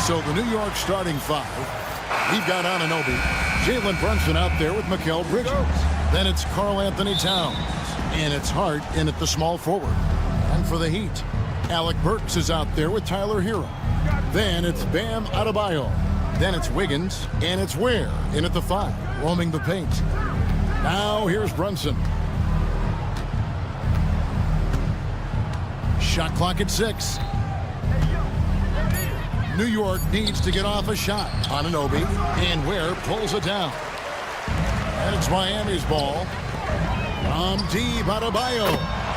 So the New York starting five. We've got Anunoby, Jalen Brunson out there with Mikal Bridges. Then it's Karl Anthony Towns. And it's Hart in at the small forward. And for the Heat, Alec Burks is out there with Tyler Hero. Then it's Bam Adebayo. Then it's Wiggins, and it's Ware in at the 5, roaming the paint. Now here's Brunson. Shot clock at 6. New York needs to get off a shot. Anunoby, and Ware pulls it down. And it's Miami's ball. From deep, Adebayo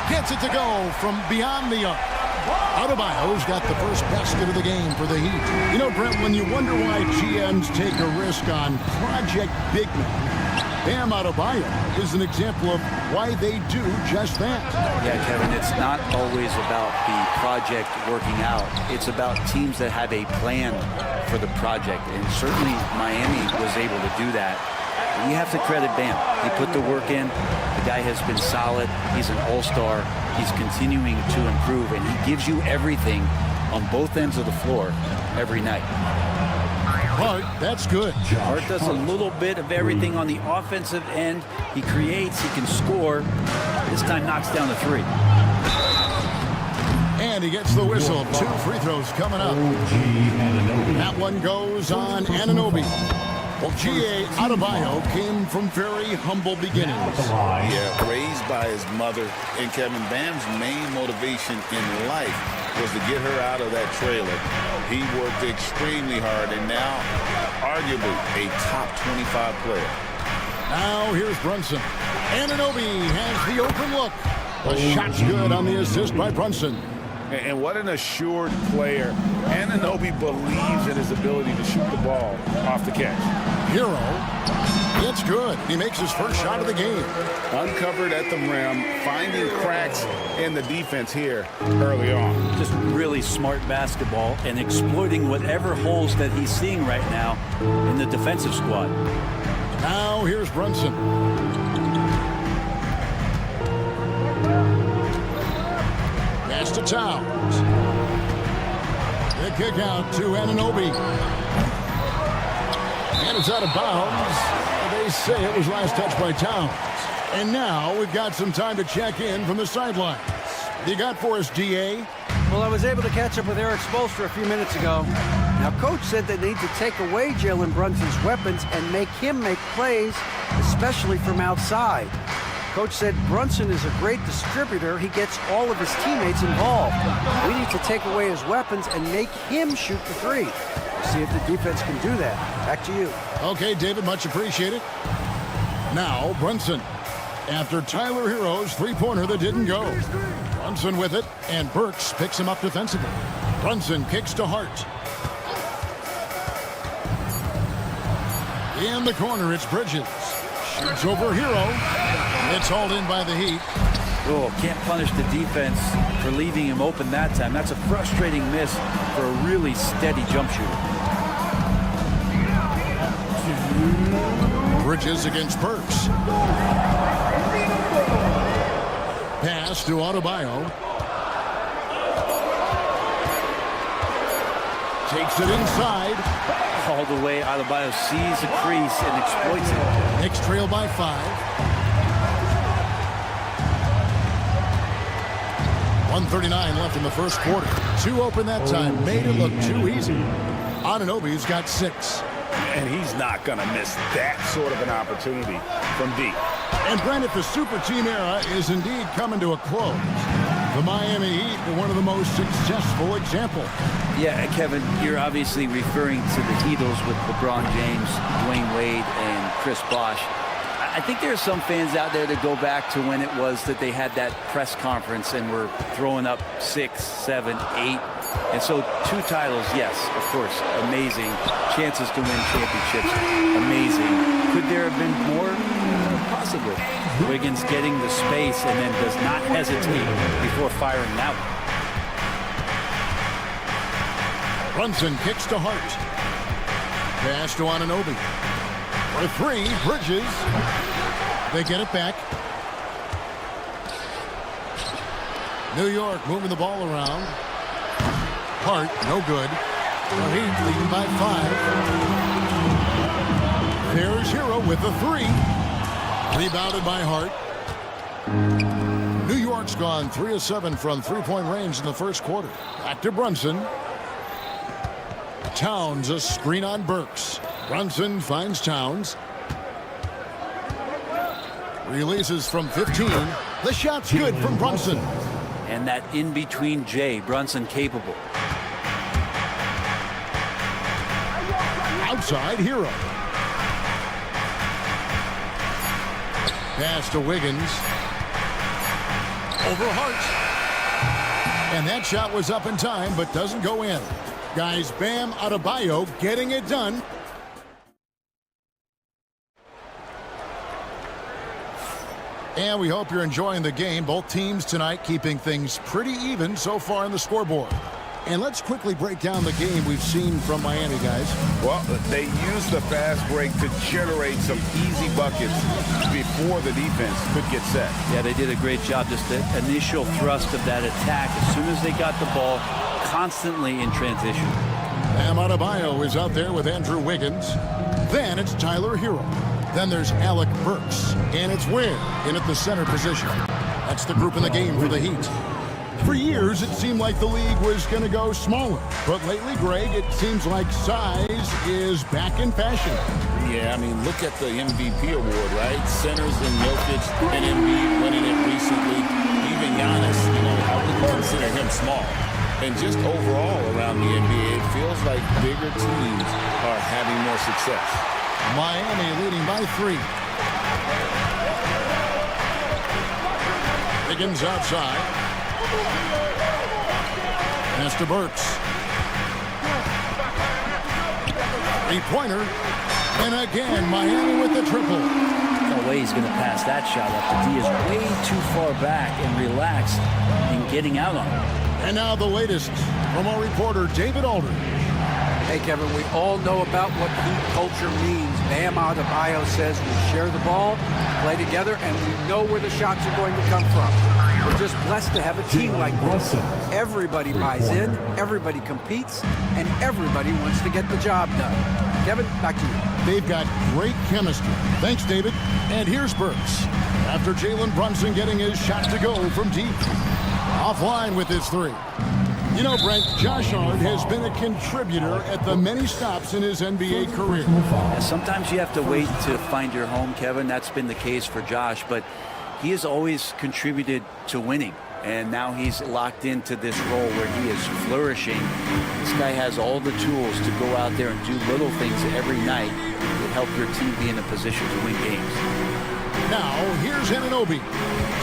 gets it to go from beyond the arc. Adebayo's got the first basket of the game for the Heat. You know, Brent, when you wonder why GMs take a risk on Project Big Man, Bam Adebayo is an example of why they do just that. Yeah, Kevin, it's not always about the project working out. It's about teams that have a plan for the project, and certainly Miami was able to do that. And you have to credit Bam. He put the work in. The guy has been solid. He's an all-star. He's continuing to improve, and he gives you everything on both ends of the floor every night. Hart, that's good. Hart does a little bit of everything on the offensive end. He creates, he can score. This time knocks down the 3. And he gets the whistle. 2 free throws coming up. That one goes on Anunoby. Well, G.A. Adebayo came from very humble beginnings. Yeah, raised by his mother. And Kevin, Bam's main motivation in life was to get her out of that trailer. He worked extremely hard, and now, arguably, a top 25 player. Now here's Brunson. Anunoby has the open look. The shot's good on the assist by Brunson. And what an assured player. Anunoby believes in his ability to shoot the ball off the catch. Hero, it's good. He makes his first shot of the game. Uncovered at the rim, finding cracks in the defense here early on. Just really smart basketball and exploiting whatever holes that he's seeing right now in the defensive squad. Now here's Brunson. Pass to Towns. The kick out to Anunoby. And it's out of bounds. They say it was last touched by Towns. And now we've got some time to check in from the sidelines. You got for us, DA? Well, I was able to catch up with Eric Spoelstra a few minutes ago. Now, Coach said they need to take away Jalen Brunson's weapons and make him make plays, especially from outside. Coach said Brunson is a great distributor. He gets all of his teammates involved. We need to take away his weapons and make him shoot the 3. See if the defense can do that. Back to you. Okay, David, much appreciated. Now, Brunson. After Tyler Hero's three-pointer that didn't go. Brunson with it, and Burks picks him up defensively. Brunson kicks to Hart. In the corner, it's Bridges. Shoots over Hero. It's hauled in by the Heat. Oh, can't punish the defense for leaving him open that time. That's a frustrating miss for a really steady jump shooter. Bridges against Burks. Pass to Adebayo. Takes it inside. All the way, Adebayo sees a crease and exploits it. Knicks trail by 5. 1:39 left in the first quarter. 2 open that time. Made it look too easy. Anunoby's got 6. And he's not going to miss that sort of an opportunity from deep. And Brent, if the super team era is indeed coming to a close, the Miami Heat are one of the most successful examples. Yeah, Kevin, you're obviously referring to the Heatles with LeBron James, Dwayne Wade, and Chris Bosh. I think there are some fans out there that go back to when it was that they had that press conference and were throwing up 6, 7, 8. And so 2 titles, yes, of course, amazing. Chances to win championships, amazing. Could there have been more? Possibly. Wiggins getting the space and then does not hesitate before firing that one. Brunson kicks to Hart. Pass to Anunoby. For 3, Bridges. They get it back. New York moving the ball around. Hart, no good. The Heat leading by 5. There's Hero with the 3. Rebounded by Hart. New York's gone 3 of 7 from three-point range in the first quarter. Back to Brunson. Towns, a screen on Burks. Brunson finds Towns. Releases from 15. The shot's good from Brunson. And that in-between J, Brunson capable. Outside, Hero. Pass to Wiggins. Over Hart. And that shot was up in time, but doesn't go in. Guys, Bam Adebayo getting it done. And we hope you're enjoying the game. Both teams tonight keeping things pretty even so far on the scoreboard. And let's quickly break down the game we've seen from Miami, guys. Well, they used the fast break to generate some easy buckets before the defense could get set. Yeah, they did a great job. Just the initial thrust of that attack, as soon as they got the ball, constantly in transition. Bam Adebayo is out there with Andrew Wiggins. Then it's Tyler Hero. Then there's Alec Burks. And it's Ware in at the center position. That's the group in the game for the Heat. For years, it seemed like the league was going to go smaller. But lately, Greg, it seems like size is back in fashion. Yeah, I mean, look at the MVP award, right? Centers and Jokic and Embiid winning it recently. Even Giannis, I wouldn't consider him small. And just overall around the NBA, it feels like bigger teams are having more success. Miami leading by 3. Wiggins outside. Pass to Burks. Three-pointer. And again, Miami with the triple. No way he's going to pass that shot up. The D is way too far back and relaxed in getting out on it. And now the latest from our reporter, David Aldridge. Hey, Kevin, we all know about what Heat culture means. Bam Adebayo says we share the ball, play together, and we know where the shots are going to come from. We're just blessed to have a team like this. Everybody buys in, everybody competes, and everybody wants to get the job done. Kevin, back to you. They've got great chemistry. Thanks, David. And here's Burks. After Jalen Brunson getting his shot to go from deep. Offline with his 3. Brent, Josh Hart has been a contributor at the many stops in his NBA career. Yeah, sometimes you have to wait to find your home, Kevin. That's been the case for Josh, but he has always contributed to winning. And now he's locked into this role where he is flourishing. This guy has all the tools to go out there and do little things every night to help your team be in a position to win games. Now, here's Anunoby.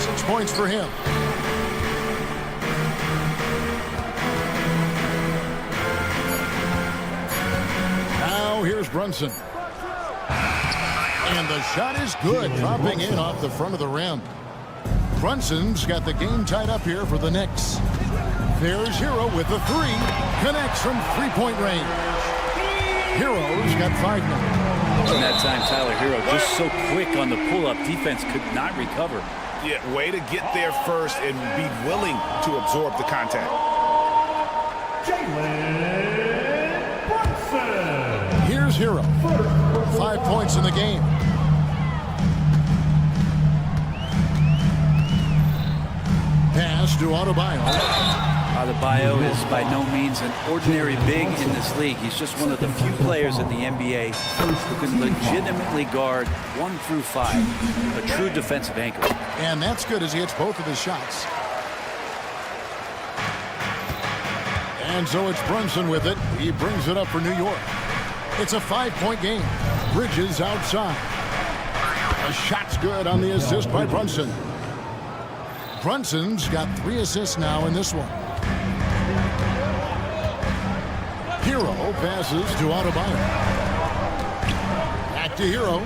6 points for him. Now, here's Brunson. And the shot is good, dropping in off the front of the rim. Brunson's got the game tied up here for the Knicks. There's Hero with the 3. Connects from three-point range. Hero's got 5 now. In that time, Tyler Hero just so quick on the pull-up. Defense could not recover. Yeah, way to get there first and be willing to absorb the contact. Here's Hero. 5 points in the game. Pass to Adebayo. Adebayo is by no means an ordinary big in this league. He's just one of the few players in the NBA who can legitimately guard 1 through 5. A true defensive anchor. And that's good as he hits both of his shots. And so it's Brunson with it. He brings it up for New York. It's a 5-point game. Bridges outside. A shot's good on the assist by Brunson. Brunson's got 3 assists now in this one. Hero passes to Adebayo. Back to Hero.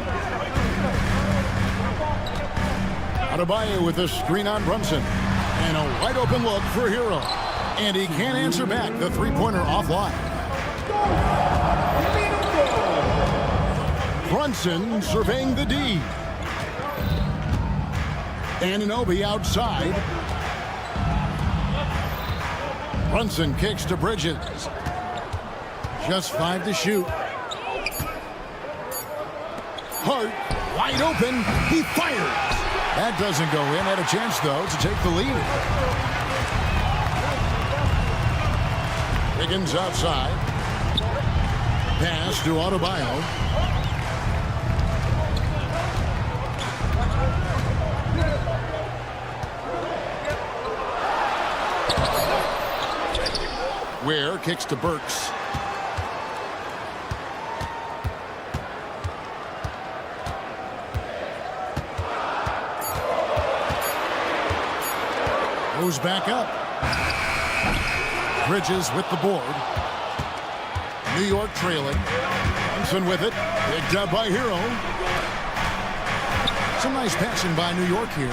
Adebayo with a screen on Brunson. And a wide open look for Hero. And he can't answer back. The three-pointer offline. Brunson surveying the D. Anunoby outside. Brunson kicks to Bridges. Just 5 to shoot. Hart, wide open. He fires. That doesn't go in. Had a chance, though, to take the lead. Higgins outside. Pass to Adebayo. Ware kicks to Burks. Goes back up. Bridges with the board. New York trailing. Thompson with it. Picked up by Hero. Some nice passing by New York here.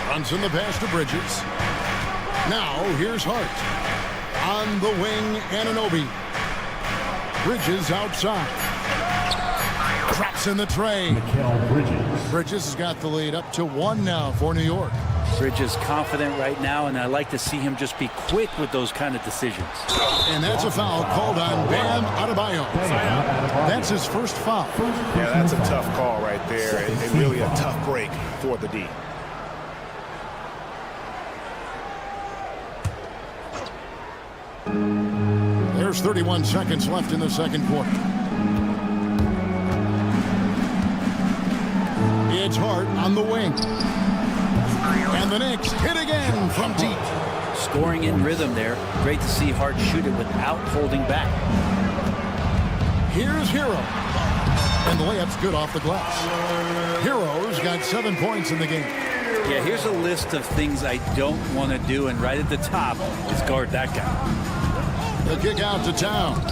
Runs in the pass to Bridges. Now here's Hart. On the wing, Anunoby. Bridges outside. Drops in the tray. Bridges has got the lead up to 1 now for New York. Bridges confident right now, and I like to see him just be quick with those kind of decisions. And that's a foul called on Bam Adebayo. That's his first foul. Yeah, that's a tough call right there, and really a tough break for the D. There's 31 seconds left in the second quarter. It's Hart on the wing. And the Knicks hit again from deep. Scoring in rhythm there. Great to see Hart shoot it without holding back. Here's Hero. And the layup's good off the glass. Hero's got 7 points in the game. Yeah, here's a list of things I don't want to do, and right at the top is guard that guy. The kick out to Towns.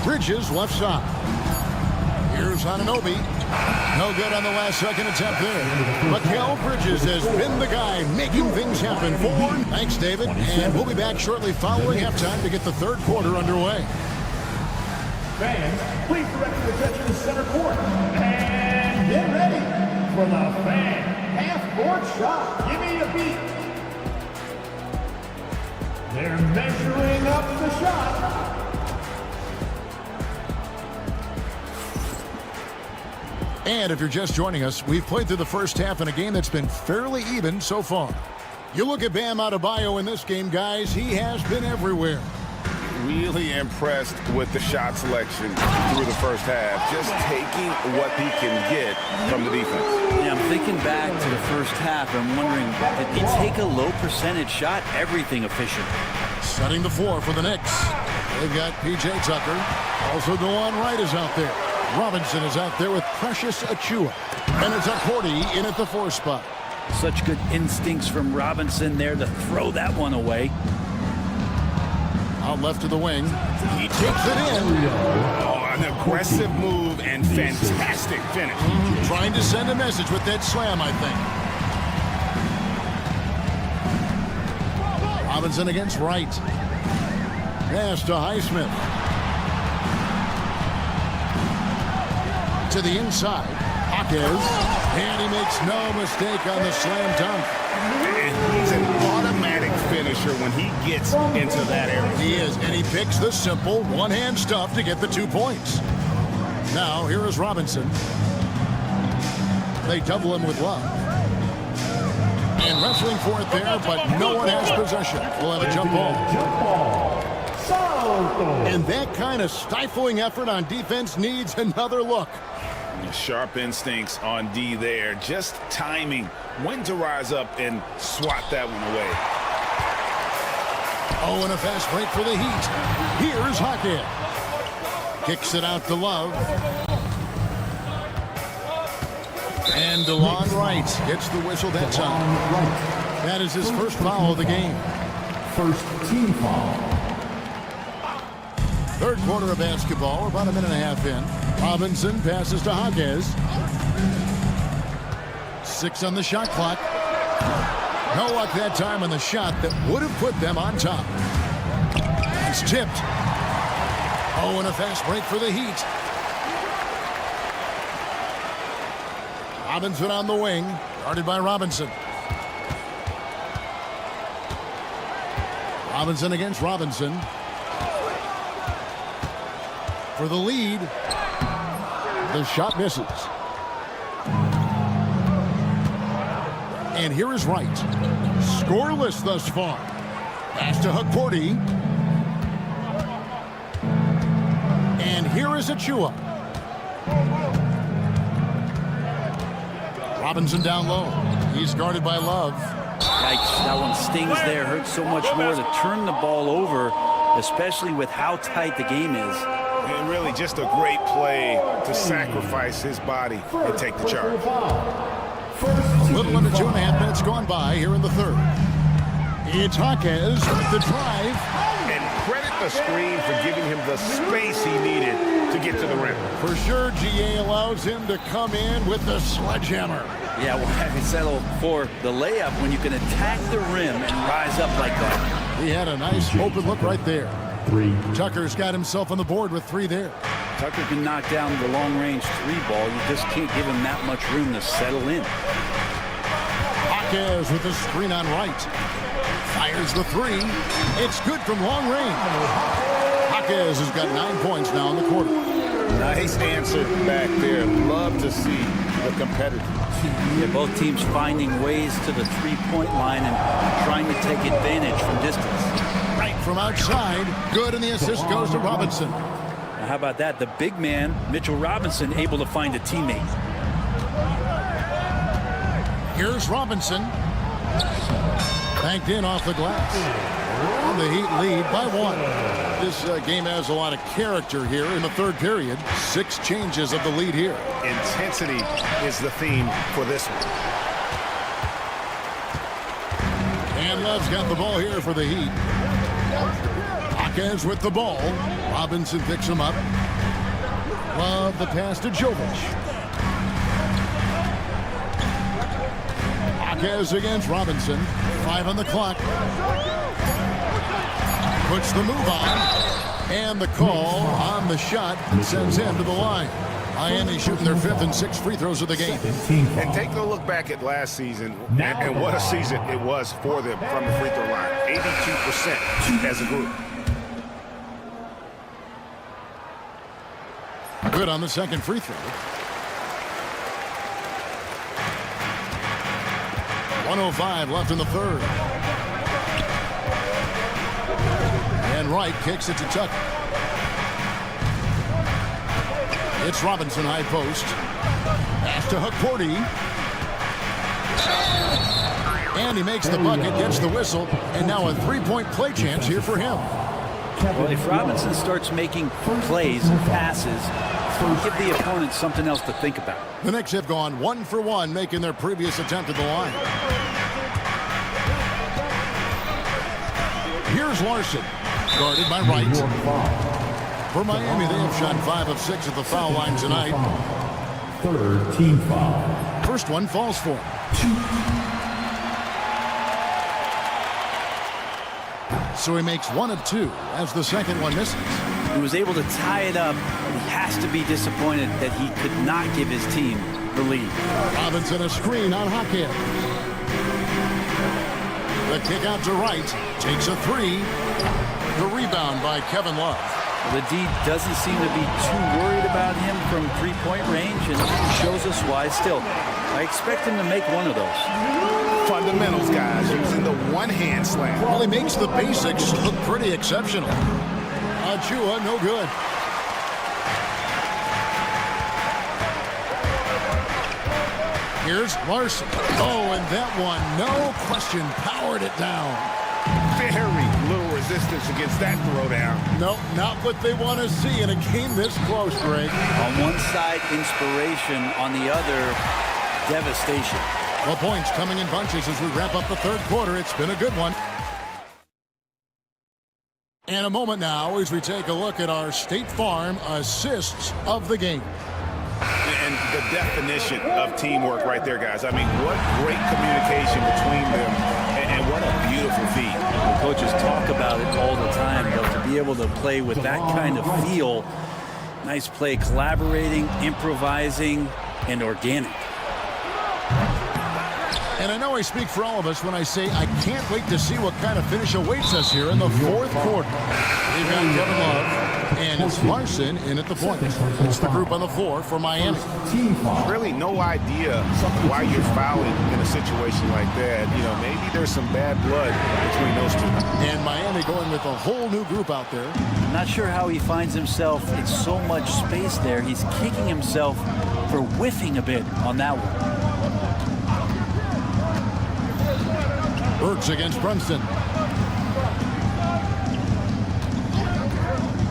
Bridges left side. Here's Anunoby. No good on the last second attempt there. Mikal Bridges has been the guy making things happen for. Thanks, David. And we'll be back shortly following halftime to get the third quarter underway. Fans, please direct your attention to center court. And get ready for the fan half-court shot. Give me a beat. They're measuring up the shot. And if you're just joining us, we've played through the first half in a game that's been fairly even so far. You look at Bam Adebayo in this game, guys, he has been everywhere. Really impressed with the shot selection through the first half. Just taking what he can get from the defense. Yeah, I'm thinking back to the first half. I'm wondering, did he take a low percentage shot? Everything efficient. Setting the floor for the Knicks. They've got P.J. Tucker. Also, DeJuan Wright is out there. Robinson is out there with Precious Achiuwa. And it's Cordy in at the 4 spot. Such good instincts from Robinson there to throw that one away. Out left to the wing. He takes it in. Oh, an aggressive move and fantastic finish. Trying to send a message with that slam, I think. Robinson against Wright. Pass to Highsmith. To the inside. Hawkins. And he makes no mistake on the slam dunk. And he's an automatic finisher when he gets into that area. He is, and he picks the simple one-hand stuff to get the 2 points. Now, here is Robinson. They double him with Love. And wrestling for it there, but no one has possession. We'll have a jump ball. And that kind of stifling effort on defense needs another look. Sharp instincts on D there. Just timing when to rise up and swat that one away. Oh, and a fast break for the Heat. Here's Hawkins. Kicks it out to Love. And DeLon Wright gets the whistle that time. That is his first foul of the game. First team foul. Third quarter of basketball. We're about a minute and a half in. Robinson passes to Hawkins. 6 on the shot clock. No luck that time on the shot that would have put them on top. It's tipped. Oh, and a fast break for the Heat. Robinson on the wing, guarded by Robinson. Robinson against Robinson. For the lead. The shot misses. And here is Wright. Scoreless thus far. Pass to Hakordi. And here is ua. Robinson down low. He's guarded by Love. Yikes, that one stings there. Hurts so much more to turn the ball over, especially with how tight the game is. And really just a great play to sacrifice his body and take the charge. A little under 2.5 minutes gone by here in the third. It's Jaquez with the drive. And credit the screen for giving him the space he needed to get to the rim. For sure, GA allows him to come in with the sledgehammer. Yeah, well, I settle for the layup when you can attack the rim and rise up like that. He had a nice open look right there. Tucker's got himself on the board with 3 there. Tucker can knock down the long-range 3 ball. You just can't give him that much room to settle in. Jaquez with the screen on Wright. Fires the 3. It's good from long range. Jaquez has got 9 points now in the quarter. Nice answer back there. Love to see the competitor. Yeah, both teams finding ways to the 3-point line and trying to take advantage from distance. Right from outside. Good, and the assist goes to Robinson. Now, how about that? The big man, Mitchell Robinson, able to find a teammate. Here's Robinson. Banked in off the glass. And the Heat lead by 1. This game has a lot of character here in the third period. 6 changes of the lead here. Intensity is the theme for this one. And Love's got the ball here for the Heat. Jaquez with the ball. Robinson picks him up. Love the pass to Jovic. Jaquez against Robinson. 5 on the clock. Puts the move on. And the call on the shot sends him to the line. Miami shooting their 5th and 6th free throws of the game. And take a look back at last season, and what a season it was for them from the free throw line. 82% as a group. Good on the second free throw. 1:05 left in the third. And Wright kicks it to Tucker. It's Robinson high post. Pass to Hakordi. And he makes the bucket, gets the whistle, and now a 3-point play chance here for him. Well, if Robinson starts making plays and passes, give the opponent something else to think about. The Knicks have gone 1 for 1, making their previous attempt at the line. Here's Larson, guarded by Wright. For Miami, they have shot 5 of 6 at the foul line tonight. Third team foul. First one falls for him. So he makes 1 of 2 as the second one misses. He was able to tie it up, but he has to be disappointed that he could not give his team the lead. Robinson a screen on Jaquez. The kick out to Wright. Takes a 3. The rebound by Kevin Love. The D doesn't seem to be too worried about him from 3-point range, and he shows us why still. I expect him to make one of those. Fundamentals, guys, using the one-hand slam. Well, he makes the basics look pretty exceptional. Achua, no good. Here's Larson. Oh, and that one, no question, powered it down. Very little resistance against that throwdown. Nope, not what they want to see in a game this close, Greg. On one side, inspiration. On the other, devastation. Well, points coming in bunches as we wrap up the third quarter. It's been a good one. And a moment now as we take a look at our State Farm assists of the game. And the definition of teamwork right there, guys. I mean, what great communication between them, and what a beautiful feat. The coaches talk about it all the time, but to be able to play with that kind of feel, nice play, collaborating, improvising, and organic. And I know I speak for all of us when I say I can't wait to see what kind of finish awaits us here in the fourth quarter. We've got Kevin Love, and it's Larson in at the point. It's the group on the floor for Miami. Really no idea why you're fouling in a situation like that. You know, maybe there's some bad blood between those two. And Miami going with a whole new group out there. Not sure how he finds himself in so much space there. He's kicking himself for whiffing a bit on that one. Burks against Brunson.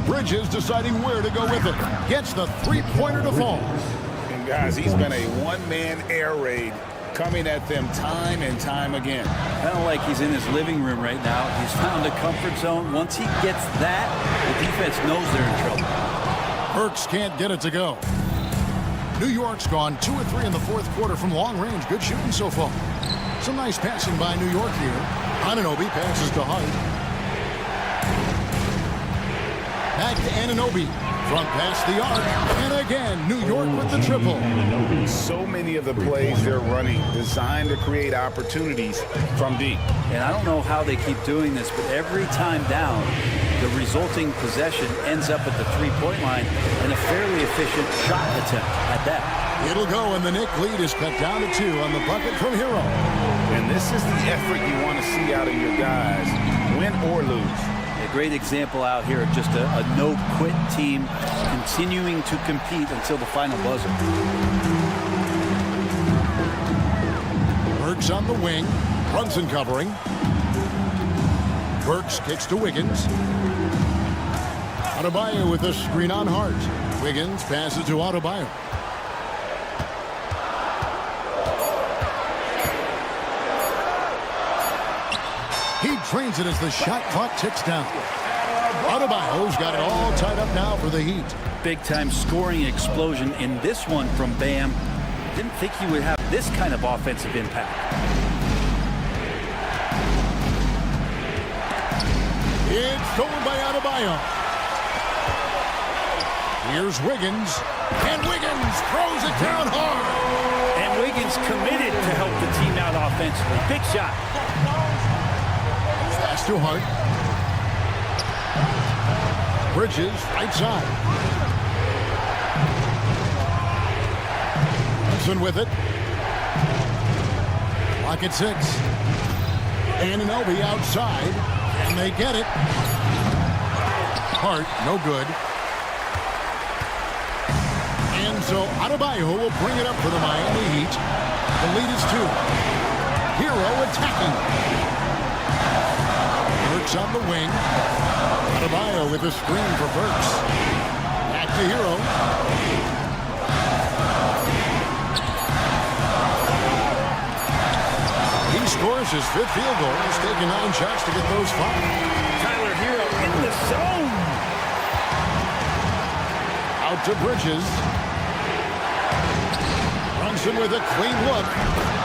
Bridges deciding where to go with it. Gets the three-pointer to fall. And guys, he's been a one-man air raid coming at them time and time again. Kind of like he's in his living room right now. He's found a comfort zone. Once he gets that, the defense knows they're in trouble. Burks can't get it to go. New York's gone 2 of 3 in the fourth quarter from long range. Good shooting so far. Some nice passing by New York here. Anunoby passes to Hart. Back to Anunoby. Front past the arc. And again, New York with the triple. So many of the plays they're running designed to create opportunities from deep. And I don't know how they keep doing this, but every time down, the resulting possession ends up at the three-point line and a fairly efficient shot attempt at that. It'll go, and the Knicks lead is cut down to 2 on the bucket from Hero. And this is the effort you want to see out of your guys, win or lose. A great example out here of just a no-quit team continuing to compete until the final buzzer. Burks on the wing. Brunson covering. Burks kicks to Wiggins. Adebayo with a screen on Hart. Wiggins passes to Adebayo. He trains it as the shot clock ticks down. Adebayo's got it all tied up now for the Heat. Big-time scoring explosion in this one from Bam. Didn't think he would have this kind of offensive impact. It's stolen by Adebayo. Here's Wiggins. And Wiggins throws it down hard. And Wiggins committed to help the team out offensively. Big shot. Pass to Hart. Bridges, right side. Brunson with it. Clock at 6. Anunoby outside. And they get it. Hart, no good. And so Adebayo will bring it up for the Miami Heat. The lead is 2. Hero attacking. Burks on the wing. Adebayo with a screen for Burks. Back to Hero. He scores his 5th field goal. He's taking 9 shots to get those 5. Tyler Hero in the zone. Out to Bridges. Brunson with a clean look.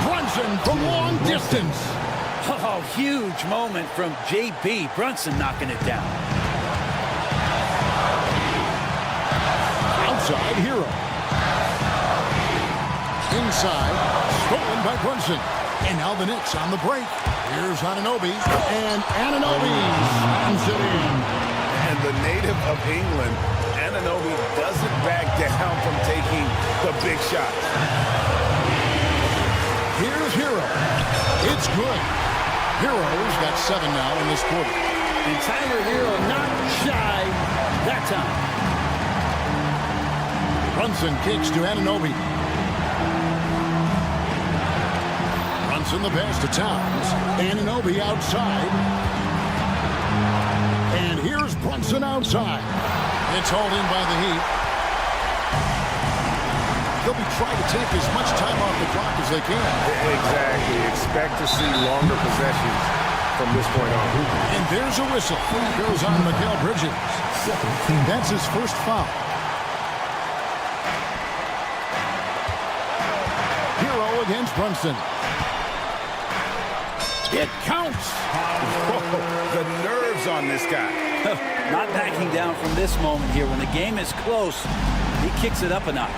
Brunson from long distance. Oh, huge moment from JB. Brunson knocking it down. Outside, Hero. Inside, stolen by Brunson. And now the Knicks on the break. Here's Anunoby. And Anunoby slams it in. And the native of England, Anunoby doesn't back down from taking the big shots. Here's Hero. It's good. Hero's got 7 now in this quarter. And Tyler Hero not shy that time. Brunson kicks to Anunoby. Brunson the pass to Towns. Anunoby outside. And here's Brunson outside. It's hauled in by the Heat. They'll be trying to take as much time off the clock as they can. Exactly. Expect to see longer possessions from this point on. And there's a whistle. Goes on Mikal Bridges. That's his first foul. Hero against Brunson. It counts. Whoa, the nerves on this guy. Not backing down from this moment here. When the game is close, He kicks it up a notch.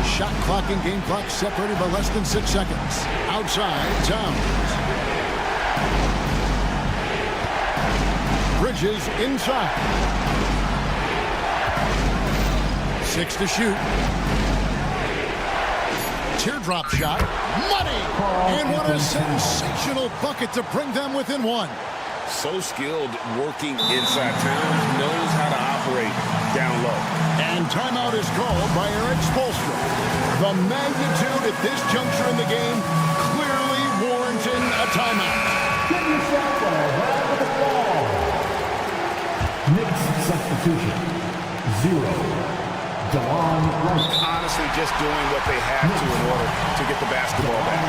Shot clock and game clock separated by less than 6 seconds. Outside, Towns. Bridges inside. 6 to shoot. Teardrop shot. Money! And what a sensational bucket to bring them within 1. So skilled working inside. Towns knows how to operate down low. And timeout is called by Eric Spoelstra. The magnitude at this juncture in the game clearly warranting a timeout. Give yourself a round of applause. Knicks substitution. 0. Delon Wright. Honestly, just doing what they have to in order to get the basketball back.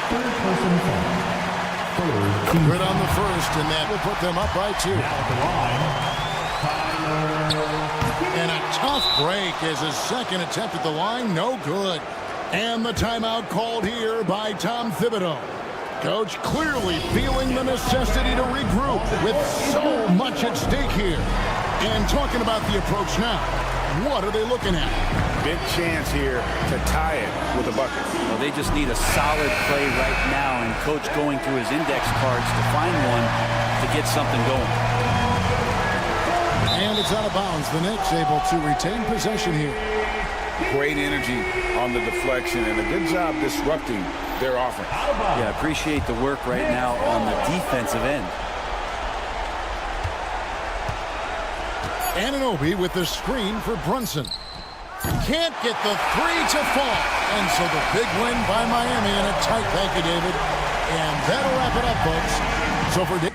Third person foul. Third team. Good on the first, and that will put them up by 2. Now at the line. And a tough break as his second attempt at the line, no good. And the timeout called here by Tom Thibodeau. Coach clearly feeling the necessity to regroup with so much at stake here. And talking about the approach now, what are they looking at? Big chance here to tie it with a bucket. Well, they just need a solid play right now, and Coach going through his index cards to find one to get something going. And it's out of bounds. The Knicks able to retain possession here. Great energy on the deflection and a good job disrupting their offense. Yeah, appreciate the work right now on the defensive end. Anunoby with the screen for Brunson. Can't get the 3 to fall. And so the big win by Miami in a tight. Thank you, David. And that'll wrap it up, folks. So for David.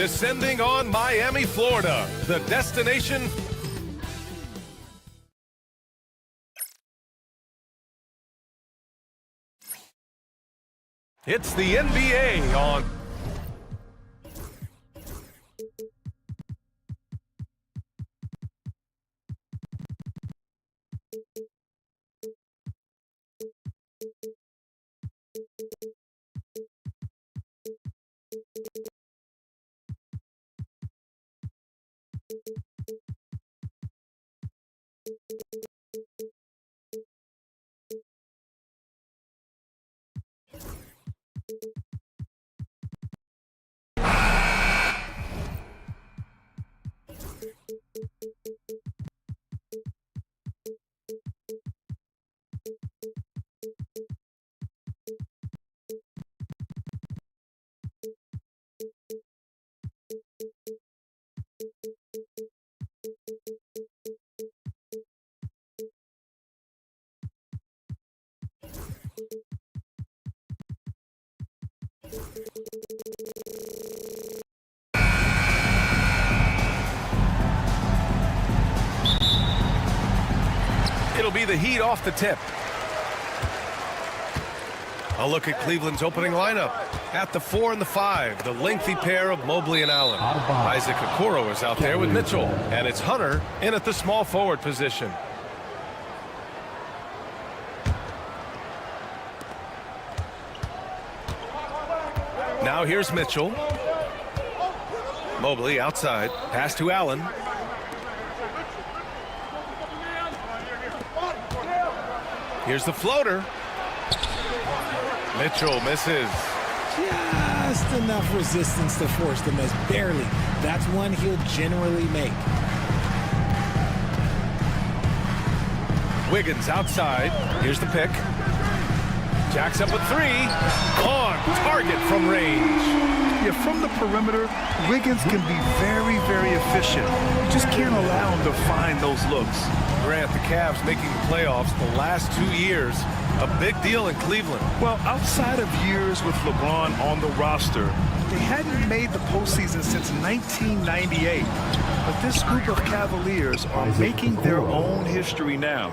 Descending on Miami, Florida, the destination. It's the NBA on. It'll be the Heat off the tip. A look at Cleveland's opening lineup. At the 4 and the 5, the lengthy pair of Mobley and Allen. Isaac Okoro is out there with Mitchell. And it's Hunter in at the small forward position. Now here's Mitchell. Mobley outside. Pass to Allen. Here's the floater. Mitchell misses. Just enough resistance to force the miss. Barely. That's one he'll generally make. Wiggins outside. Here's the pick. Jacks up with 3. On target from range. Yeah, from the perimeter, Wiggins can be very, very efficient. You just can't allow him to find those looks. Grant, the Cavs making the playoffs the last 2 years. A big deal in Cleveland. Well, outside of years with LeBron on the roster, they hadn't made the postseason since 1998. But this group of Cavaliers are making their own history now.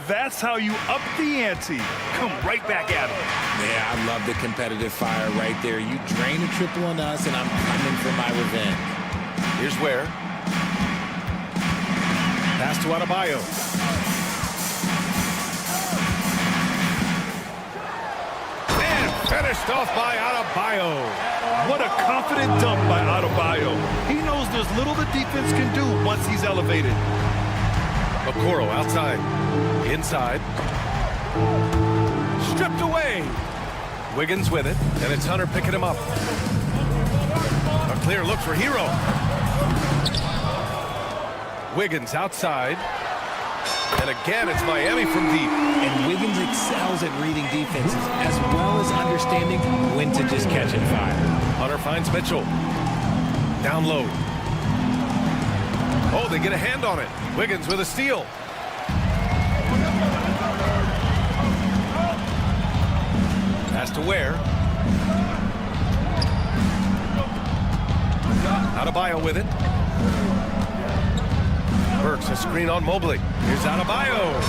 That's how you up the ante. Come right back at them. Yeah, I love the competitive fire right there. You drain a triple on us, and I'm coming for my revenge. Here's Ware. Pass to Adebayo. And finished off by Adebayo. What a confident dunk by Adebayo. He knows there's little the defense can do once he's elevated. Okoro outside. Inside. Stripped away. Wiggins with it, and it's Hunter picking him up. A clear look for Hero. Wiggins outside. And again, it's Miami from deep. And Wiggins excels at reading defenses, as well as understanding when to just catch and fire. Hunter finds Mitchell. Down low. Oh, they get a hand on it. Wiggins with a steal. Pass to Ware. Adebayo with it. Burks a screen on Mobley. Here's Adebayo.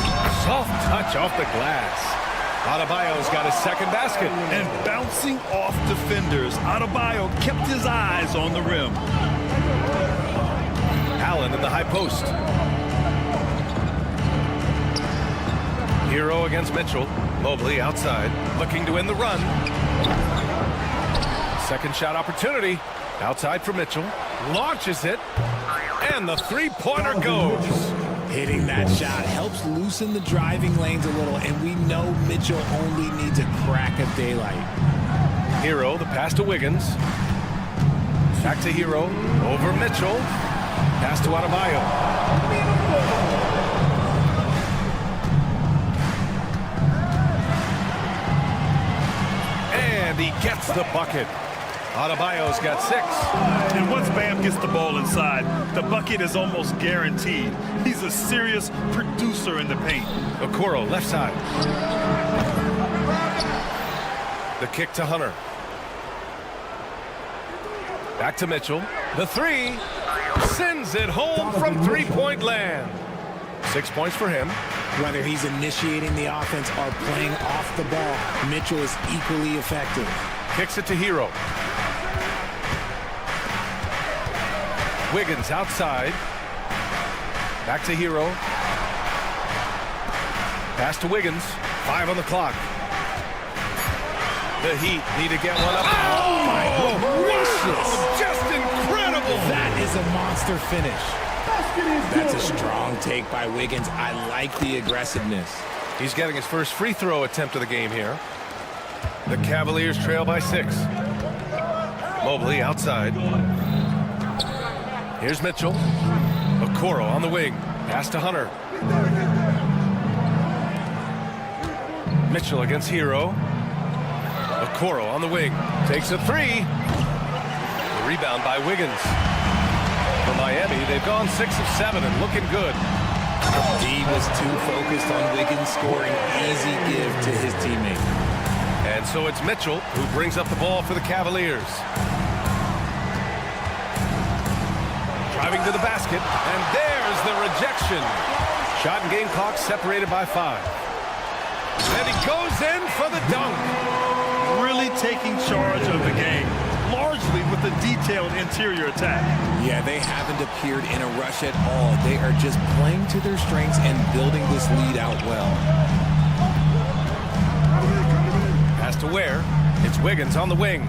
Soft touch off the glass. Adebayo's got his second basket. And bouncing off defenders, Adebayo kept his eyes on the rim. Allen in the high post. Hero against Mitchell. Mobley outside, looking to end the run. Second shot opportunity. Outside for Mitchell. Launches it. And the three-pointer goes. Hitting that shot helps loosen the driving lanes a little, and we know Mitchell only needs a crack of daylight. Hero, the pass to Wiggins. Back to Hero. Over Mitchell. Pass to Adebayo. And he gets the bucket. Adebayo's got 6. And once Bam gets the ball inside, the bucket is almost guaranteed. He's a serious producer in the paint. Okoro, left side. The kick to Hunter. Back to Mitchell. The three. Sends it home from three-point land. 6 points for him. Whether he's initiating the offense or playing off the ball, Mitchell is equally effective. Kicks it to Hero. Wiggins outside. Back to Hero. Pass to Wiggins. 5 on the clock. The Heat need to get one up. Oh my goodness. Just incredible. That is a monster finish. That's a strong take by Wiggins. I like the aggressiveness. He's getting his first free throw attempt of the game here. The Cavaliers trail by 6. Mobley outside. Here's Mitchell. Okoro on the wing. Pass to Hunter. Mitchell against Hero. Okoro on the wing. Takes a three. The rebound by Wiggins. For Miami, they've gone 6 of 7 and looking good. D was too focused on Wiggins scoring. Easy give to his teammate. And so it's Mitchell who brings up the ball for the Cavaliers. Driving to the basket, and there's the rejection. Shot and game clock separated by 5. And he goes in for the dunk. Really taking charge of the game, largely with a detailed interior attack. Yeah, they haven't appeared in a rush at all. They are just playing to their strengths and building this lead out well. Pass to Ware. It's Wiggins on the wing.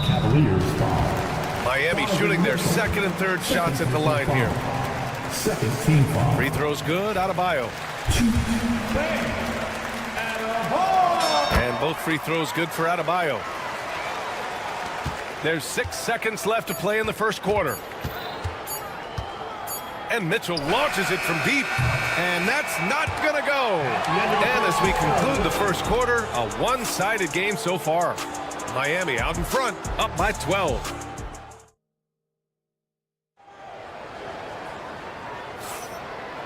Cavaliers foul. Miami shooting their second and third shots at the line here. Second team foul. Free throws good. Adebayo. And both free throws good for Adebayo. There's 6 seconds left to play in the first quarter. And Mitchell launches it from deep. And that's not going to go. And as we conclude the first quarter, a one-sided game so far. Miami out in front, up by 12.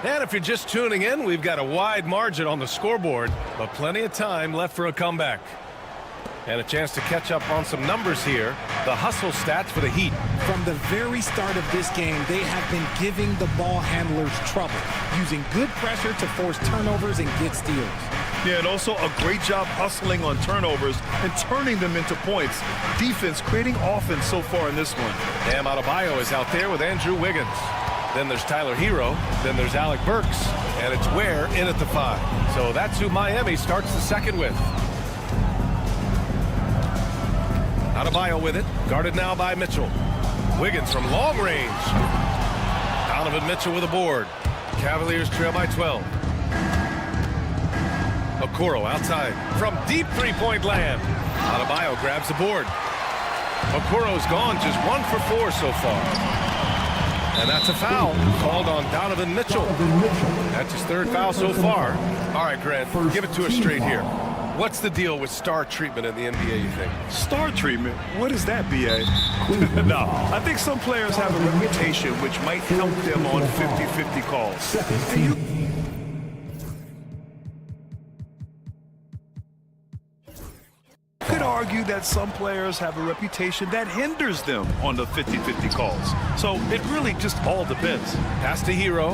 And if you're just tuning in, we've got a wide margin on the scoreboard, but plenty of time left for a comeback. And a chance to catch up on some numbers here. The hustle stats for the Heat. From the very start of this game, they have been giving the ball handlers trouble, using good pressure to force turnovers and get steals. Yeah, and also a great job hustling on turnovers and turning them into points. Defense creating offense so far in this one. Bam Adebayo is out there with Andrew Wiggins. Then there's Tyler Hero. Then there's Alec Burks. And it's Ware in at the 5. So that's who Miami starts the second with. Adebayo with it. Guarded now by Mitchell. Wiggins from long range. Donovan Mitchell with a board. Cavaliers trail by 12. Okoro outside from deep three-point land. Adebayo grabs the board. Okoro's gone just 1 for 4 so far. And that's a foul called on Donovan Mitchell. That's his 3rd foul so far. All right, Grant, give it to us straight here. What's the deal with star treatment in the NBA, you think? Star treatment? What is that, B.A.? No, I think some players have a reputation which might help them on 50-50 calls. Second team. Could argue that some players have a reputation that hinders them on the 50-50 calls. So it really just all depends. Pass to Hero.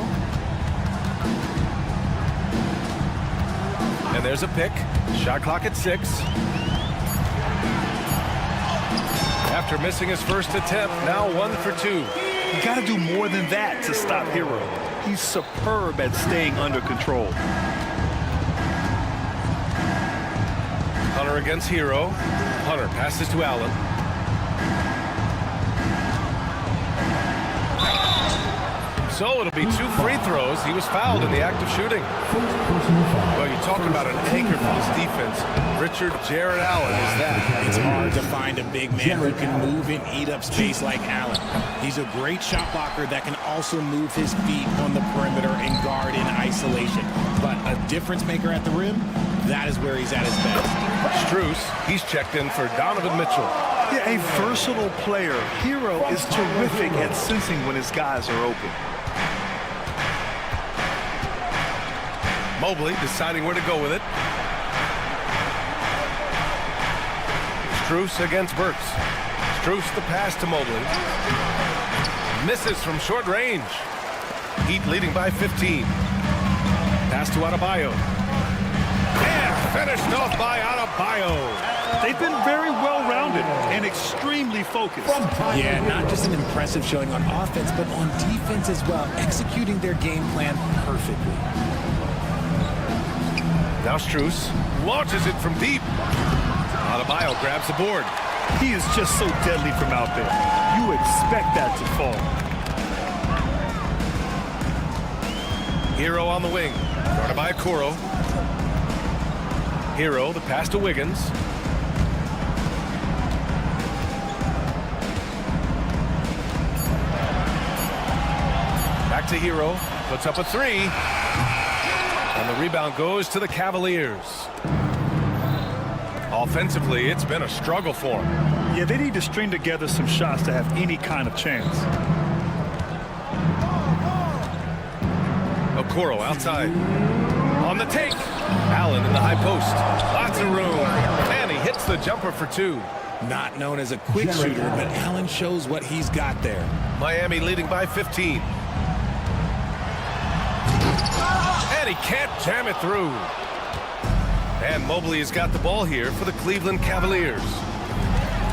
And there's a pick. Shot clock at 6. After missing his first attempt, now 1 for 2. You got to do more than that to stop Hero. He's superb at staying under control. Hunter against Hero. Hunter passes to Allen. So it'll be 2 free throws. He was fouled in the act of shooting. Well, you talk about an anchor for this defense. Richard Jared Allen is that. It's hard to find a big man who can move and eat up space like Allen. He's a great shot blocker that can also move his feet on the perimeter and guard in isolation. But a difference maker at the rim, that is where he's at his best. Strus, he's checked in for Donovan Mitchell. Yeah, a versatile player. Hero is terrific at sensing when his guys are open. Mobley deciding where to go with it. Strus against Burks. Strus the pass to Mobley. Misses from short range. Heat leading by 15. Pass to Adebayo. And finished off by Adebayo. They've been very well-rounded and extremely focused. Yeah, not just an impressive showing on offense, but on defense as well, executing their game plan perfectly. Now Strus launches it from deep. Adebayo grabs the board. He is just so deadly from out there. You expect that to fall. Hero on the wing, guarded by Okoro. Hero, the pass to Wiggins. Back to Hero, puts up a three. And the rebound goes to the Cavaliers. Offensively, it's been a struggle for them. Yeah, they need to string together some shots to have any kind of chance. Okoro outside. On the take. Allen in the high post. Lots of room. And he hits the jumper for two. Not known as a quick shooter, but Allen shows what he's got there. Miami leading by 15. And he can't jam it through. And Mobley has got the ball here for the Cleveland Cavaliers.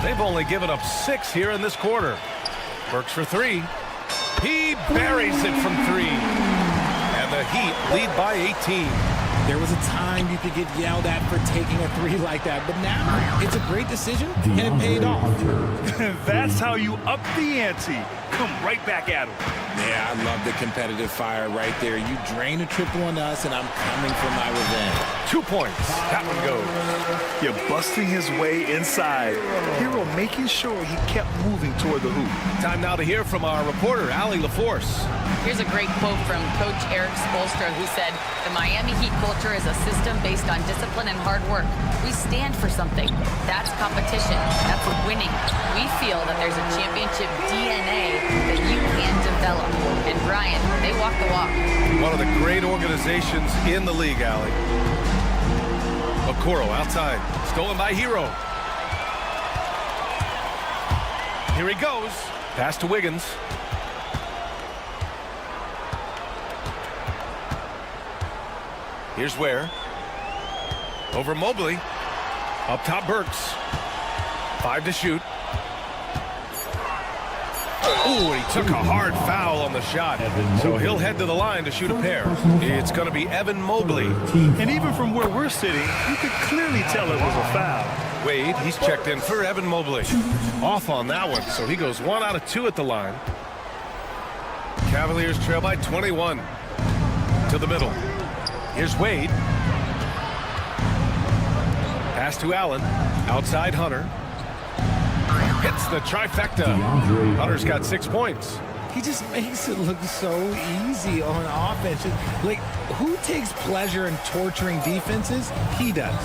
They've only given up 6 here in this quarter. Burks for three. He buries it from three. And the Heat lead by 18. There was a time you could get yelled at for taking a three like that, but now it's a great decision, and it paid off. That's how you up the ante. Come right back at him. Yeah, I love the competitive fire right there. You drain a triple on us, and I'm coming for my revenge. 2 points. That one goes. You're busting his way inside. Hero making sure he kept moving toward the hoop. Time now to hear from our reporter, Allie LaForce. Here's a great quote from Coach Eric Spoelstra, who said, "The Miami Heat culture is a system based on discipline and hard work. We stand for something. That's competition. That's winning. We feel that there's a championship DNA that you can develop." And Brian, they walk the walk. One of the great organizations in the league, Allie. Okoro outside. Stolen by Hero. Here he goes. Pass to Wiggins. Here's Ware. Over Mobley. Up top Burks. 5 to shoot. Ooh, he took a hard foul on the shot. So he'll head to the line to shoot a pair. It's going to be Evan Mobley. And even from where we're sitting, you could clearly tell it was a foul. Wade, he's checked in for Evan Mobley. Off on that one, so he goes 1 out of 2 at the line. Cavaliers trail by 21. To the middle. Here's Wade. Pass to Allen. Outside Hunter. Hits the trifecta. Hunter's got 6 points. He just makes it look so easy on offense. Like, who takes pleasure in torturing defenses? He does.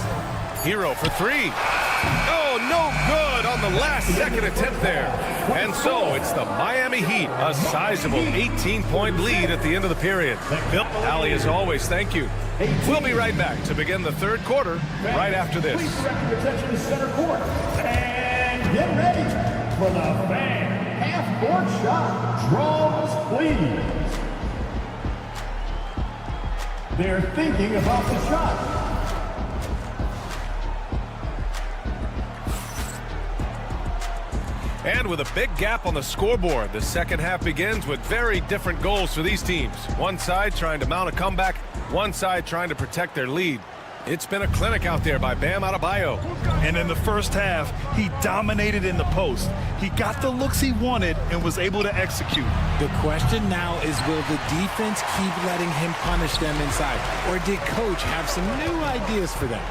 Hero for three. Oh, no good on the last second attempt there. And so it's the Miami Heat, a sizable 18-point lead at the end of the period. Yep, Allie, as always, thank you. We'll be right back to begin the third quarter right after this. Please direct your attention to center court. And get ready for the fan half-court shot. Draws, please. They're thinking about the shot. And with a big gap on the scoreboard, the second half begins with very different goals for these teams. One side trying to mount a comeback, one side trying to protect their lead. It's been a clinic out there by Bam Adebayo. And in the first half, he dominated in the post. He got the looks he wanted and was able to execute. The question now is, will the defense keep letting him punish them inside? Or did Coach have some new ideas for them?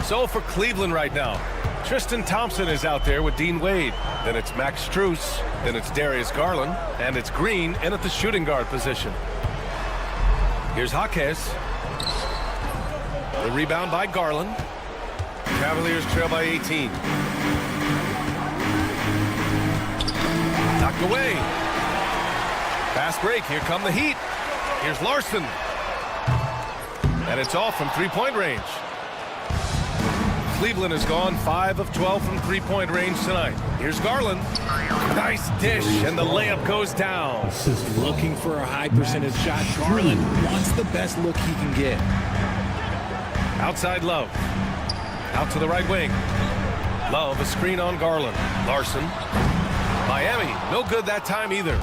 So for Cleveland right now, Tristan Thompson is out there with Dean Wade. Then it's Max Strus. Then it's Darius Garland. And it's Green in at the shooting guard position. Here's Jaquez. The rebound by Garland. Cavaliers trail by 18. Knocked away. Fast break. Here come the Heat. Here's Larson. And it's off from three-point range. Cleveland has gone 5 of 12 from three-point range tonight. Here's Garland. Nice dish, and the layup goes down. Looking for a high percentage shot. Garland wants the best look he can get. Outside Love. Out to the right wing. Love, a screen on Garland. Larson. Miami, no good that time either.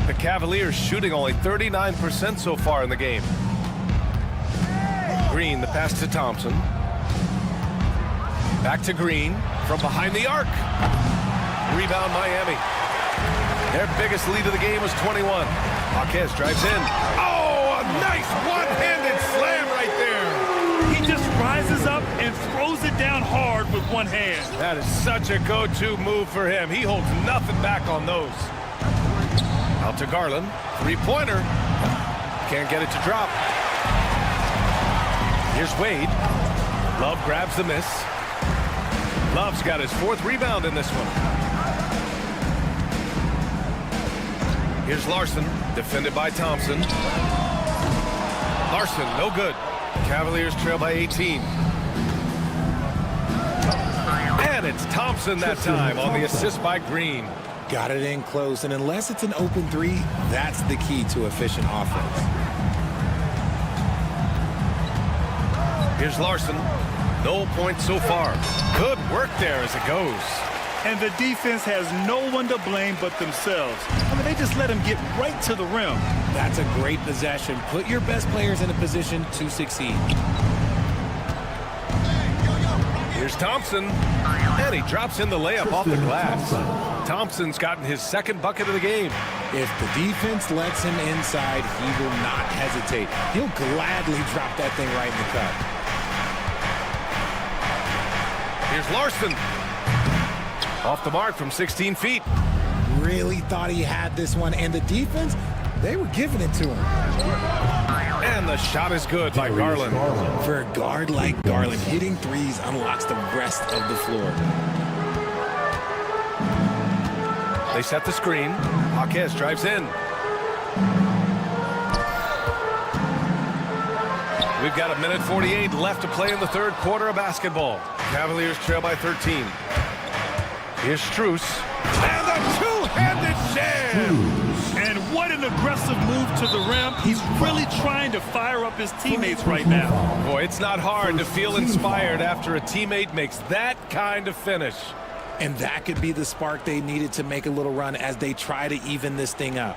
The Cavaliers shooting only 39% so far in the game. Green, the pass to Thompson. Back to Green from behind the arc. Rebound Miami. Their biggest lead of the game was 21. Marquez drives in. Oh, a nice one-handed slam right there. He just rises up and throws it down hard with one hand. That is such a go-to move for him. He holds nothing back on those. Out to Garland. Three-pointer. Can't get it to drop. Here's Wade. Love grabs the miss. Love's got his 4th rebound in this one. Here's Larson, defended by Thompson. Larson, no good. Cavaliers trail by 18. And it's Thompson that time on the assist by Green. Got it in close, and unless it's an open three, that's the key to efficient offense. Here's Larson. No points so far. Good work there as it goes. And the defense has no one to blame but themselves. I mean, they just let him get right to the rim. That's a great possession. Put your best players in a position to succeed. Here's Thompson. And he drops in the layup off the glass. Thompson's gotten his 2nd bucket of the game. If the defense lets him inside, he will not hesitate. He'll gladly drop that thing right in the cup. Here's Larson. Off the mark from 16 feet. Really thought he had this one, and the defense, they were giving it to him. And the shot is good by Garland. For a guard like Garland, hitting threes unlocks the rest of the floor. They set the screen. Marquez drives in. We've got 1:48 left to play in the 3rd quarter of basketball. Cavaliers trail by 13. Here's Strus. And a two-handed jam! And what an aggressive move to the rim. He's really trying to fire up his teammates right now. Boy, it's not hard to feel inspired after a teammate makes that kind of finish. And that could be the spark they needed to make a little run as they try to even this thing up.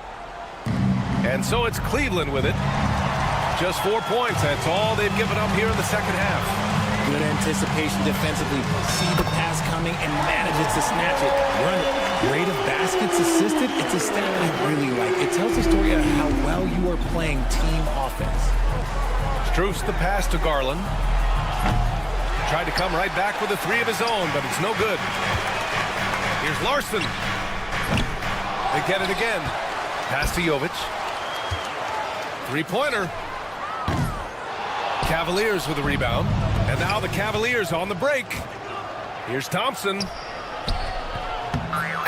And so it's Cleveland with it. Just 4 points. That's all they've given up here in the 2nd half. Good anticipation defensively. See the pass coming and manages to snatch it. Run it. Rate of baskets assisted. It's a stat I really like. It tells the story of how well you are playing team offense. Strus the pass to Garland. Tried to come right back with a 3 of his own, but it's no good. Here's Larson. They get it again. Pass to Jovic. Three-pointer. Cavaliers with a rebound. And now the Cavaliers on the break. Here's Thompson.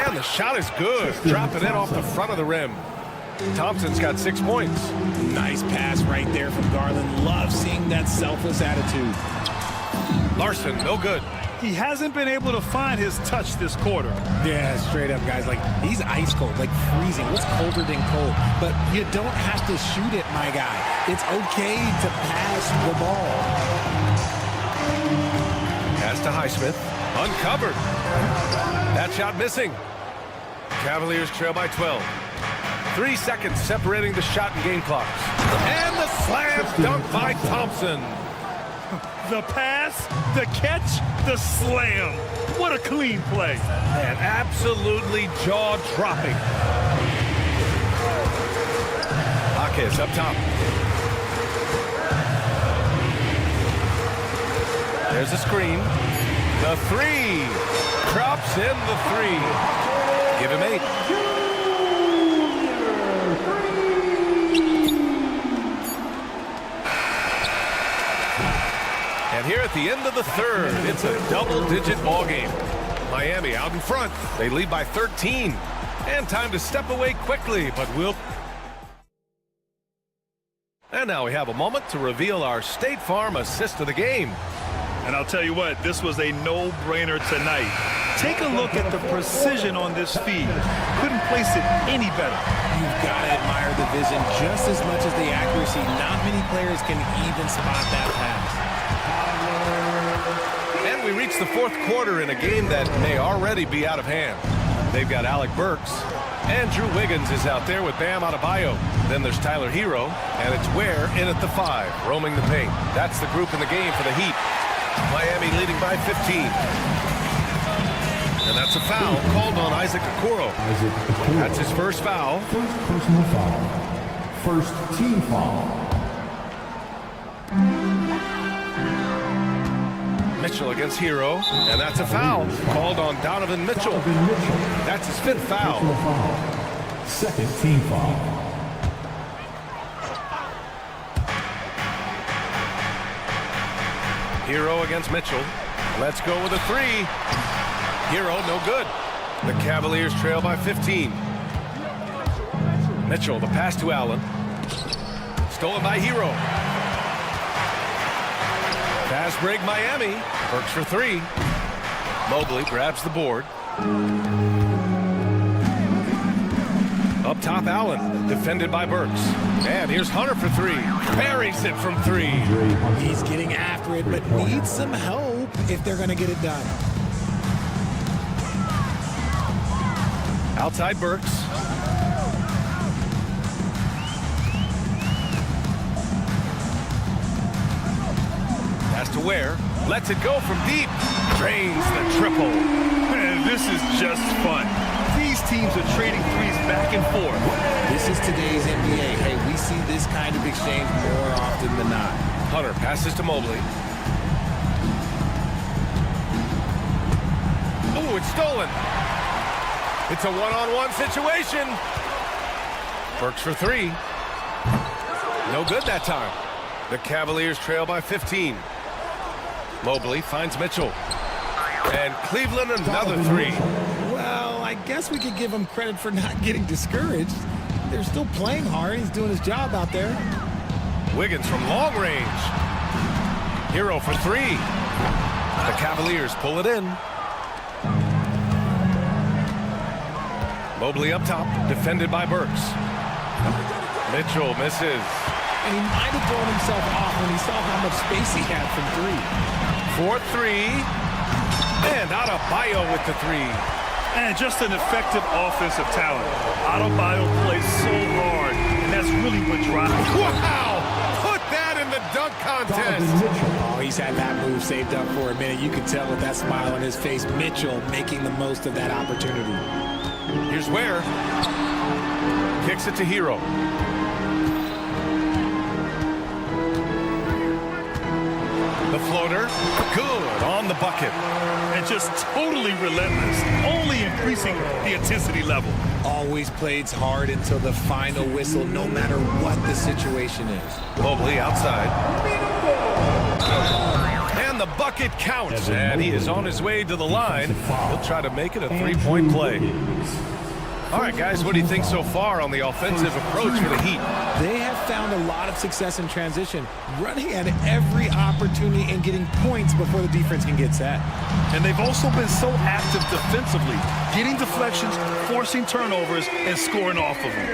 And the shot is good. Dropping it off the front of the rim. Thompson's got 6 points. Nice pass right there from Garland. Love seeing that selfless attitude. Larson, no good. He hasn't been able to find his touch this quarter. Yeah, straight up, guys. Like, he's ice cold, like freezing. What's colder than cold? But you don't have to shoot it, my guy. It's okay to pass the ball. Pass to Highsmith. Uncovered. That shot missing. Cavaliers trail by 12. 3 seconds separating the shot and game clocks. And the slam dunk by Thompson. The pass, the catch, the slam. What a clean play. And absolutely jaw-dropping. Marquez up top. There's a screen. The 3. Drops in the 3. Give him 8. And here at the end of the 3rd, it's a double-digit ball game. Miami out in front. They lead by 13. And time to step away quickly, but we'll... And now we have a moment to reveal our State Farm assist of the game. And I'll tell you what, this was a no-brainer tonight. Take a look at the precision on this feed. Couldn't place it any better. You've got to admire the vision just as much as the accuracy. Not many players can even spot that pass. And we reach the fourth quarter in a game that may already be out of hand. They've got Alec Burks. Andrew Wiggins is out there with Bam Adebayo. Then there's Tyler Hero, and it's Ware in at the 5, roaming the paint. That's the group in the game for the Heat. Miami leading by 15. And that's a foul called on Isaac Okoro. That's his first foul. First personal foul. First team foul. Mitchell against Hero, and that's a foul called on Donovan Mitchell. That's his 5th foul. Second team foul. Hero against Mitchell. Let's go with a 3. Hero, no good. The Cavaliers trail by 15. Mitchell, the pass to Allen. Stolen by Hero. Fast break Miami. Burks for 3. Mobley grabs the board. Up top, Allen. Defended by Burks. And here's Hunter for 3. Buries it from 3. He's getting after it, but needs some help if they're going to get it done. Outside Burks. Pass to Ware. Lets it go from deep. Drains the triple. Man, this is just fun. These teams are trading threes back and forth. This is today's NBA. Hey, we see this kind of exchange more often than not. Hunter passes to Mobley. Oh, it's stolen. It's a one-on-one situation. Burks for 3. No good that time. The Cavaliers trail by 15. Mobley finds Mitchell. And Cleveland another 3. Well, I guess we could give him credit for not getting discouraged. They're still playing hard. He's doing his job out there. Wiggins from long range. Hero for 3. The Cavaliers pull it in. Mobley up top, defended by Burks. Mitchell misses. And he might have thrown himself off when he saw how much space he had from 3. 4-3. And Adebayo with the 3. And just an effective offensive talent. Adebayo plays so hard, and that's really what drives him. Wow! Put that in the dunk contest. Oh, he's had that move saved up for a minute. You can tell with that smile on his face, Mitchell making the most of that opportunity. Here's Ware. Kicks it to Hero. The floater, good on the bucket. And just totally relentless, only increasing the intensity level. Always plays hard until the final whistle, no matter what the situation is. Mobley outside. And the bucket counts. And he is on his way to the line. He'll try to make it a 3-point play. All right, guys, what do you think so far on the offensive approach for the Heat? They have found a lot of success in transition, running at every opportunity and getting points before the defense can get set. And they've also been so active defensively, getting deflections, forcing turnovers, and scoring off of them.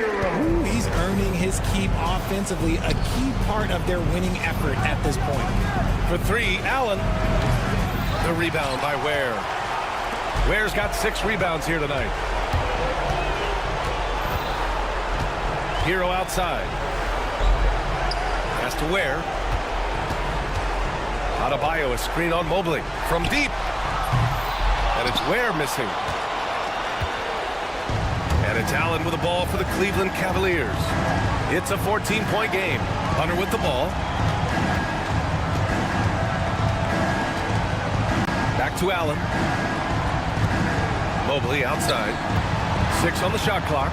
Ooh, he's earning his keep offensively, a key part of their winning effort at this point. For 3, Allen. The rebound by Ware. Ware's got 6 rebounds here tonight. Hero outside. Pass to Ware. Adebayo, a screen on Mobley from deep. And it's Ware missing. And it's Allen with the ball for the Cleveland Cavaliers. It's a 14-point game. Hunter with the ball. Back to Allen. Mobley outside. 6 on the shot clock.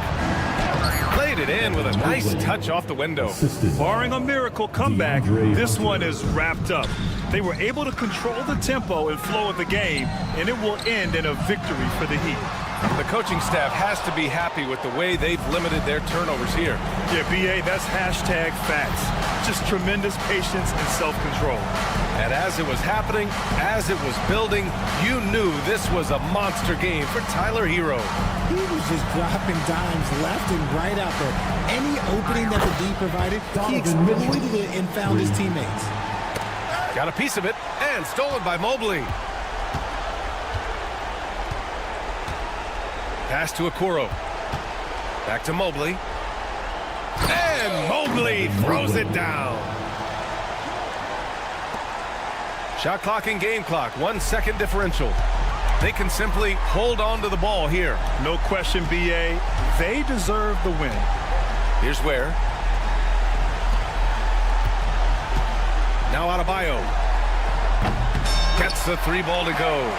Played it in with a nice touch off the window. Barring a miracle comeback, this one is wrapped up. They were able to control the tempo and flow of the game, and it will end in a victory for the Heat. The coaching staff has to be happy with the way they've limited their turnovers here. Yeah, BA, that's hashtag facts. Just tremendous patience and self-control. And as it was happening, as it was building, you knew this was a monster game for Tyler Hero. He was just dropping dimes left and right out there. Any opening that the D provided, he exploited it and found his teammates. Got a piece of it, and stolen by Mobley. Pass to Okoro. Back to Mobley. And Mobley throws it down. Shot clock and game clock, 1 second differential. They can simply hold on to the ball here. No question, BA. They deserve the win. Here's where. Now Adebayo. Gets the 3 ball to go.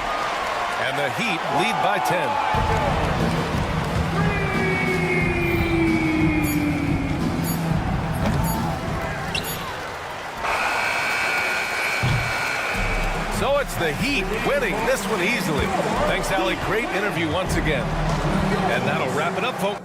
And the Heat lead by 10. So it's the Heat winning this one easily. Thanks, Allie. Great interview once again. And that'll wrap it up, folks.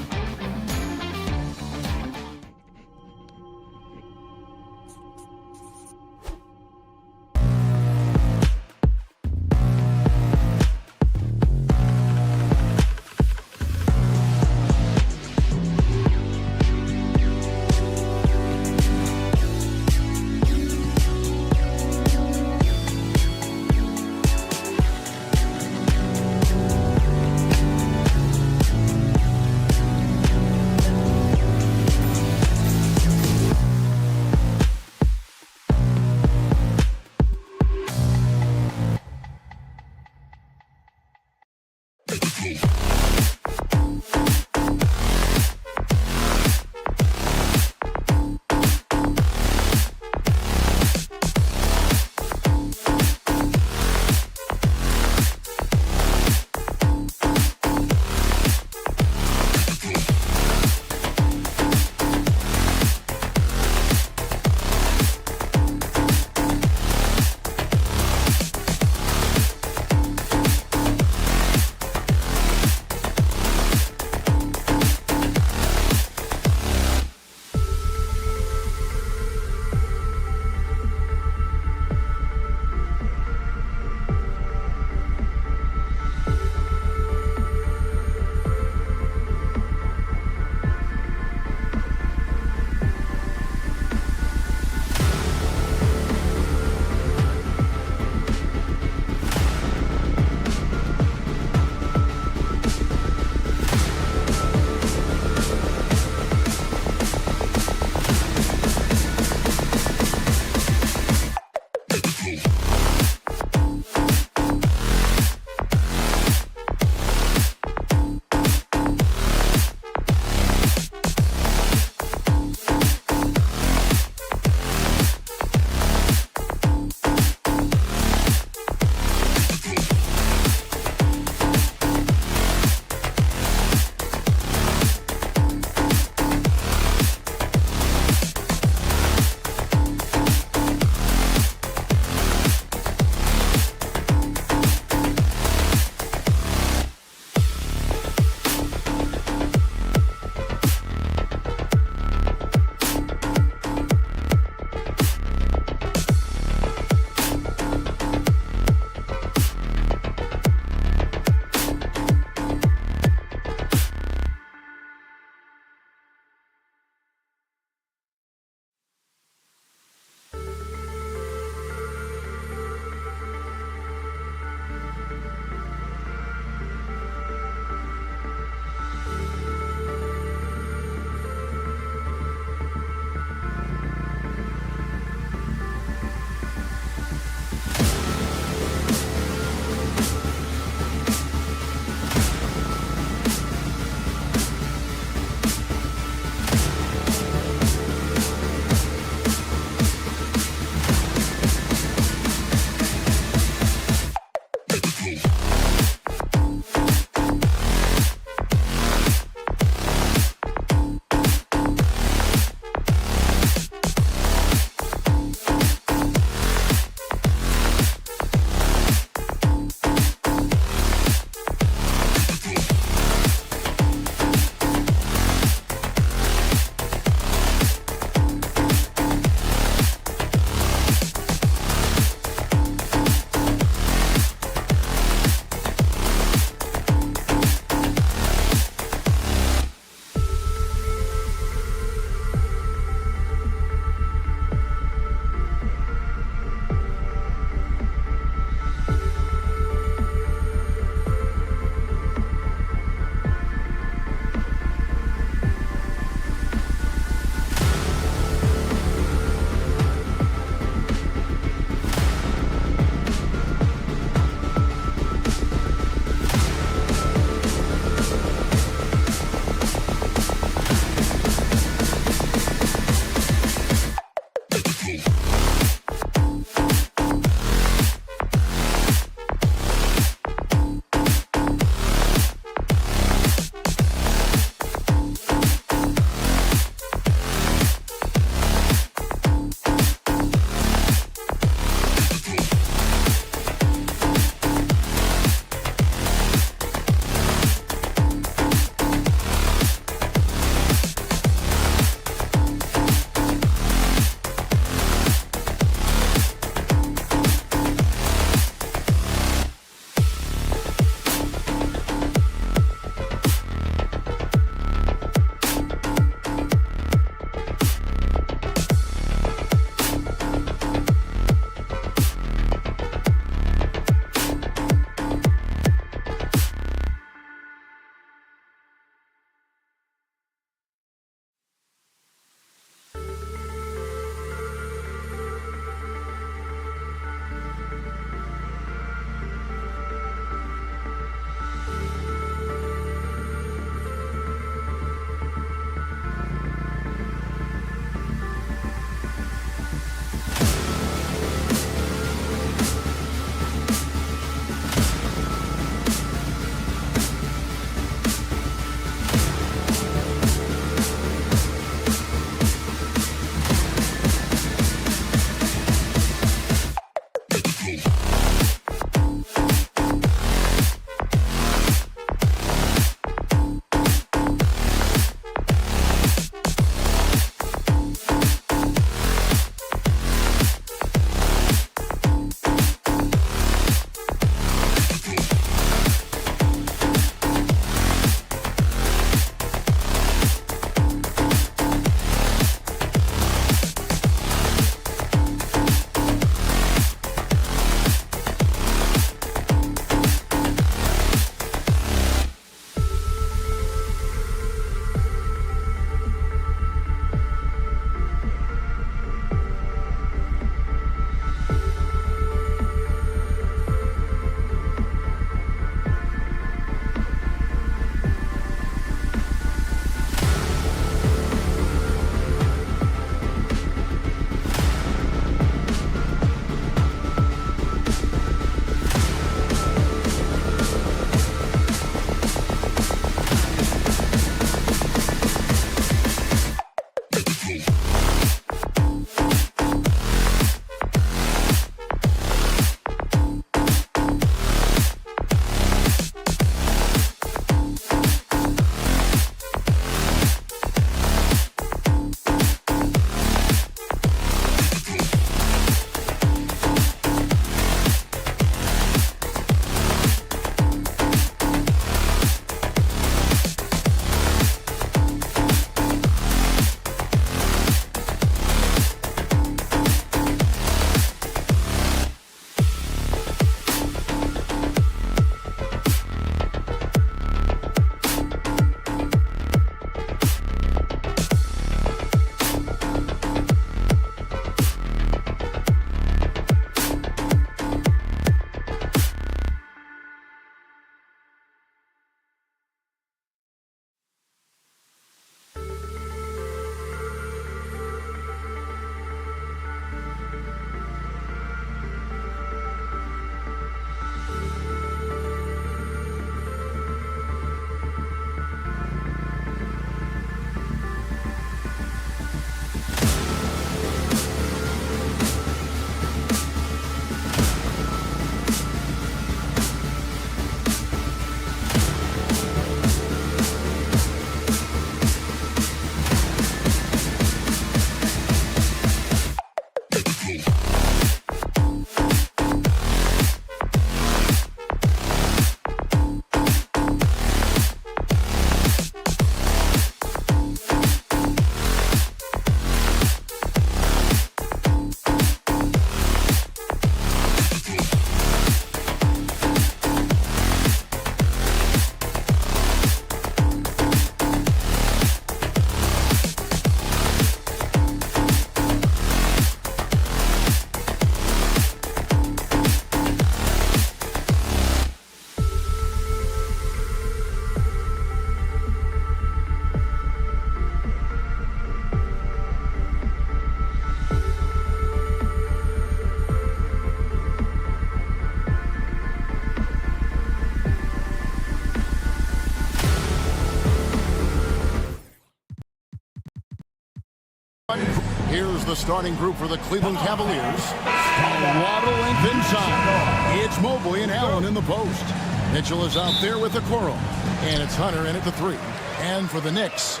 Here's the starting group for the Cleveland Cavaliers. A lot of length inside. It's Mobley and Allen in the post. Mitchell is out there with the Okoro. And it's Hunter in at the 3. And for the Knicks,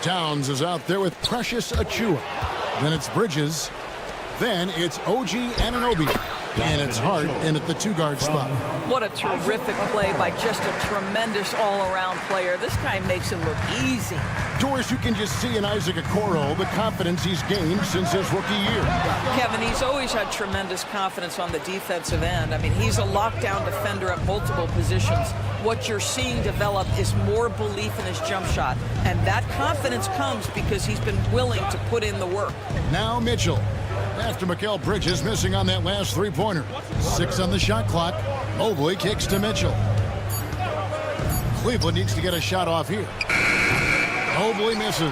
Towns is out there with Precious Achiuwa. Then it's Bridges. Then it's OG Anunoby. And it's Hart in at the 2-guard spot. What a terrific play by just a tremendous all-around player. This guy makes it look easy. Doris, you can just see in Isaac Okoro the confidence he's gained since his rookie year. Kevin, he's always had tremendous confidence on the defensive end. I mean, he's a lockdown defender at multiple positions. What you're seeing develop is more belief in his jump shot. And that confidence comes because he's been willing to put in the work. Now Mitchell. After Mikal Bridges missing on that last 3-pointer. 6 on the shot clock. Mobley kicks to Mitchell. Cleveland needs to get a shot off here. Mobley misses.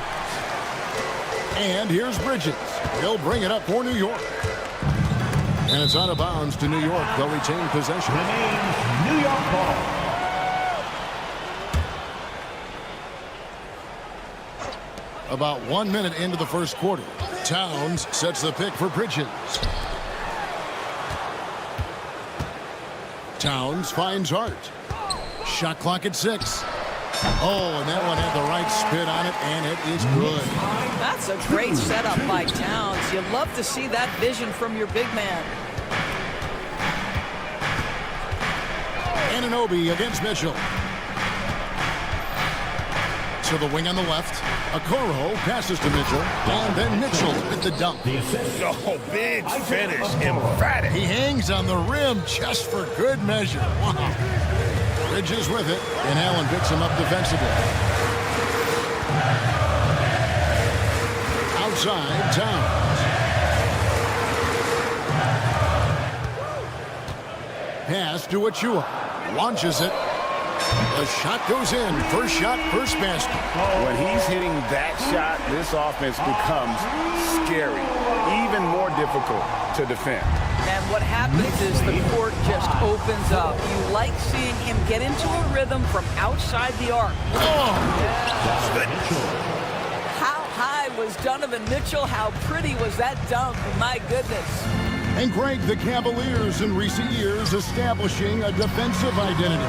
And here's Bridges. He'll bring it up for New York. And it's out of bounds to New York. They'll retain possession. Remains New York ball. About 1 minute into the first quarter. Towns sets the pick for Bridges. Towns finds Hart. Shot clock at 6. Oh, and that one had the right spin on it, and it is good. That's a great setup by Towns. You love to see that vision from your big man. Anunoby against Mitchell. To the wing on the left. Okoro passes to Mitchell, and then Mitchell with the dunk. Oh, big finish, emphatic. He hangs on the rim just for good measure. Wow. Bridges with it, and Allen picks him up defensively. Outside, Towns. Pass to Achiuwa. Launches it. The shot goes in. First shot, first basket. When he's hitting that shot, this offense becomes scary, even more difficult to defend. And what happens is the court just opens up. You like seeing him get into a rhythm from outside the arc. Oh! How high was Donovan Mitchell? How pretty was that dunk? My goodness. And Greg, the Cavaliers in recent years establishing a defensive identity.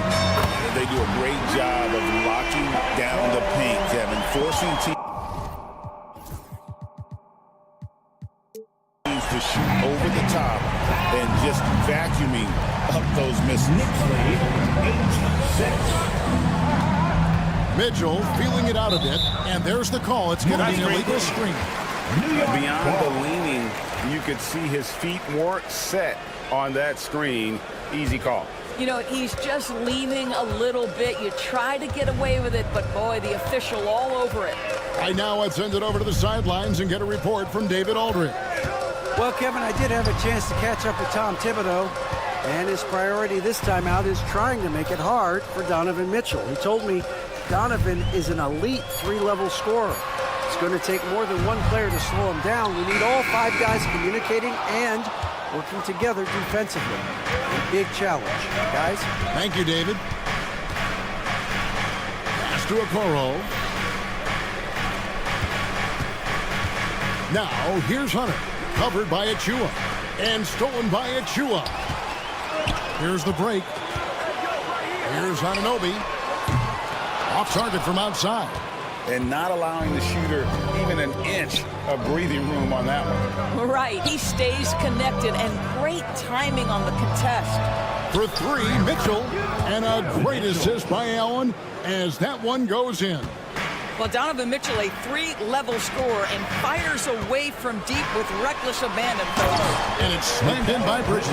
They do a great job of locking down the paint, Kevin, forcing teams to shoot over the top and just vacuuming up those misses. Knicks lead 8-6. Mitchell feeling it out a bit, and there's the call. It's going to be an illegal screen. Beyond the leaning, you could see his feet weren't set on that screen. Easy call. You know, he's just leaning a little bit. You try to get away with it, but boy, the official all over it. Right now, let's send it over to the sidelines and get a report from David Aldridge. Well, Kevin, I did have a chance to catch up with Tom Thibodeau, and his priority this time out is trying to make it hard for Donovan Mitchell. He told me Donovan is an elite 3-level scorer. It's going to take more than one player to slow him down. We need all 5 guys communicating and working together defensively. A big challenge, guys. Thank you, David. Pass to Okoro. Now, here's Hunter. Covered by Achiuwa. And stolen by Achiuwa. Here's the break. Here's Anunoby. Off target from outside. And not allowing the shooter even an inch of breathing room on that one. Right, he stays connected, and great timing on the contest. For 3, Mitchell, and a great assist by Allen as that one goes in. Well, Donovan Mitchell, a 3-level scorer, and fires away from deep with reckless abandon. And it's slammed in by Bridges.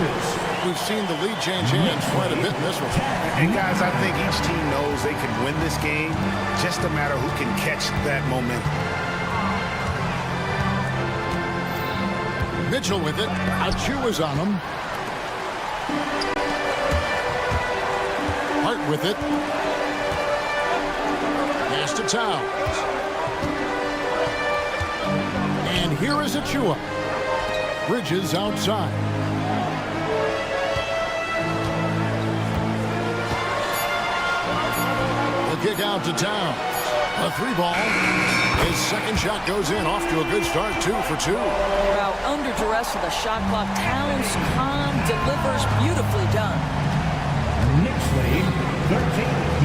We've seen the lead change hands quite a bit in this one. And guys, I think each team knows they can win this game. Just a matter who can catch that momentum. Mitchell with it. Achiuwa's on him. Hart with it. Pass to Towns. And here is Achiuwa. Bridges outside. The kick out to Towns. A 3 ball. His second shot goes in, off to a good start, 2 for 2. Well, under duress of the shot clock, Towns calm, delivers, beautifully done. Knicks lead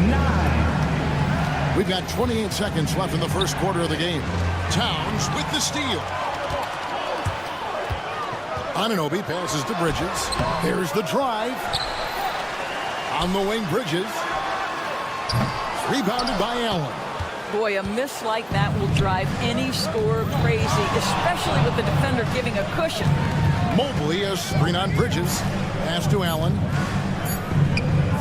13-9. We've got 28 seconds left in the first quarter of the game. Towns with the steal. Anunoby passes to Bridges. There's the drive. On the wing, Bridges. Rebounded by Allen. Boy, a miss like that will drive any scorer crazy, especially with the defender giving a cushion. Mobley, a screen on Bridges. Pass to Allen.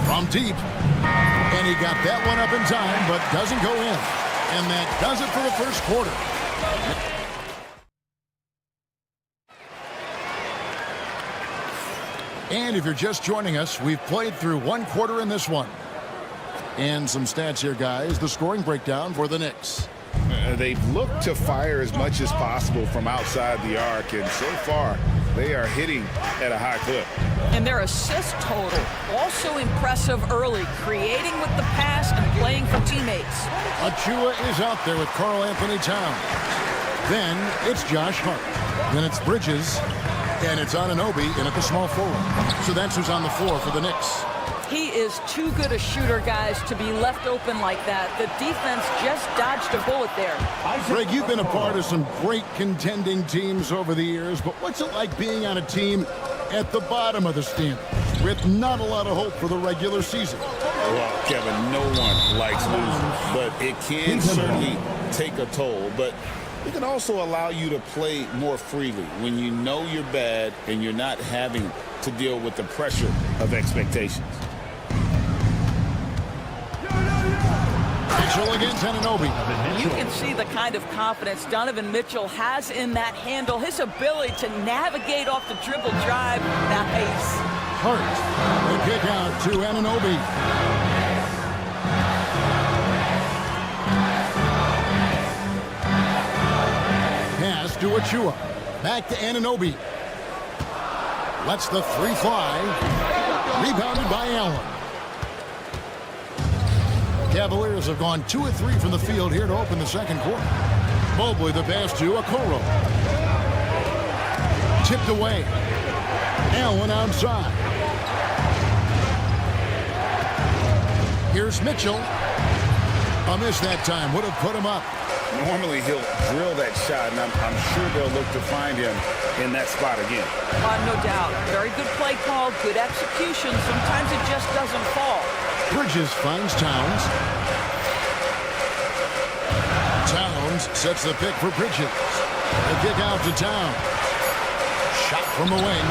From deep. And he got that one up in time, but doesn't go in. And that does it for the first quarter. And if you're just joining us, we've played through one quarter in this one. And some stats here, guys. The scoring breakdown for the Knicks. They've looked to fire as much as possible from outside the arc, and so far they are hitting at a high clip. And their assist total, also impressive early, creating with the pass and playing for teammates. Achua is out there with Karl Anthony Towns. Then it's Josh Hart. Then it's Bridges. And it's Anunoby in at the small forward. So that's who's on the floor for the Knicks. He is too good a shooter, guys, to be left open like that. The defense just dodged a bullet there. Greg, you've been a part of some great contending teams over the years, but what's it like being on a team at the bottom of the standings with not a lot of hope for the regular season? Well, Kevin, no one likes losing, but it can certainly take a toll. But it can also allow you to play more freely when you know you're bad and you're not having to deal with the pressure of expectations. Mitchell against Anunoby. You can see the kind of confidence Donovan Mitchell has in that handle. His ability to navigate off the dribble drive. Nice. Hart. The kick out to Anunoby. Pass to Achua. Back to Anunoby. Lets the three fly. Rebounded by Allen. Cavaliers have gone 2 of 3 from the field here to open the second quarter. Mobley the pass to Okoro. Tipped away. Allen outside. Here's Mitchell. A miss that time. Would have put him up. Normally he'll drill that shot, and I'm sure they'll look to find him in that spot again. No doubt. Very good play call, good execution. Sometimes it just doesn't fall. Bridges finds Towns. Towns sets the pick for Bridges. The kick out to Towns. Shot from the wing.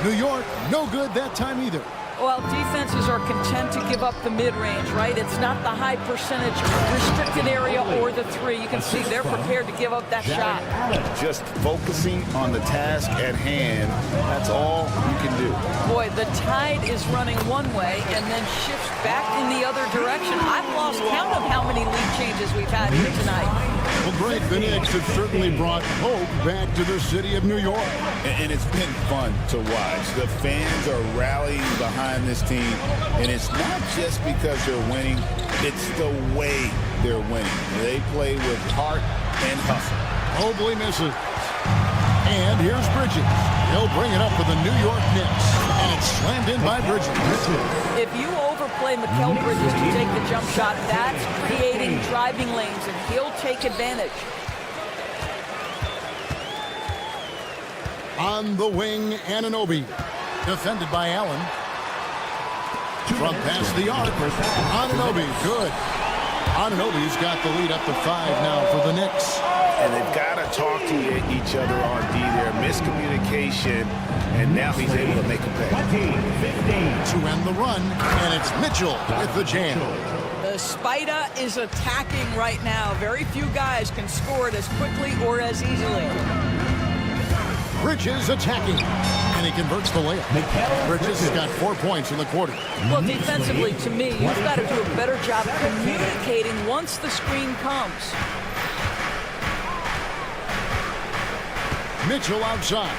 New York, no good that time either. Well, defenses are content to give up the mid-range, right? It's not the high percentage restricted area or the three. You can see they're prepared to give up that shot. Just focusing on the task at hand, that's all you can do. Boy, the tide is running one way and then shifts back in the other direction. I've lost count of how many lead changes we've had here tonight. Well, Greg, the Knicks have certainly brought hope back to the city of New York. And it's been fun to watch. The fans are rallying behind this team, and it's not just because they're winning, it's the way they're winning. They play with heart and hustle. Mobley misses. And here's Bridges. He'll bring it up for the New York Knicks. And it's slammed in by Bridges. If you overplay Mikal Bridges to take the jump shot, that's creating driving lanes, and he'll take advantage. On the wing, Anunoby. Defended by Allen. From past the arc. Anunoby, good. Anunoby's got the lead up to 5 now for the Knicks. And they've got to talk to each other on D there. Miscommunication, and now he's able to make a pay. 15. To end the run, and it's Mitchell with the jam. The Spider is attacking right now. Very few guys can score it as quickly or as easily. Bridges attacking, and he converts the layup. Bridges has got 4 points in the quarter. Well, defensively, to me, you've got to do a better job communicating once the screen comes. Mitchell outside.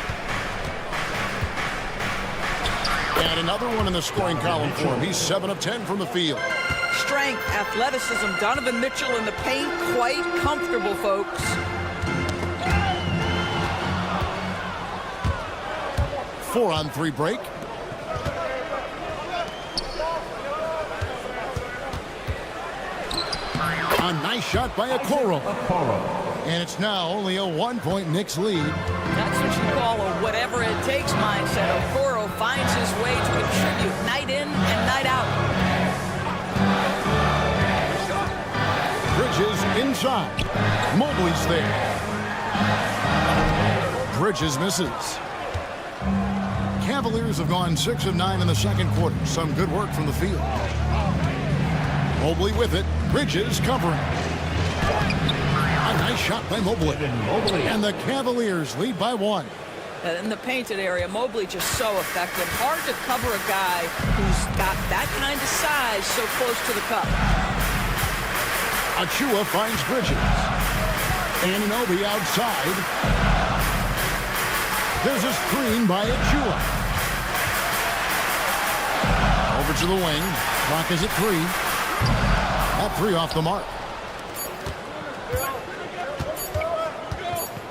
And another one in the scoring column for him. He's 7 of 10 from the field. Strength, athleticism, Donovan Mitchell in the paint, quite comfortable, folks. Four-on-three break. A nice shot by Okoro. And it's now only a 1-point Knicks lead. That's what you call a whatever it takes mindset. Okoro finds his way to contribute night in and night out. Bridges inside. Mobley's there. Bridges misses. Cavaliers have gone 6 of 9 in the second quarter. Some good work from the field. Mobley with it. Bridges covering. A nice shot by Mobley. And the Cavaliers lead by 1. In the painted area, Mobley just so effective. Hard to cover a guy who's got that kind of size so close to the cup. Achua finds Bridges. Anunoby outside. There's a screen by Achua. Over to the wing. Clock is at 3. At 3 off the mark.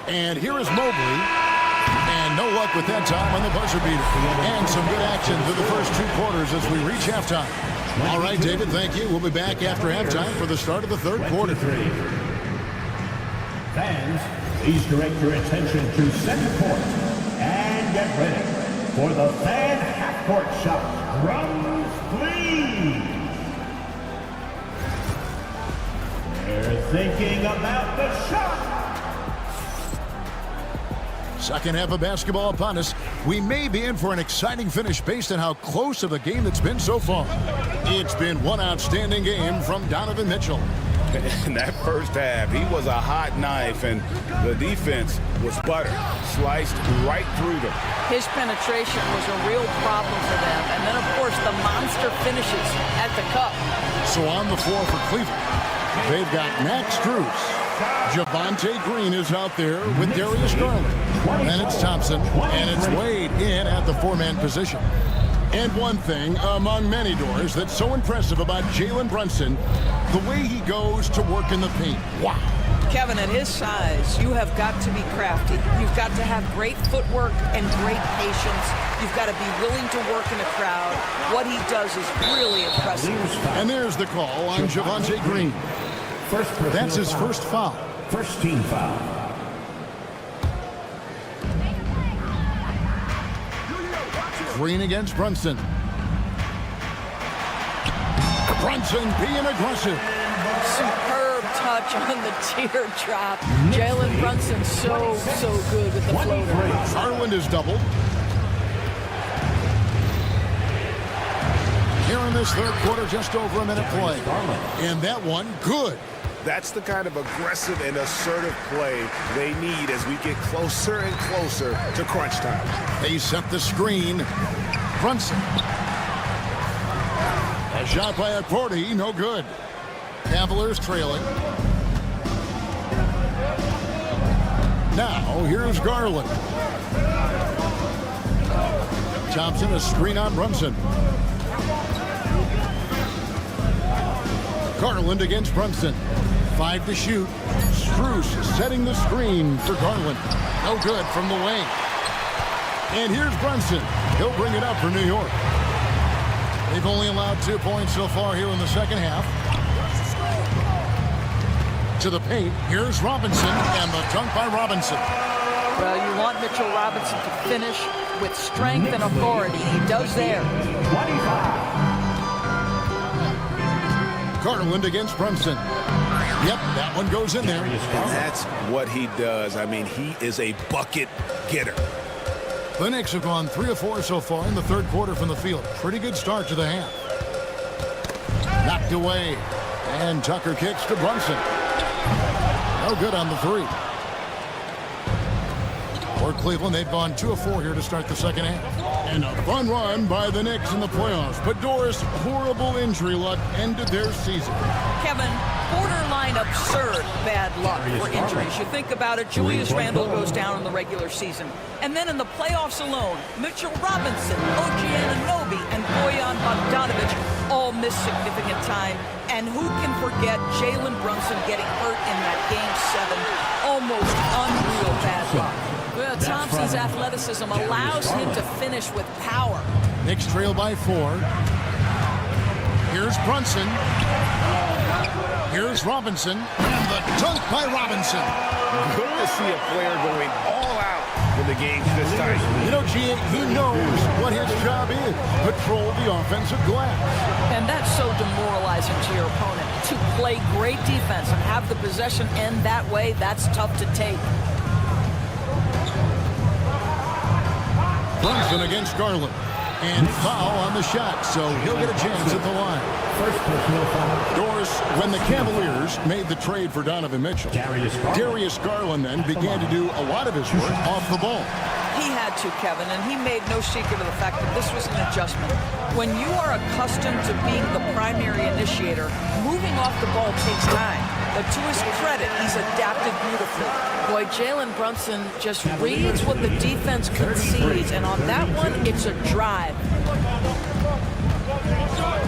And here is Mobley. And no luck with that time on the buzzer beater. And some good action through the first 2 quarters as we reach halftime. All right, David, thank you. We'll be back after halftime for the start of the third quarter. Fans, please direct your attention to center court. And get ready for the fan half-court shot. Drums, please. They're thinking about the shot. Second half of basketball upon us. We may be in for an exciting finish based on how close of a game it's been so far. It's been one outstanding game from Donovan Mitchell. In that first half, he was a hot knife, and the defense was butter, sliced right through them. His penetration was a real problem for them. And then, of course, the monster finishes at the cup. So on the floor for Cleveland, they've got Max Strus. Javonte Green is out there with Darius Garland. And it's Thompson, and it's Wade in at the 4-man position. And one thing among many doors that's so impressive about Jalen Brunson, the way he goes to work in the paint. Wow. Kevin, at his size, you have got to be crafty. You've got to have great footwork and great patience. You've got to be willing to work in a crowd. What he does is really impressive. And there's the call on Javonte Green. That's his first foul. First team foul. Green against Brunson. Brunson being aggressive. Superb touch on the teardrop. Jalen Brunson so good with the floater. Garland is doubled. Here in this third quarter, just over a minute play. And that one, good. That's the kind of aggressive and assertive play they need as we get closer and closer to crunch time. They set the screen. Brunson. A shot by Accordi, no good. Cavaliers trailing. Now, here's Garland. Thompson, a screen on Brunson. Garland against Brunson. 5 to shoot. Strus setting the screen for Garland. No good from the wing. And here's Brunson. He'll bring it up for New York. They've only allowed 2 points so far here in the second half. To the paint. Here's Robinson, and the dunk by Robinson. Well, you want Mitchell Robinson to finish with strength and authority. He does there. 25. Garland against Brunson. Yep, that one goes in there. And that's what he does. I mean, he is a bucket getter. The Knicks have gone 3 of 4 so far in the third quarter from the field. Pretty good start to the half. Knocked away. And Tucker kicks to Brunson. No good on the 3. For Cleveland, they've gone 2 of 4 here to start the second half. And a fun run by the Knicks in the playoffs. But Doris, horrible injury luck ended their season. Kevin, borderline absurd bad luck for injuries. You think about it, Julius Randle goes down in the regular season. And then in the playoffs alone, Mitchell Robinson, OG Anunoby, and Bojan Bogdanovic all miss miss significant time. And who can forget Jalen Brunson getting hurt in that Game 7? Almost unreal bad luck. Well, Thompson's athleticism allows him to finish with power. Knicks trail by 4. Here's Brunson. Here's Robinson. And the dunk by Robinson. Good to see a player going all out when the game's this tight. You know, G.A., he knows what his job is. Patrol the offensive glass. And that's so demoralizing to your opponent. To play great defense and have the possession end that way, that's tough to take. Brunson against Garland. And foul on the shot, so he'll get a chance at the line. First personal foul. Doris, when the Cavaliers made the trade for Donovan Mitchell, Darius Garland then began to do a lot of his work off the ball. He had to, Kevin, and he made no secret of the fact that this was an adjustment. When you are accustomed to being the primary initiator, moving off the ball takes time. But to his credit, he's adapted beautifully. Boy, Jalen Brunson just reads what the defense concedes, and on that one, it's a drive.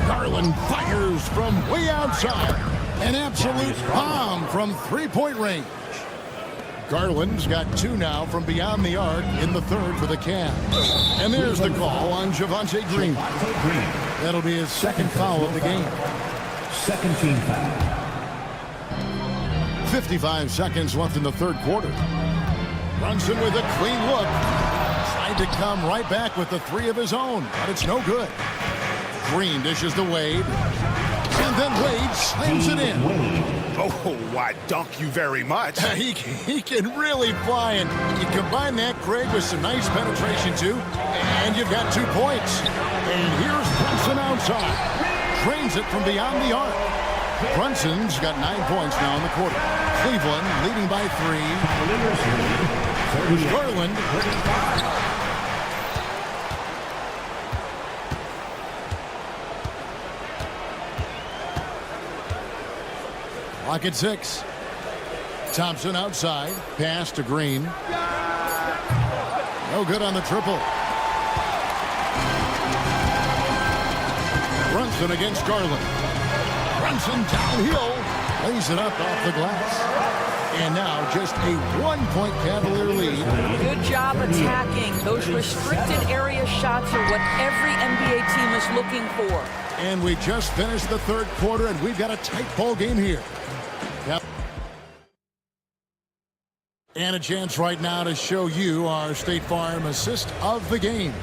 Garland fires from way outside. An absolute bomb from three-point range. Garland's got 2 now from beyond the arc in the third for the Cavs. And there's the call on Javonte Green. That'll be his second foul of the game. Second team foul. 55 seconds left in the third quarter. Brunson with a clean look. Tried to come right back with the 3 of his own, but it's no good. Green dishes to Wade. And then Wade slams it in. Oh, why, dunk you very much. He can really fly, and you combine that, Craig, with some nice penetration, too, and you've got 2 points. And here's Brunson outside. Drains it from beyond the arc. Brunson's got 9 points now in the quarter. Cleveland leading by 3. Garland. Clock at 6. Thompson outside. Pass to Green. No good on the triple. Brunson against Garland. Brunson downhill. Lays it up off the glass. And now just a 1-point Cavalier lead. Good job attacking. Those restricted area shots are what every NBA team is looking for. And we just finished the third quarter, and we've got a tight ball game here. Yep. And a chance right now to show you our State Farm assist of the game.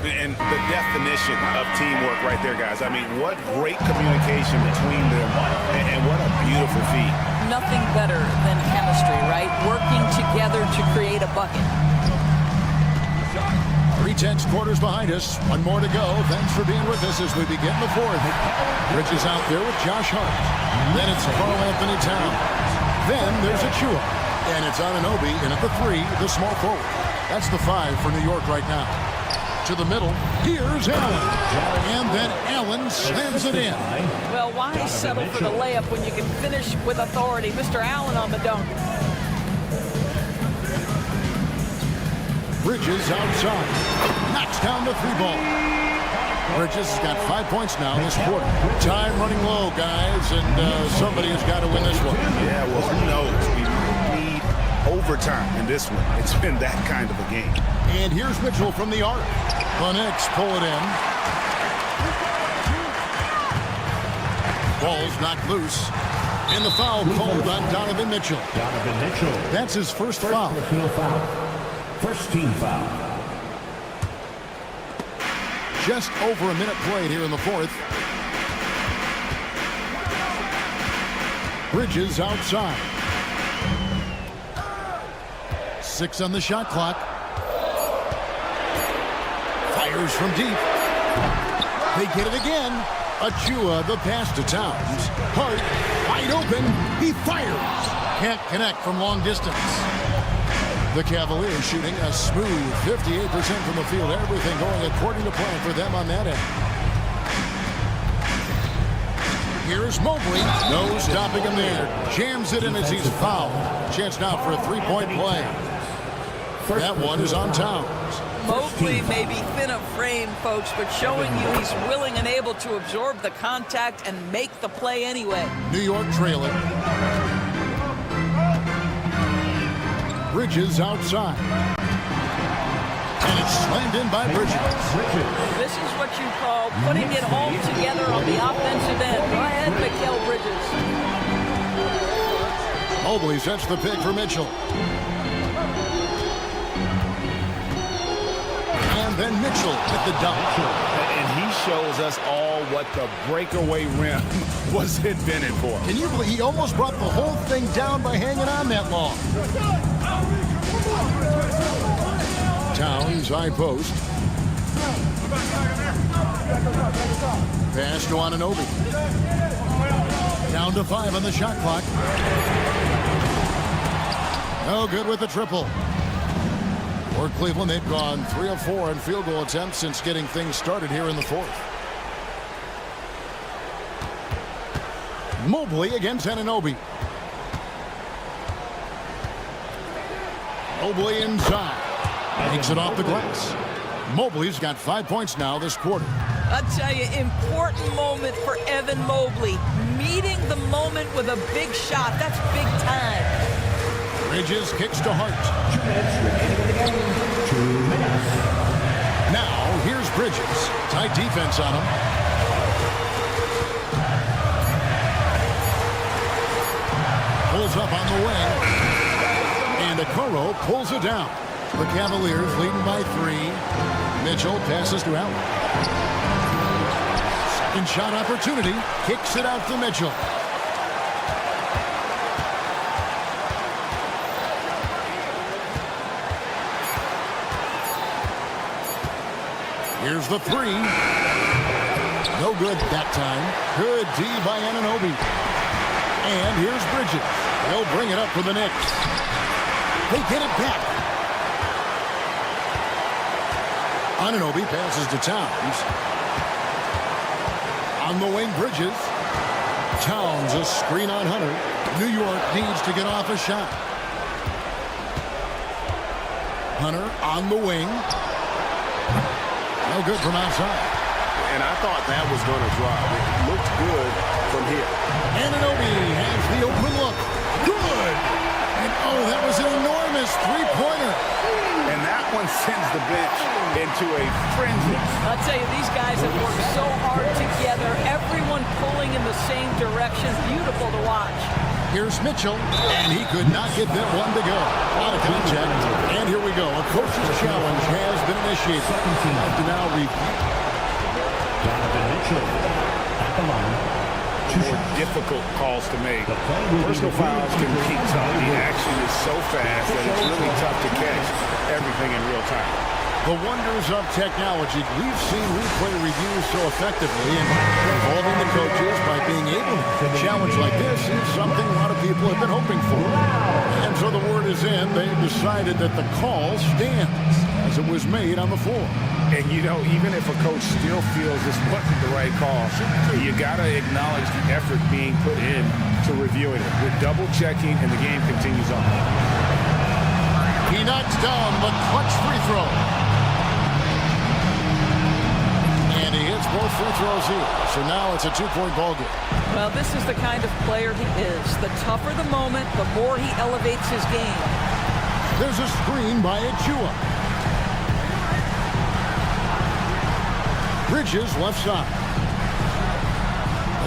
And the definition of teamwork right there, guys. I mean, what great communication between them, and what a beautiful feat. Nothing better than chemistry, right? Working together to create a bucket. 3/10 quarters behind us. 1 more to go. Thanks for being with us as we begin the fourth. Bridges out there with Josh Hart. Then it's Carl Anthony Towns. Then there's Achua. And it's Anunoby in at the 3, the small forward. That's the 5 for New York right now. To the middle, here's Allen. And then Allen slams it in. Well, why settle for the layup when you can finish with authority? Mr. Allen on the dunk. Bridges outside. Knocks down the 3 ball. Bridges has got 5 points now in this quarter. Time running low, guys, and somebody has got to win this one. Yeah, well, who knows? We need overtime in this one. It's been that kind of a game. And here's Mitchell from the arc. The Knicks pull it in. Ball's knocked loose. And the foul called on Donovan Mitchell. Donovan Mitchell. That's his first foul. First team foul. Just over a minute played here in the fourth. Bridges outside. 6 on the shot clock. Fires from deep. They get it again. Achua, the pass to Towns. Hart, wide open. He fires. Can't connect from long distance. The Cavaliers shooting a smooth 58% from the field. Everything going according to plan for them on that end. Here's Mobley. No stopping him there. Jams it in as he's fouled. Chance now for a 3-point play. That one is on Towns. Mobley may be thin of frame, folks, but showing you he's willing and able to absorb the contact and make the play anyway. New York trailing. Bridges outside. And it's slammed in by Bridges. This is what you call putting it all together on the offensive end. Go ahead, Mikal Bridges. Mobley sets the pick for Mitchell. And then Mitchell with the dunk. And he shows us all what the breakaway rim was invented for. Can you believe he almost brought the whole thing down by hanging on that long? Towns, high post. Pass to Anunoby. Down to 5 on the shot clock. No good with the triple. For Cleveland, they've gone 3 of 4 in field goal attempts since getting things started here in the fourth. Mobley against Anunoby. Mobley inside. Takes it off the glass. Mobley's got 5 points now this quarter. I'll tell you, important moment for Evan Mobley. Meeting the moment with a big shot. That's big time. Bridges kicks to Hart. 2 minutes remaining in the game. 2 minutes. Now, here's Bridges. Tight defense on him. Pulls up on the wing. And Okoro pulls it down. The Cavaliers leading by 3. Mitchell passes to Allen. Second shot opportunity. Kicks it out to Mitchell. Here's the 3. No good that time. Good D by Anunoby. And here's Bridges. They'll bring it up for the Knicks. They get it back. Anunoby passes to Towns. On the wing, Bridges. Towns, a screen on Hunter. New York needs to get off a shot. Hunter on the wing. No good from outside. And I thought that was going to drop. It looked good from here. Anunoby has the open look. Good! And oh, that was an enormous three-pointer. And that one sends the bench into a frenzy. I'll tell you, these guys have worked so hard together. Everyone pulling in the same direction. Beautiful to watch. Here's Mitchell, and he could not get that one to go. Out of contact. And here we go. A coach's challenge has been initiated. Have to now review. Mitchell at the line. More difficult calls to make. Personal fouls can keep tough. The action is so fast that it's really tough to catch everything in real time. The wonders of technology. We've seen replay reviews so effectively, and involving the coaches by being able to challenge like this is something a lot of people have been hoping for. And so the word is in. They've decided that the call stands as it was made on the floor. And, you know, even if a coach still feels this wasn't the right call, you got to acknowledge the effort being put in to reviewing it. We're double-checking, and the game continues on. He knocks down the clutch free throw. And he hits both free throws here. So now it's a 2-point ball game. Well, this is the kind of player he is. The tougher the moment, the more he elevates his game. There's a screen by Achua. Bridges left side.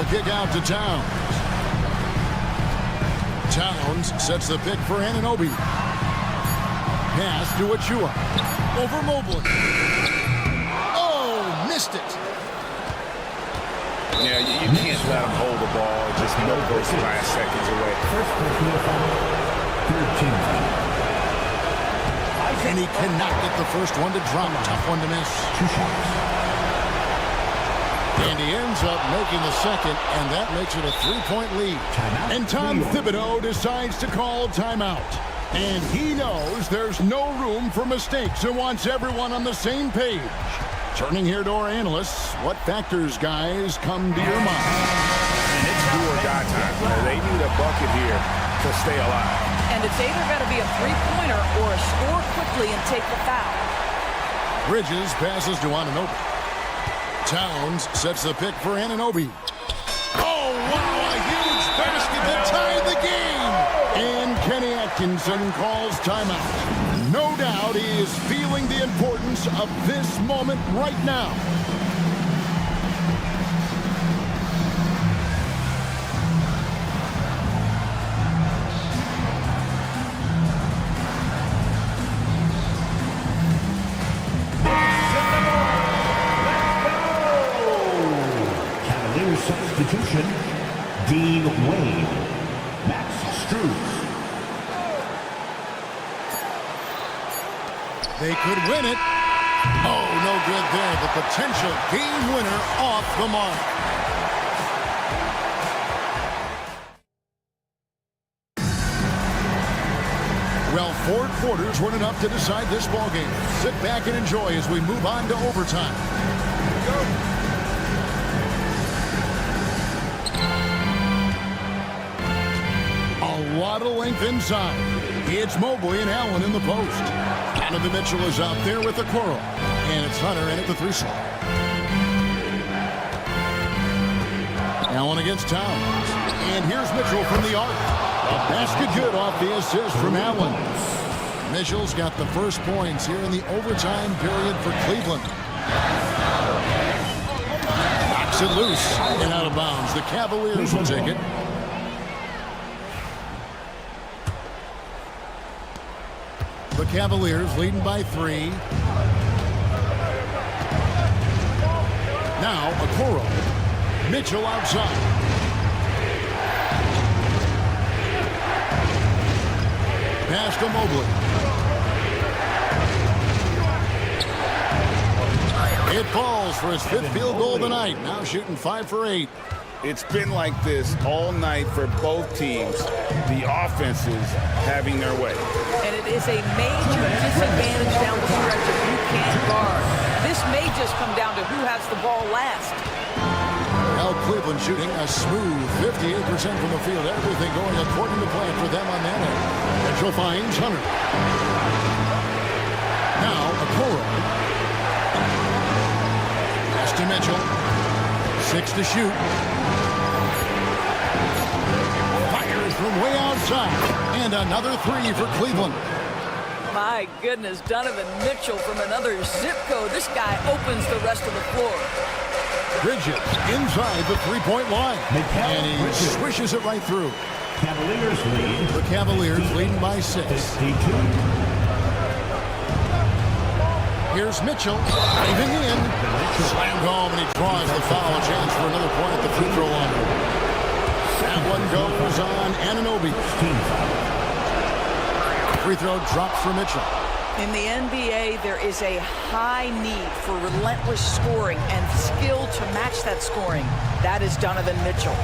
A kick out to Towns. Towns sets the pick for Anunoby. Pass to Achua. Over Mobley. Oh, missed it. Yeah, you can't let him hold the ball. Just no goes last seconds away. And he cannot get the first one to drop. Tough one to miss. 2 shots. And he ends up making the second, and that makes it a 3-point lead. Timeout. And Tom Thibodeau decides to call timeout. And he knows there's no room for mistakes and wants everyone on the same page. Turning here to our analysts, what factors, guys, come to your mind? And it's do or die time. They need a bucket here to stay alive. And it's either got to be a three-pointer or a score quickly and take the foul. Bridges passes to Anunoby. Towns sets the pick for Anunoby. Oh, wow, a huge basket to tie the game. And Kenny Atkinson calls timeout. No doubt he is feeling the importance of this moment right now. Substitution, Dean Wade, Max Struz. They could win it. Oh, no good there. The potential game winner off the mark. Well, 4 quarters weren't enough to decide this ballgame. Sit back and enjoy as we move on to overtime. Go. A lot of length inside. It's Mobley and Allen in the post. Donovan Mitchell is out there with the Coral. And it's Hunter in at the 3 slot. Allen against Towns. And here's Mitchell from the arc. A basket good off the assist from Allen. Mitchell's got the first points here in the overtime period for Cleveland. Knocks it loose and out of bounds. The Cavaliers will take it. The Cavaliers leading by 3. Now Okoro. Mitchell outside. Pass to Mobley. It falls for his 5th field goal tonight. Now shooting 5 for 8. It's been like this all night for both teams. The offenses having their way. And it is a major disadvantage down the stretch if you can't guard. This may just come down to who has the ball last. Well, Cleveland shooting a smooth 58% from the field. Everything going according to plan for them on that end. Mitchell finds Hunter. Now Okoro. Pass to Mitchell. 6 to shoot. From way outside, and another 3 for Cleveland. My goodness, Donovan Mitchell from another zip code. This guy opens the rest of the floor. Bridges inside the 3-point line, and he swishes it right through. Cavaliers lead. The Cavaliers leading by 6. 52. Here's Mitchell driving in. Slammed home, and he draws the foul. Chance for another point at the free throw line. That one goes on Anunoby. Free throw drops for Mitchell. In the NBA, there is a high need for relentless scoring and skill to match that scoring. That is Donovan Mitchell.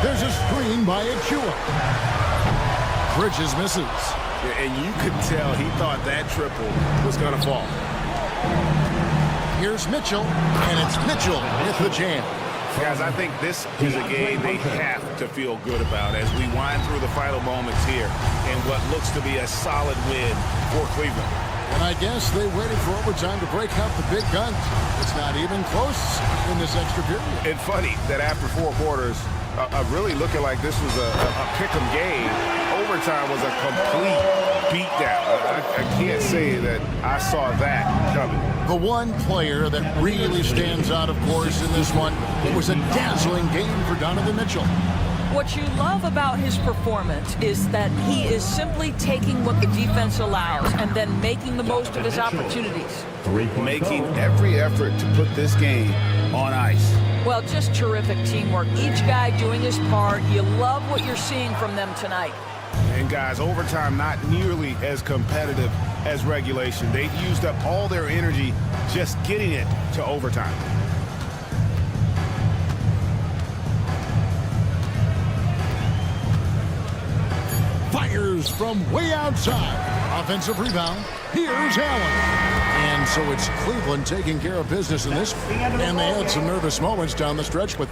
There's a screen by Achua. Bridges misses. And you could tell he thought that triple was going to fall. Here's Mitchell, and it's Mitchell with the jam. Guys, I think this is a game they have to feel good about as we wind through the final moments here in what looks to be a solid win for Cleveland. And I guess they waited for overtime to break out the big guns. It's not even close in this extra period. And funny that after 4 quarters, really looking like this was a pick-em game, overtime was a complete beatdown. I can't say that I saw that coming. The one player that really stands out, of course, in this one, it was a dazzling game for Donovan Mitchell. What you love about his performance is that he is simply taking what the defense allows and then making the most of his opportunities. Making every effort to put this game on ice. Well, just terrific teamwork. Each guy doing his part. You love what you're seeing from them tonight. And guys, overtime not nearly as competitive as regulation. They used up all their energy just getting it to overtime. Fires from way outside. Offensive rebound. Here's Allen. And so it's Cleveland taking care of business in this. And they had some nervous moments down the stretch, but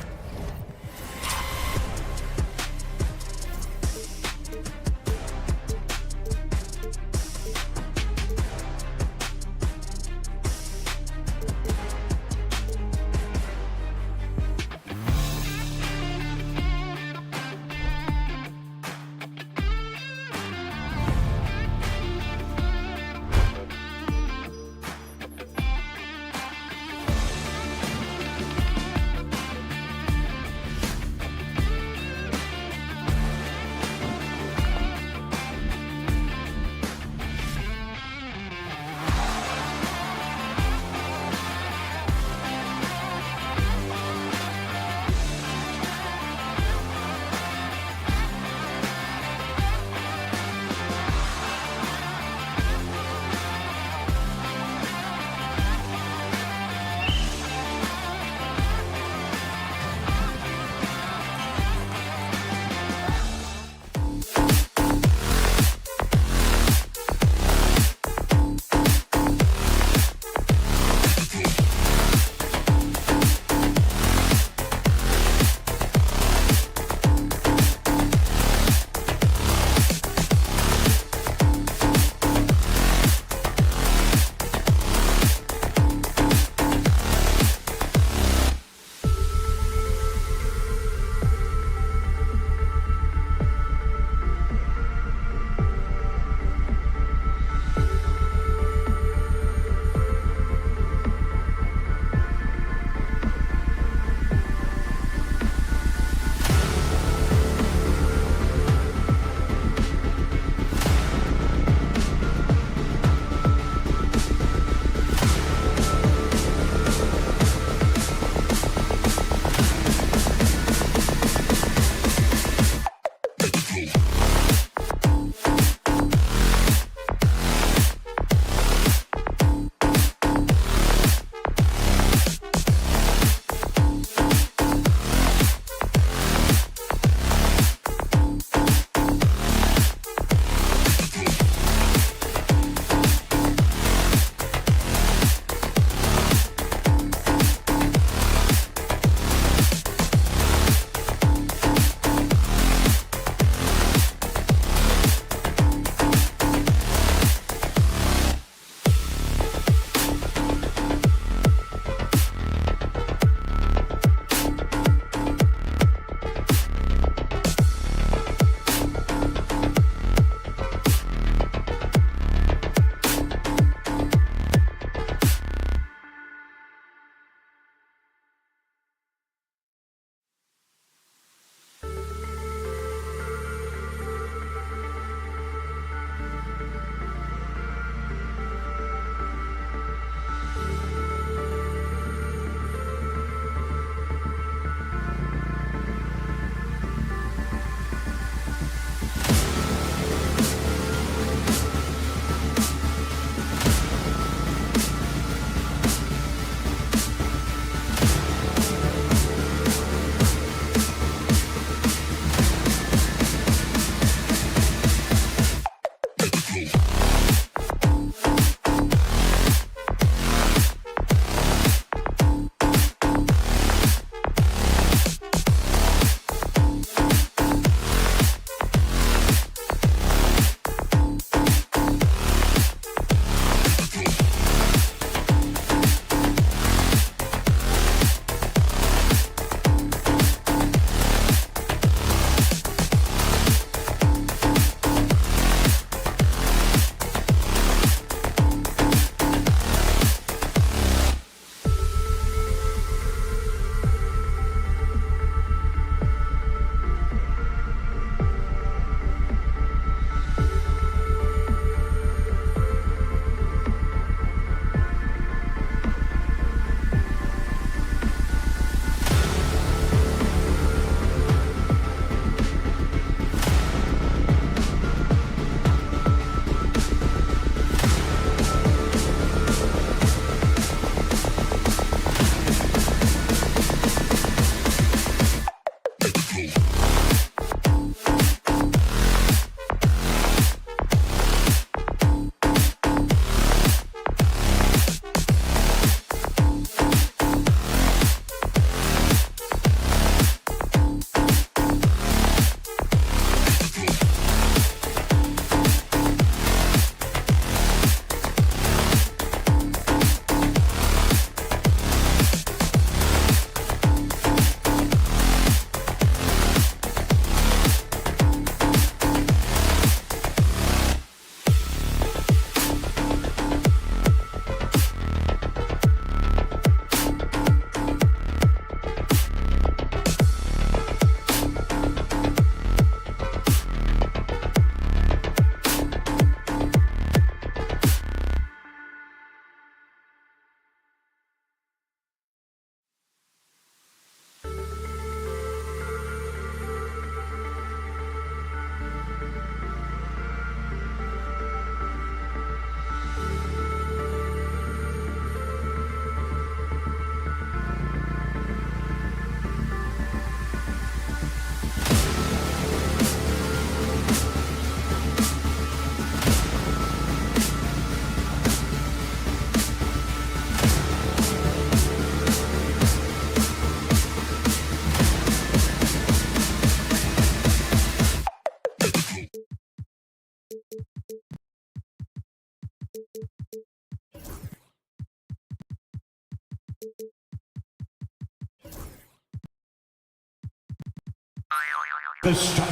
The strike.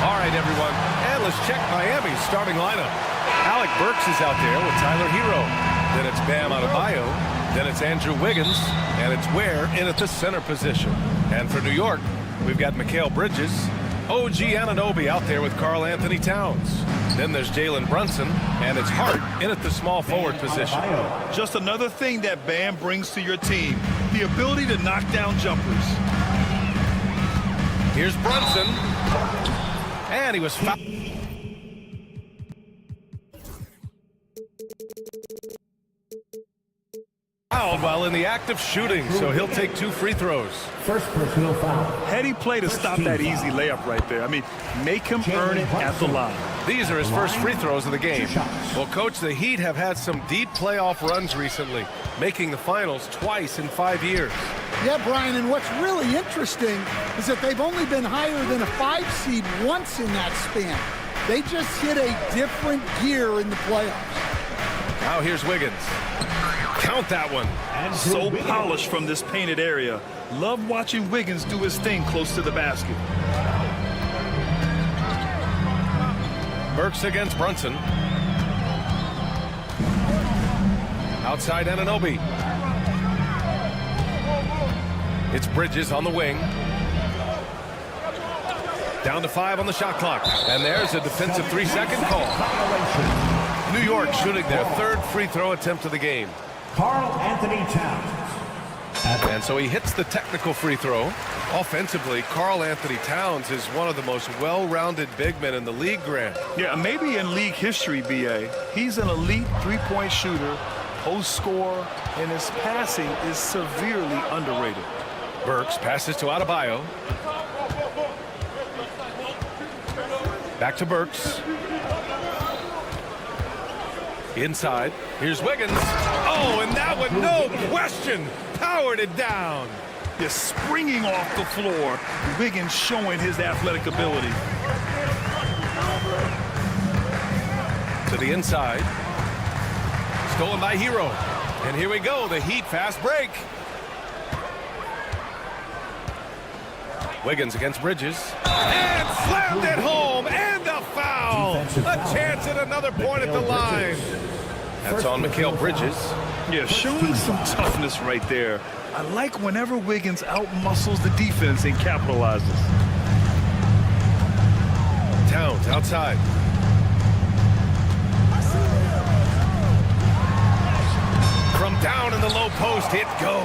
All right, everyone, and let's check Miami's starting lineup. Alec Burks is out there with Tyler Hero. Then it's Bam Adebayo. Then it's Andrew Wiggins. And it's Ware in at the center position. And for New York, we've got Mikal Bridges. OG Anunoby out there with Karl Anthony Towns. Then there's Jalen Brunson. And it's Hart in at the small forward position. Just another thing that Bam brings to your team, the ability to knock down jumpers. Here's Brunson. And he was fouled. While in the act of shooting, so he'll take 2 free throws. First personal foul. Heady play to stop that easy layup right there. I mean, make him earn it at the line. These are his first free throws of the game. Well, Coach, the Heat have had some deep playoff runs recently, making the finals twice in 5 years. Yeah, Brian, and what's really interesting is that they've only been higher than a 5 seed once in that span. They just hit a different gear in the playoffs. Now here's Wiggins. Count that one. So polished from this painted area. Love watching Wiggins do his thing close to the basket. Burks against Brunson. Outside Anunoby. It's Bridges on the wing. Down to 5 on the shot clock. And there's a defensive 3-second call. New York shooting their 3rd free throw attempt of the game. Karl Anthony Towns. And so he hits the technical free throw. Offensively, Karl Anthony Towns is one of the most well-rounded big men in the league, Grant. Yeah, maybe in league history, B.A. He's an elite three-point shooter, post scorer, and his passing is severely underrated. Burks passes to Adebayo. Back to Burks. Inside. Here's Wiggins. Oh, and that one, no question, powered it down. Just springing off the floor. Wiggins showing his athletic ability. To the inside. Stolen by Hero. And here we go, the Heat fast break. Wiggins against Bridges. And slammed it home, and a foul. A chance at another point at the line. That's on Mikal Bridges. Yeah, showing some toughness right there. I like whenever Wiggins outmuscles the defense and capitalizes. Towns outside. From down in the low post, it goes.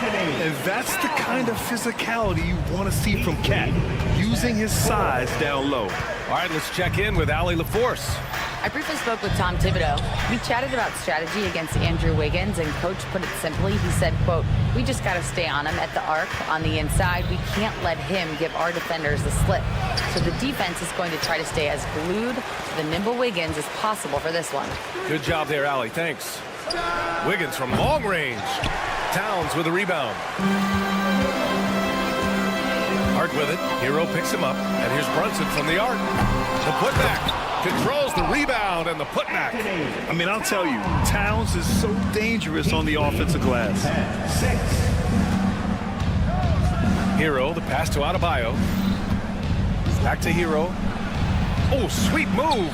And that's the kind of physicality you want to see from Cat, using his size down low. All right, let's check in with Allie LaForce. I briefly spoke with Tom Thibodeau. We chatted about strategy against Andrew Wiggins, and Coach put it simply. He said, quote, we just got to stay on him at the arc on the inside. We can't let him give our defenders the slip. So the defense is going to try to stay as glued to the nimble Wiggins as possible for this one. Good job there, Allie. Thanks. Wiggins from long range. Towns with a rebound. Hart with it. Hero picks him up. And here's Brunson from the arc. The putback. Controls the rebound and the putback. I mean, I'll tell you, Towns is so dangerous on the offensive glass. Hero, the pass to Adebayo. Back to Hero. Oh, sweet move.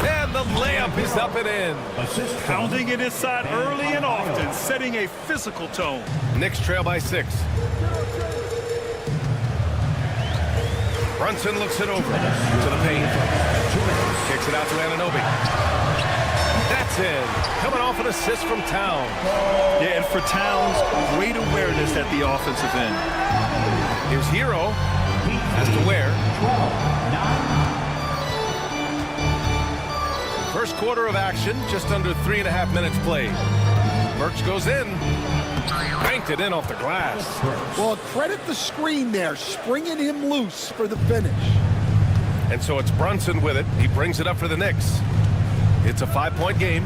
And the layup is up and in. Pounding it inside early and often, setting a physical tone. Knicks trail by 6. Brunson looks it over to the paint. Kicks it out to Anunoby. That's in. Coming off an assist from Towns. Yeah, and for Towns, great awareness at the offensive end. Here's Hero. Has to Ware. First quarter of action, just under 3.5 minutes played. Burks goes in. Banked it in off the glass. Well, credit the screen there, springing him loose for the finish. And so it's Brunson with it. He brings it up for the Knicks. It's a 5-point game.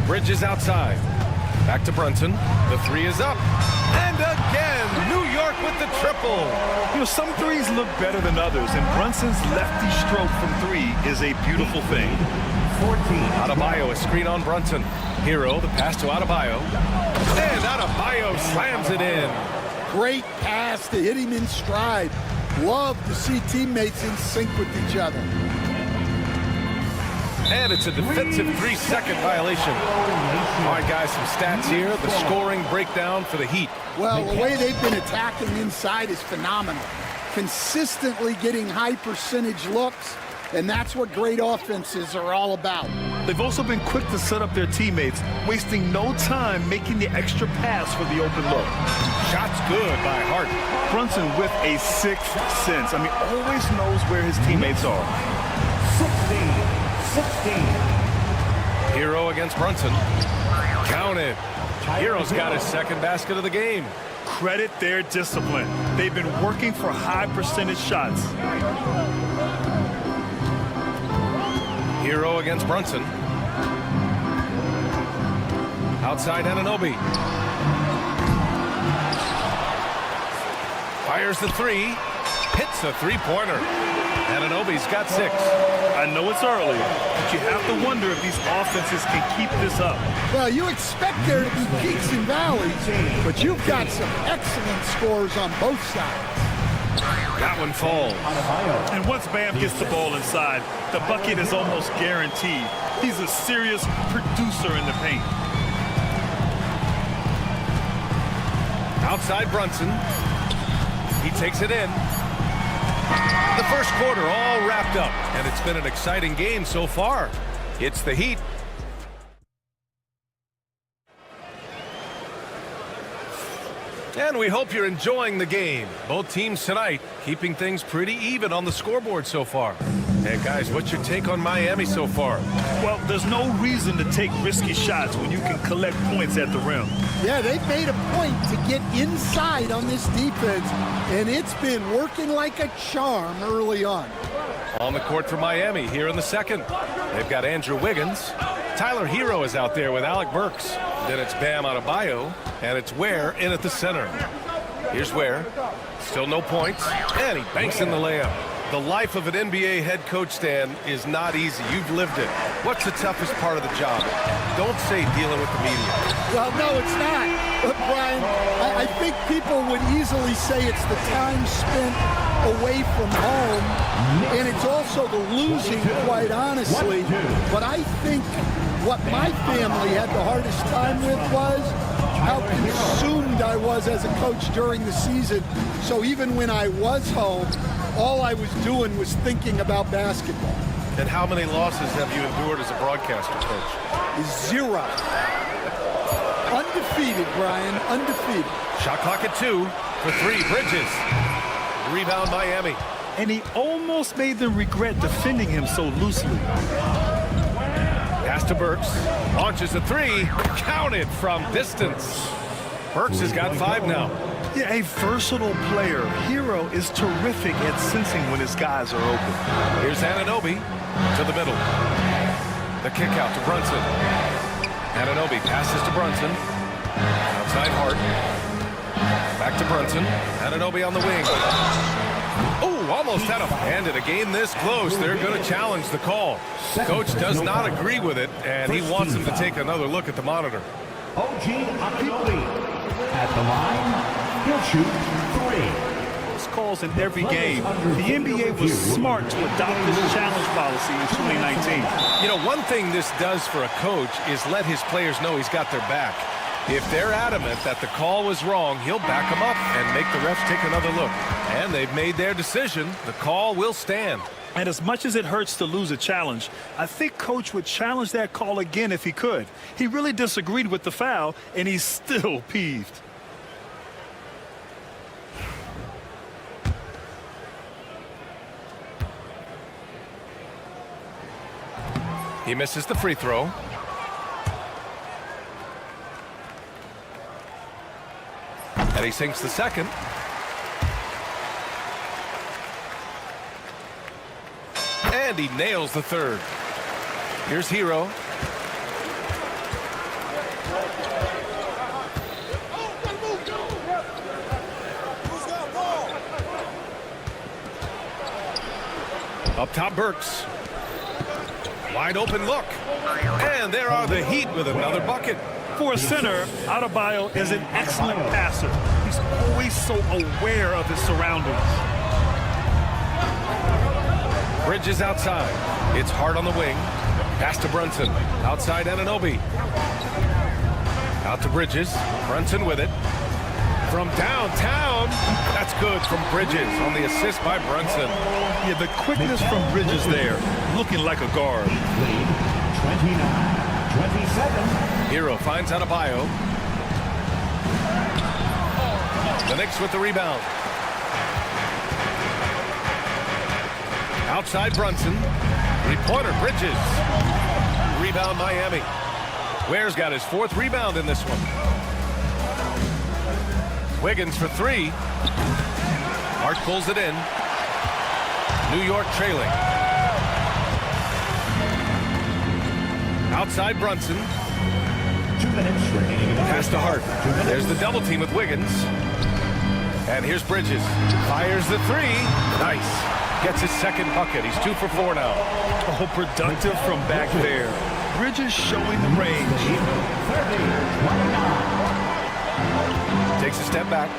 Bridges outside. Back to Brunson. The 3 is up. And again, New York with the triple. You know, some threes look better than others, and Brunson's lefty stroke from 3 is a beautiful thing. Adebayo, a screen on Brunson. Hero, the pass to Adebayo. And Adebayo slams it in. Great pass to hit him in stride. Love to see teammates in sync with each other. And it's a defensive 3-second violation. All right, guys, some stats here. The scoring breakdown for the Heat. Well, the way they've been attacking inside is phenomenal. Consistently getting high percentage looks, and that's what great offenses are all about. They've also been quick to set up their teammates, wasting no time making the extra pass for the open look. Shots good by Hart. Brunson with a sixth sense. I mean, always knows where his teammates are. 16. Hero against Brunson. Counted. Hero's got his second basket of the game. Credit their discipline. They've been working for high percentage shots. Hero against Brunson. Outside Anunoby. Fires the three. Hits a three-pointer. Anunoby's got 6. I know it's early, but you have to wonder if these offenses can keep this up. Well, you expect there to be peaks and valleys, but you've got some excellent scores on both sides. That one falls. And once Bam gets the ball inside, the bucket is almost guaranteed. He's a serious producer in the paint. Outside Brunson. He takes it in. The first quarter all wrapped up, and it's been an exciting game so far. It's the Heat. And we hope you're enjoying the game. Both teams tonight keeping things pretty even on the scoreboard so far. Hey, guys, what's your take on Miami so far? Well, there's no reason to take risky shots when you can collect points at the rim. Yeah, they've made a point to get inside on this defense, and it's been working like a charm early on. On the court for Miami here in the second. They've got Andrew Wiggins. Tyler Hero is out there with Alec Burks. Then it's Bam Adebayo, and it's Ware in at the center. Here's Ware. Still no points, and he banks in the layup. The life of an NBA head coach, Stan, is not easy. You've lived it. What's the toughest part of the job? Don't say dealing with the media. Well, no, it's not. But, Brian, I think people would easily say it's the time spent away from home, and it's also the losing, quite honestly. But I think what my family had the hardest time with was how consumed I was as a coach during the season. So even when I was home, all I was doing was thinking about basketball. And how many losses have you endured as a broadcaster, Coach? 0. Undefeated, Brian, undefeated. Shot clock at 2 for 3. Bridges. Rebound Miami. And he almost made them regret defending him so loosely. Pass to Burks. Launches a 3. Counted from distance. Burks has got 5 now. Yeah, a versatile player. Hero is terrific at sensing when his guys are open. Here's Anunoby to the middle. The kick out to Brunson. Anunoby passes to Brunson. Outside Hart. Back to Brunson. Anunoby on the wing. Oh, almost had a hand in a game this close. They're going to challenge the call. Coach does not agree with it, and he wants him to take another look at the monitor. OG Anunoby at the line. He'll shoot 3. This calls in every game. The NBA was smart to adopt this challenge policy in 2019. You know, one thing this does for a coach is let his players know he's got their back. If they're adamant that the call was wrong, he'll back them up and make the refs take another look. And they've made their decision. The call will stand. And as much as it hurts to lose a challenge, I think Coach would challenge that call again if he could. He really disagreed with the foul, and he's still peeved. He misses the free throw. And he sinks the second. And he nails the third. Here's Hero. Up top, Burks. Wide open look. And there are the Heat with another bucket. For a center, Adebayo is an excellent passer. He's always so aware of his surroundings. Bridges outside. It's Hart on the wing. Pass to Brunson. Outside Anunoby. Out to Bridges. Brunson with it. From downtown. That's good from Bridges on the assist by Brunson. Yeah, the quickness from Bridges there, looking like a guard. 29-27. Hero finds Adebayo. The Knicks with the rebound. Outside Brunson. Three-pointer Bridges. Rebound Miami. Ware's got his 4th rebound in this one. Wiggins for 3. Hart pulls it in. New York trailing. Outside Brunson. 2 minutes remaining. Pass to Hart. There's the double team with Wiggins. And here's Bridges. Fires the 3. Nice. Gets his 2nd bucket. He's 2 for 4 now. Oh, productive from back there. Bridges showing the range. 30, 29. Takes a step back.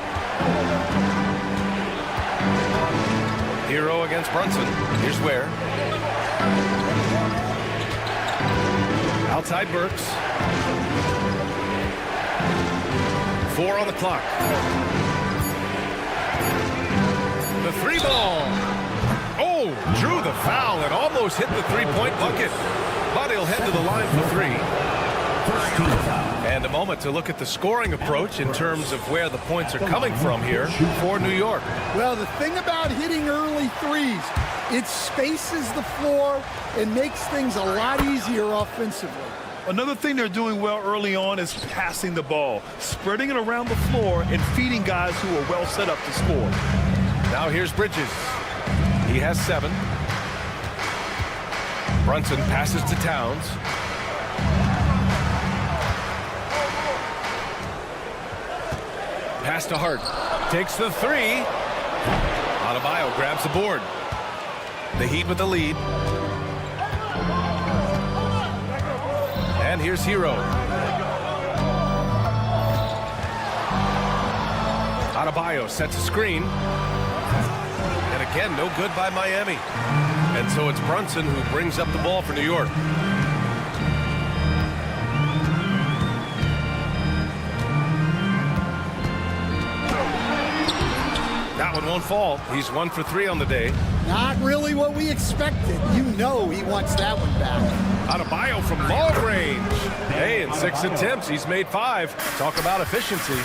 Hero against Brunson. Here's Ware. Outside Burks. 4 on the clock. The 3 ball. Oh, drew the foul and almost hit the 3-point bucket. But he'll head to the line for 3. And a moment to look at the scoring approach in terms of where the points are coming from here for New York. Well, the thing about hitting early threes, it spaces the floor and makes things a lot easier offensively. Another thing they're doing well early on is passing the ball, spreading it around the floor and feeding guys who are well set up to score. Now here's Bridges. He has 7. Brunson passes to Towns. Pass to Hart. Takes the 3. Adebayo grabs the board. The Heat with the lead. And here's Hero. Adebayo sets a screen. And again, no good by Miami. And so it's Brunson who brings up the ball for New York. That one won't fall. He's 1 for 3 on the day. Not really what we expected. You know he wants that one back. Adebayo from long range. Hey, in 6 attempts, he's made 5. Talk about efficiency.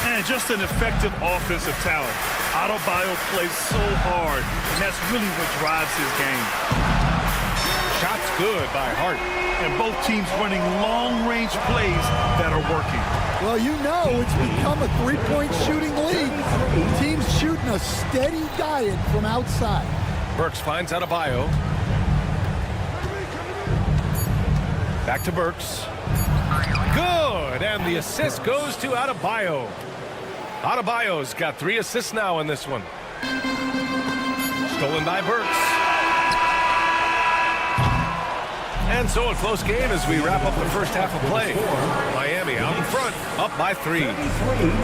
And just an effective offensive talent. Adebayo plays so hard, and that's really what drives his game. Shots good by Hart. And both teams running long-range plays that are working. Well, you know it's become a 3-point shooting league. Teams shooting a steady diet from outside. Burks finds Adebayo. Back to Burks. Good, and the assist goes to Adebayo. Adebayo's got 3 assists now in this one. Stolen by Burks. And so a close game as we wrap up the first half of play. Miami out in front, up by 3.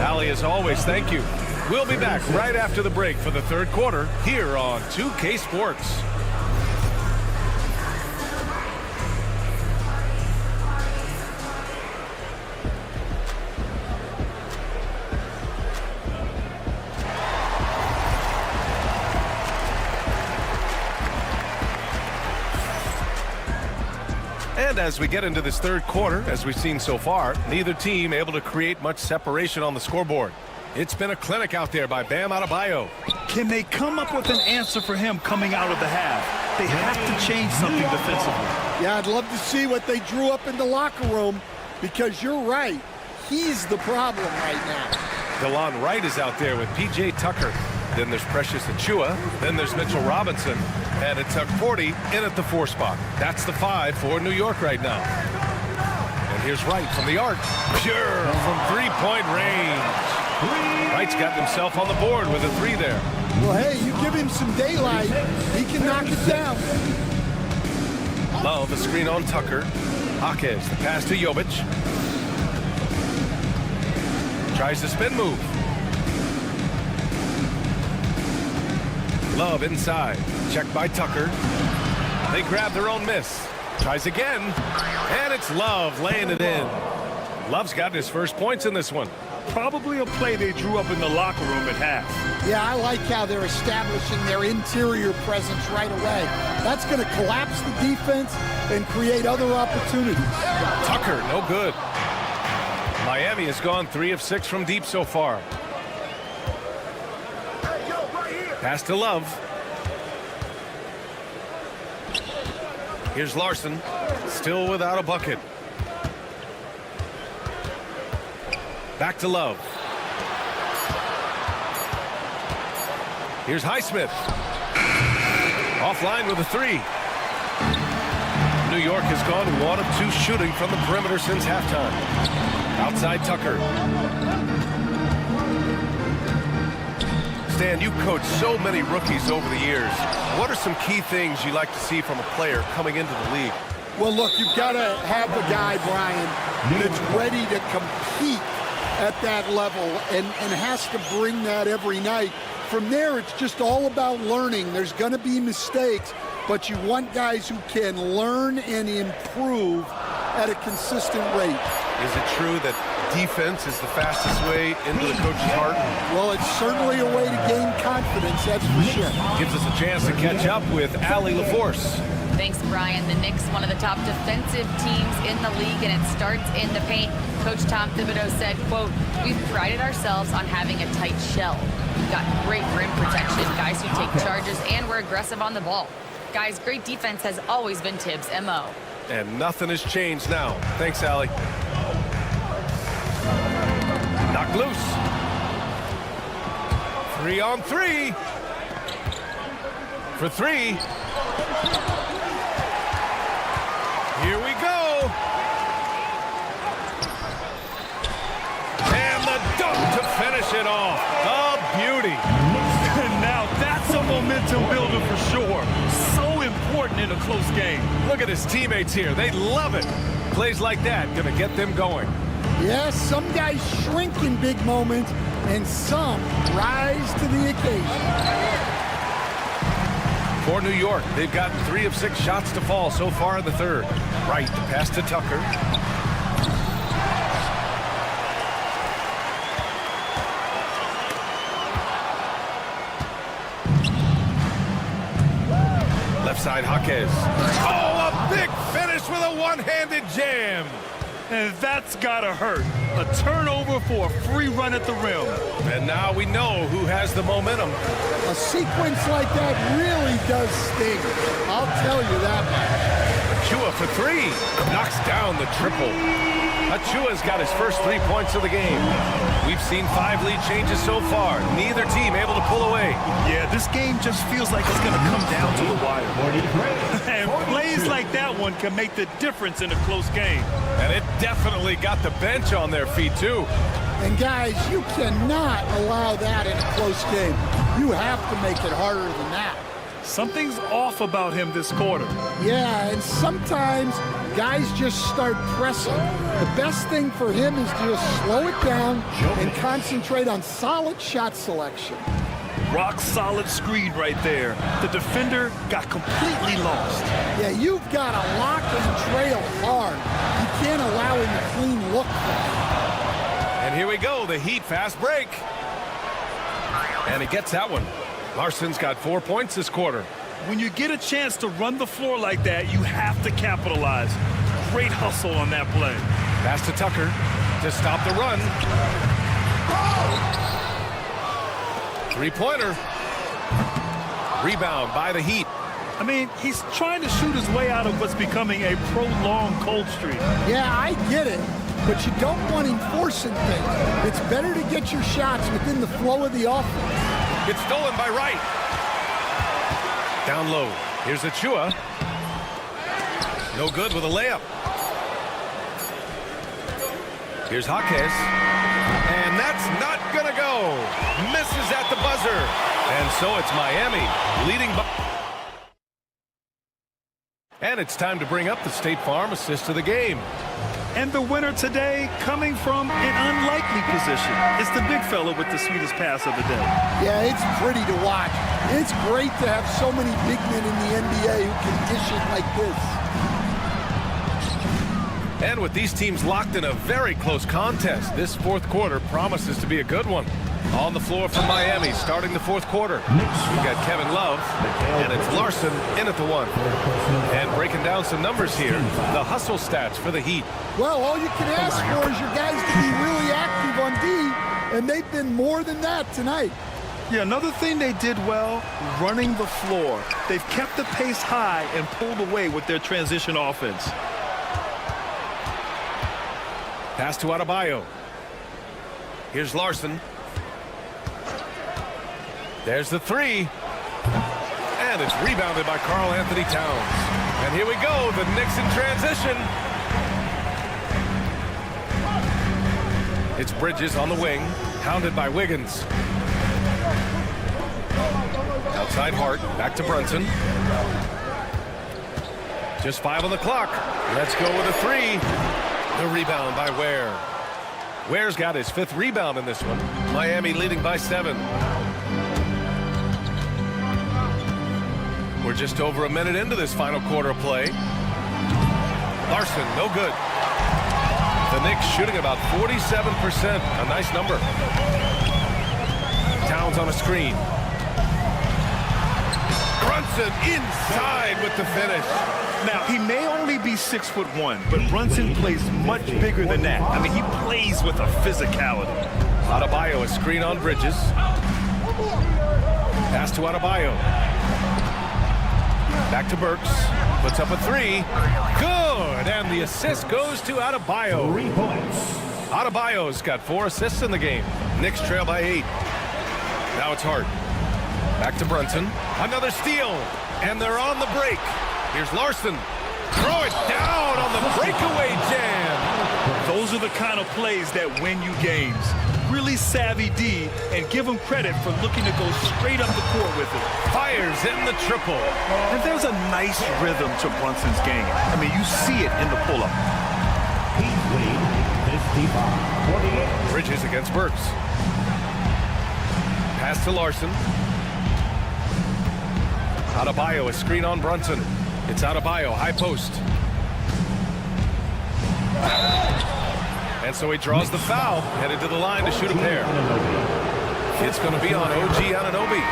Allie, as always, thank you. We'll be back right after the break for the 3rd quarter here on 2K Sports. And as we get into this 3rd quarter, as we've seen so far, neither team able to create much separation on the scoreboard. It's been a clinic out there by Bam Adebayo. Can they come up with an answer for him coming out of the half? They have to change something defensively. Yeah, I'd love to see what they drew up in the locker room because you're right. He's the problem right now. DeLon Wright is out there with P.J. Tucker. Then there's Precious Achua. Then there's Mitchell Robinson. And it's Tuck 40 in at the 4 spot. That's the 5 for New York right now. And here's Wright from the arc. Pure from 3-point range. Wright's got himself on the board with a 3 there. Well, hey, you give him some daylight, he can knock it down. Low Now the screen on Tucker. Jaquez, the pass to Jovic. Tries the spin move. Love inside. Checked by Tucker. They grab their own miss. Tries again. And it's Love laying it in. Love's gotten his first points in this one. Probably a play they drew up in the locker room at half. Yeah, I like how they're establishing their interior presence right away. That's going to collapse the defense and create other opportunities. Tucker, no good. Miami has gone 3 of 6 from deep so far. Pass to Love. Here's Larson, still without a bucket. Back to Love. Here's Highsmith. Offline with a 3. New York has gone 1 of 2 shooting from the perimeter since halftime. Outside Tucker. Stan, you coached so many rookies over the years. What are some key things you like to see from a player coming into the league? Well, look, you've got to have a guy, Brian, that's ready to compete at that level and has to bring that every night. From there, it's just all about learning. There's going to be mistakes, but you want guys who can learn and improve at a consistent rate. Is it true that defense is the fastest way into the coach's heart? Well, it's certainly a way to gain confidence, that's for sure. Gives us a chance to catch up with Allie LaForce. Thanks, Brian. The Knicks, one of the top defensive teams in the league, and it starts in the paint. Coach Tom Thibodeau said, quote, "We've prided ourselves on having a tight shell. We've got great rim protection, guys who take charges, and we're aggressive on the ball. Guys, great defense has always been Tibbs' MO." And nothing has changed now. Thanks, Allie. Knocked loose. 3 on 3. For 3. Here we go. And the dunk to finish it off. A beauty. Now that's a momentum builder for sure. So important in a close game. Look at his teammates here. They love it. Plays like that going to get them going. Yes, some guys shrink in big moments, and some rise to the occasion. For New York, they've gotten 3 of 6 shots to fall so far in the third. Right, pass to Tucker. Left side, Jaquez. Oh, a big finish with a one-handed jam. And that's gotta hurt. A turnover for a free run at the rim. And now we know who has the momentum. A sequence like that really does sting. I'll tell you that much. Achua for 3. Knocks down the triple. Achua's got his first 3 points of the game. We've seen 5 lead changes so far. Neither team able to pull away. Yeah, this game just feels like it's going to come down to the wire. And plays like that one can make the difference in a close game. And it definitely got the bench on their feet, too. And guys, you cannot allow that in a close game. You have to make it harder than that. Something's off about him this quarter. Yeah, and sometimes guys just start pressing. The best thing for him is to just slow it down and concentrate on solid shot selection. Rock solid screen right there. The defender got completely lost. Yeah, you've got to lock and trail hard. You can't allow him a clean look for him. And here we go, the Heat fast break. And he gets that one. Larson's got 4 points this quarter. When you get a chance to run the floor like that, you have to capitalize. Great hustle on that play. Pass to Tucker to stop the run. 3-pointer. Rebound by the Heat. I mean, he's trying to shoot his way out of what's becoming a prolonged cold streak. Yeah, I get it, but you don't want him forcing things. It's better to get your shots within the flow of the offense. It's stolen by Wright. Down low. Here's Achua. No good with a layup. Here's Jaquez. And that's not going to go. Misses at the buzzer. And so it's Miami leading by. And it's time to bring up the State Farm assist of the game. And the winner today coming from an unlikely position. It's the big fella with the sweetest pass of the day. Yeah, it's pretty to watch. It's great to have so many big men in the NBA who can dish it like this. And with these teams locked in a very close contest, this fourth quarter promises to be a good one. On the floor for Miami, starting the fourth quarter. We've got Kevin Love, and it's Larson in at the one. And breaking down some numbers here, the hustle stats for the Heat. Well, all you can ask for is your guys to be really active on D, and they've been more than that tonight. Yeah, another thing they did well, running the floor. They've kept the pace high and pulled away with their transition offense. Pass to Adebayo. Here's Larson. There's the three. And it's rebounded by Karl Anthony Towns. And here we go, the Knicks in transition. It's Bridges on the wing, hounded by Wiggins. Outside Hart, back to Brunson. Just 5 on the clock. Let's go with a three. The rebound by Ware. Ware's got his 5th rebound in this one. Miami leading by 7. We're just over a minute into this final quarter of play. Larson, no good. The Knicks shooting about 47%. A nice number. Towns on a screen. Brunson inside with the finish. Now, he may only be 6'1", but Brunson plays much bigger than that. I mean, he plays with a physicality. Adebayo, a screen on Bridges. Pass to Adebayo. Back to Burks. Puts up a three. Good. And the assist goes to Adebayo. 3 points. Adebayo's got 4 assists in the game. Knicks trail by 8. Now it's Hart. Back to Brunson. Another steal. And they're on the break. Here's Larson. Throw it down on the breakaway jam. Those are the kind of plays that win you games. Really savvy D, and give him credit for looking to go straight up the court with it. Fires in the triple. And there's a nice rhythm to Brunson's game. I mean, you see it in the pull-up. Heat lead 55-48. Bridges against Burks. Pass to Larson. Adebayo, a screen on Brunson. It's Adebayo, high post. And so he draws the foul, headed to the line to shoot a pair. It's going to be on OG Anunoby.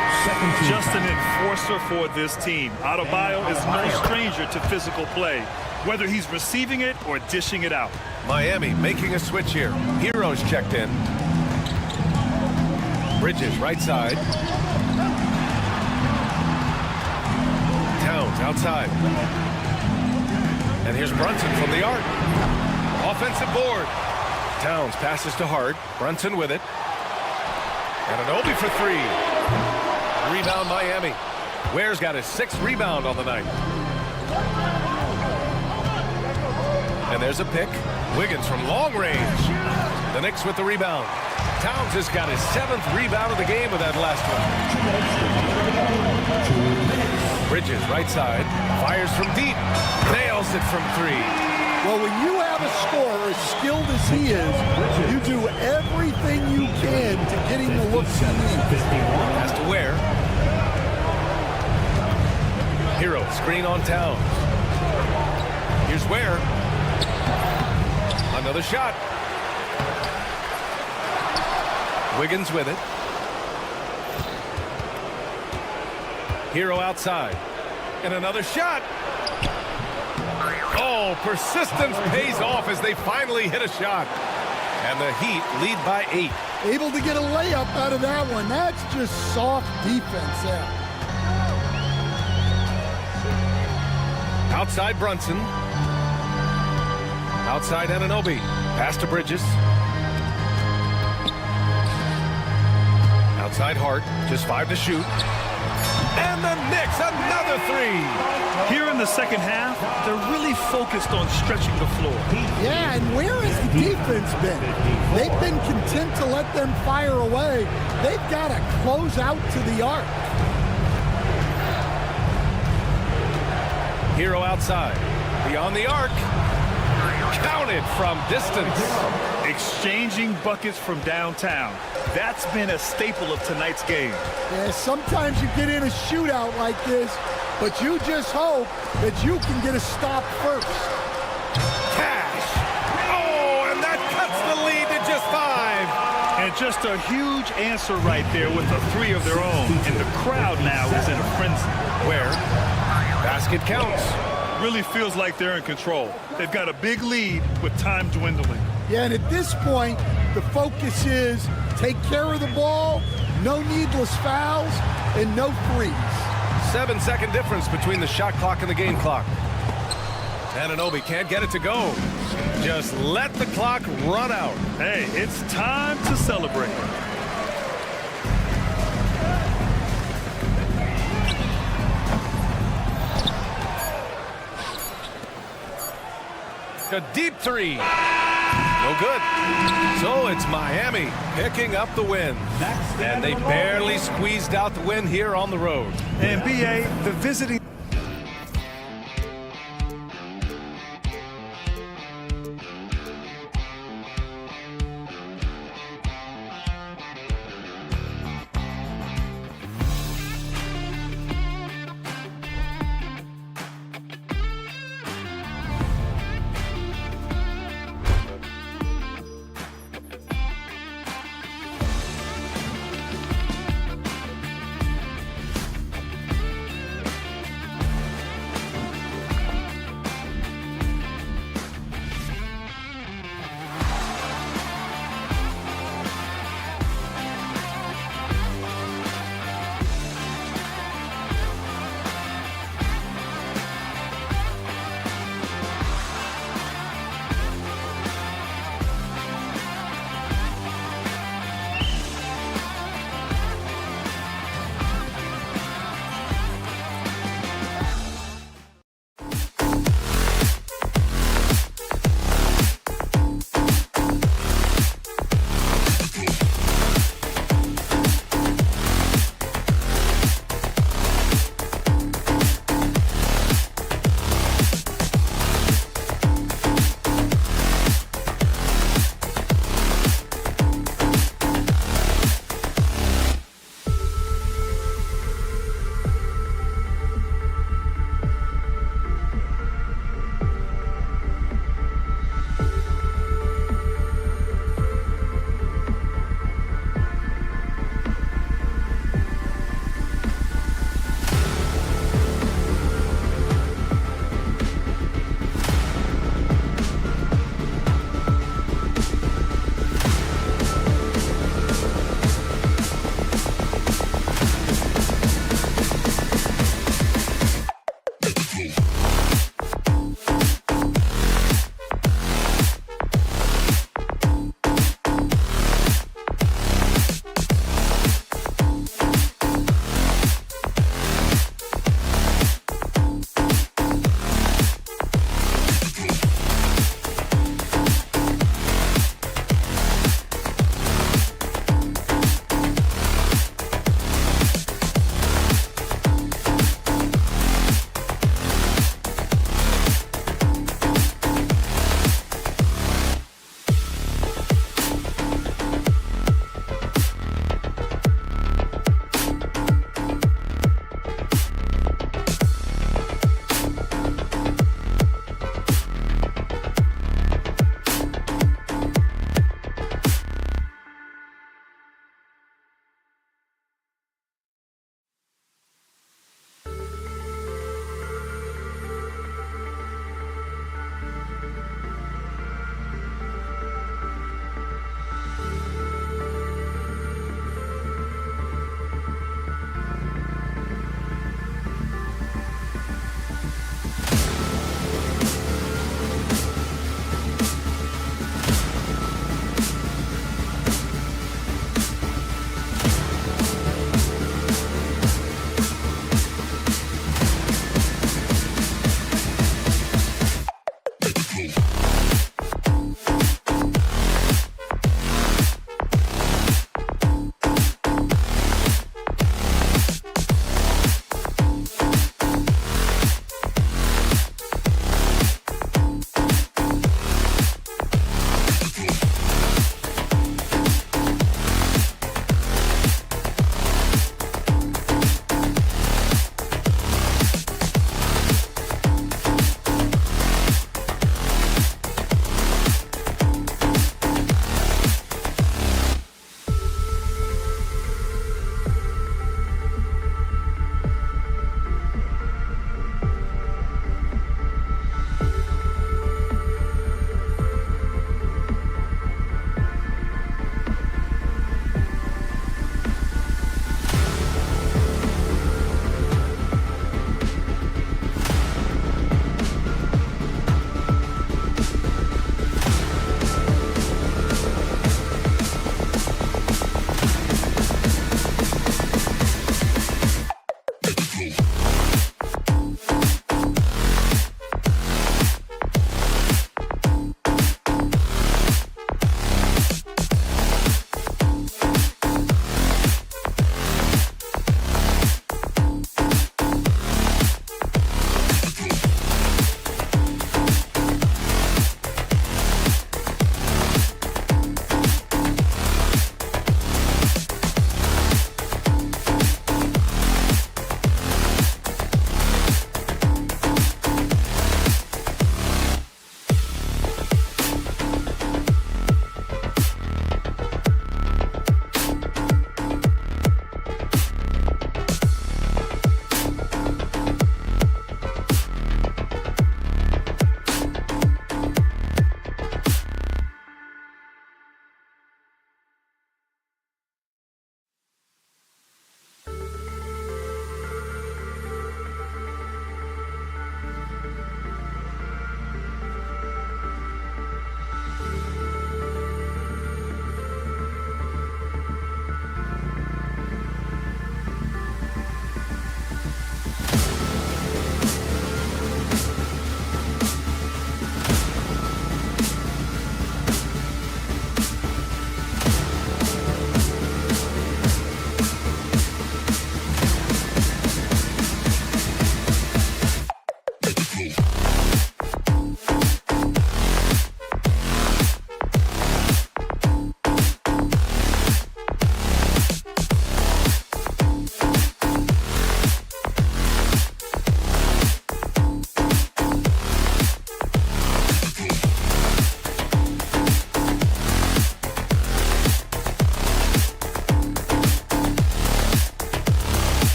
Just an enforcer for this team. Adebayo is no stranger to physical play, whether he's receiving it or dishing it out. Miami making a switch here. Heroes checked in. Bridges, right side. Towns outside. And here's Brunson from the arc. Offensive board. Towns passes to Hart. Brunson with it. And Anunoby for 3. Rebound Miami. Ware's got his 6th rebound on the night. And there's a pick. Wiggins from long range. The Knicks with the rebound. Towns has got his 7th rebound of the game with that last one. Bridges, right side. Fires from deep. Nails it from 3. Well, when you have a scorer as skilled as he is, you do everything you can to get him the looks he needs. Has to Ware. Hero, screen on Towns. Here's Ware. Another shot. Wiggins with it. Hero outside. And another shot. Oh, persistence pays off as they finally hit a shot. And the Heat lead by 8. Able to get a layup out of that one. That's just soft defense there. Outside Brunson. Outside Anunoby. Pass to Bridges. Outside Hart. Just 5 to shoot. And the Knicks, another 3. Here in the second half, they're really focused on stretching the floor. Yeah, and where has the defense been? They've been content to let them fire away. They've got to close out to the arc. Hero outside. Beyond the arc. Counted from distance. Exchanging buckets from downtown. That's been a staple of tonight's game. Yeah, sometimes you get in a shootout like this, but you just hope that you can get a stop first. Cash. Oh, and that cuts the lead to just 5. And just a huge answer right there with a 3 of their own. And the crowd now is in a frenzy. Where basket counts. Really feels like they're in control. They've got a big lead with time dwindling. Yeah, and at this point, the focus is take care of the ball, no needless fouls, and no threes. 7-second difference between the shot clock and the game clock. Anunoby can't get it to go. Just let the clock run out. Hey, it's time to celebrate. A deep 3. No good. So it's Miami picking up the win. And they barely squeezed out the win here on the road. And BA, the visiting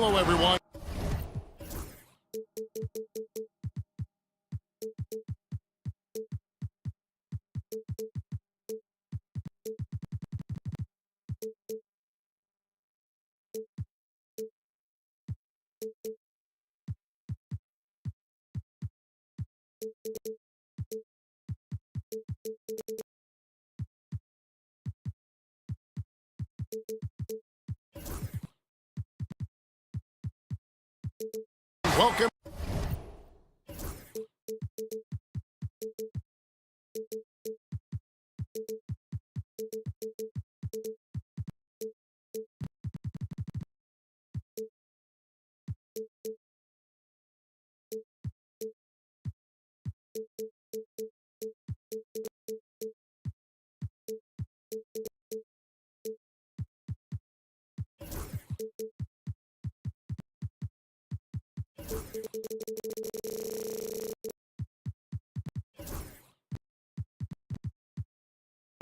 Hello, everyone. Welcome.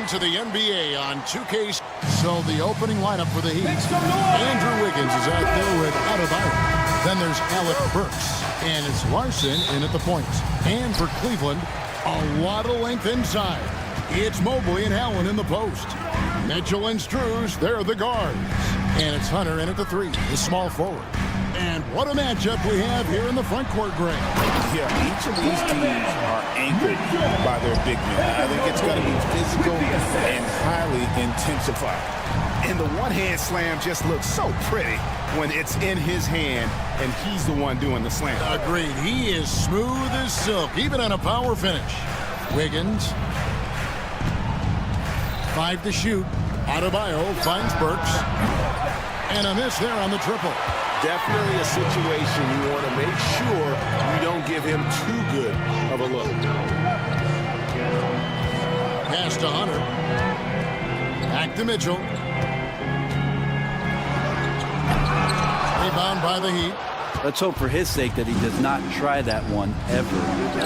To the NBA on 2K. So the opening lineup for the Heat. Andrew Wiggins is out there with Adebayo. Then there's Alec Burks. And it's Larson in at the point. And for Cleveland, a lot of length inside. It's Mobley and Allen in the post. Mitchell and Strus, they're the guards. And it's Hunter in at the 3, the small forward. And what a matchup we have here in the front court, Greg. Yeah, each of these teams are anchored by their big men. I think it's going to be physical and highly intensified. And the one-hand slam just looks so pretty when it's in his hand and he's the one doing the slam. Agreed. He is smooth as silk, even on a power finish. Wiggins. 5 to shoot. Adebayo finds Burks. And a miss there on the triple. Definitely a situation you want to make sure you don't give him too good of a look. Pass to Hunter. Back to Mitchell. Rebound by the Heat. Let's hope for his sake that he does not try that one ever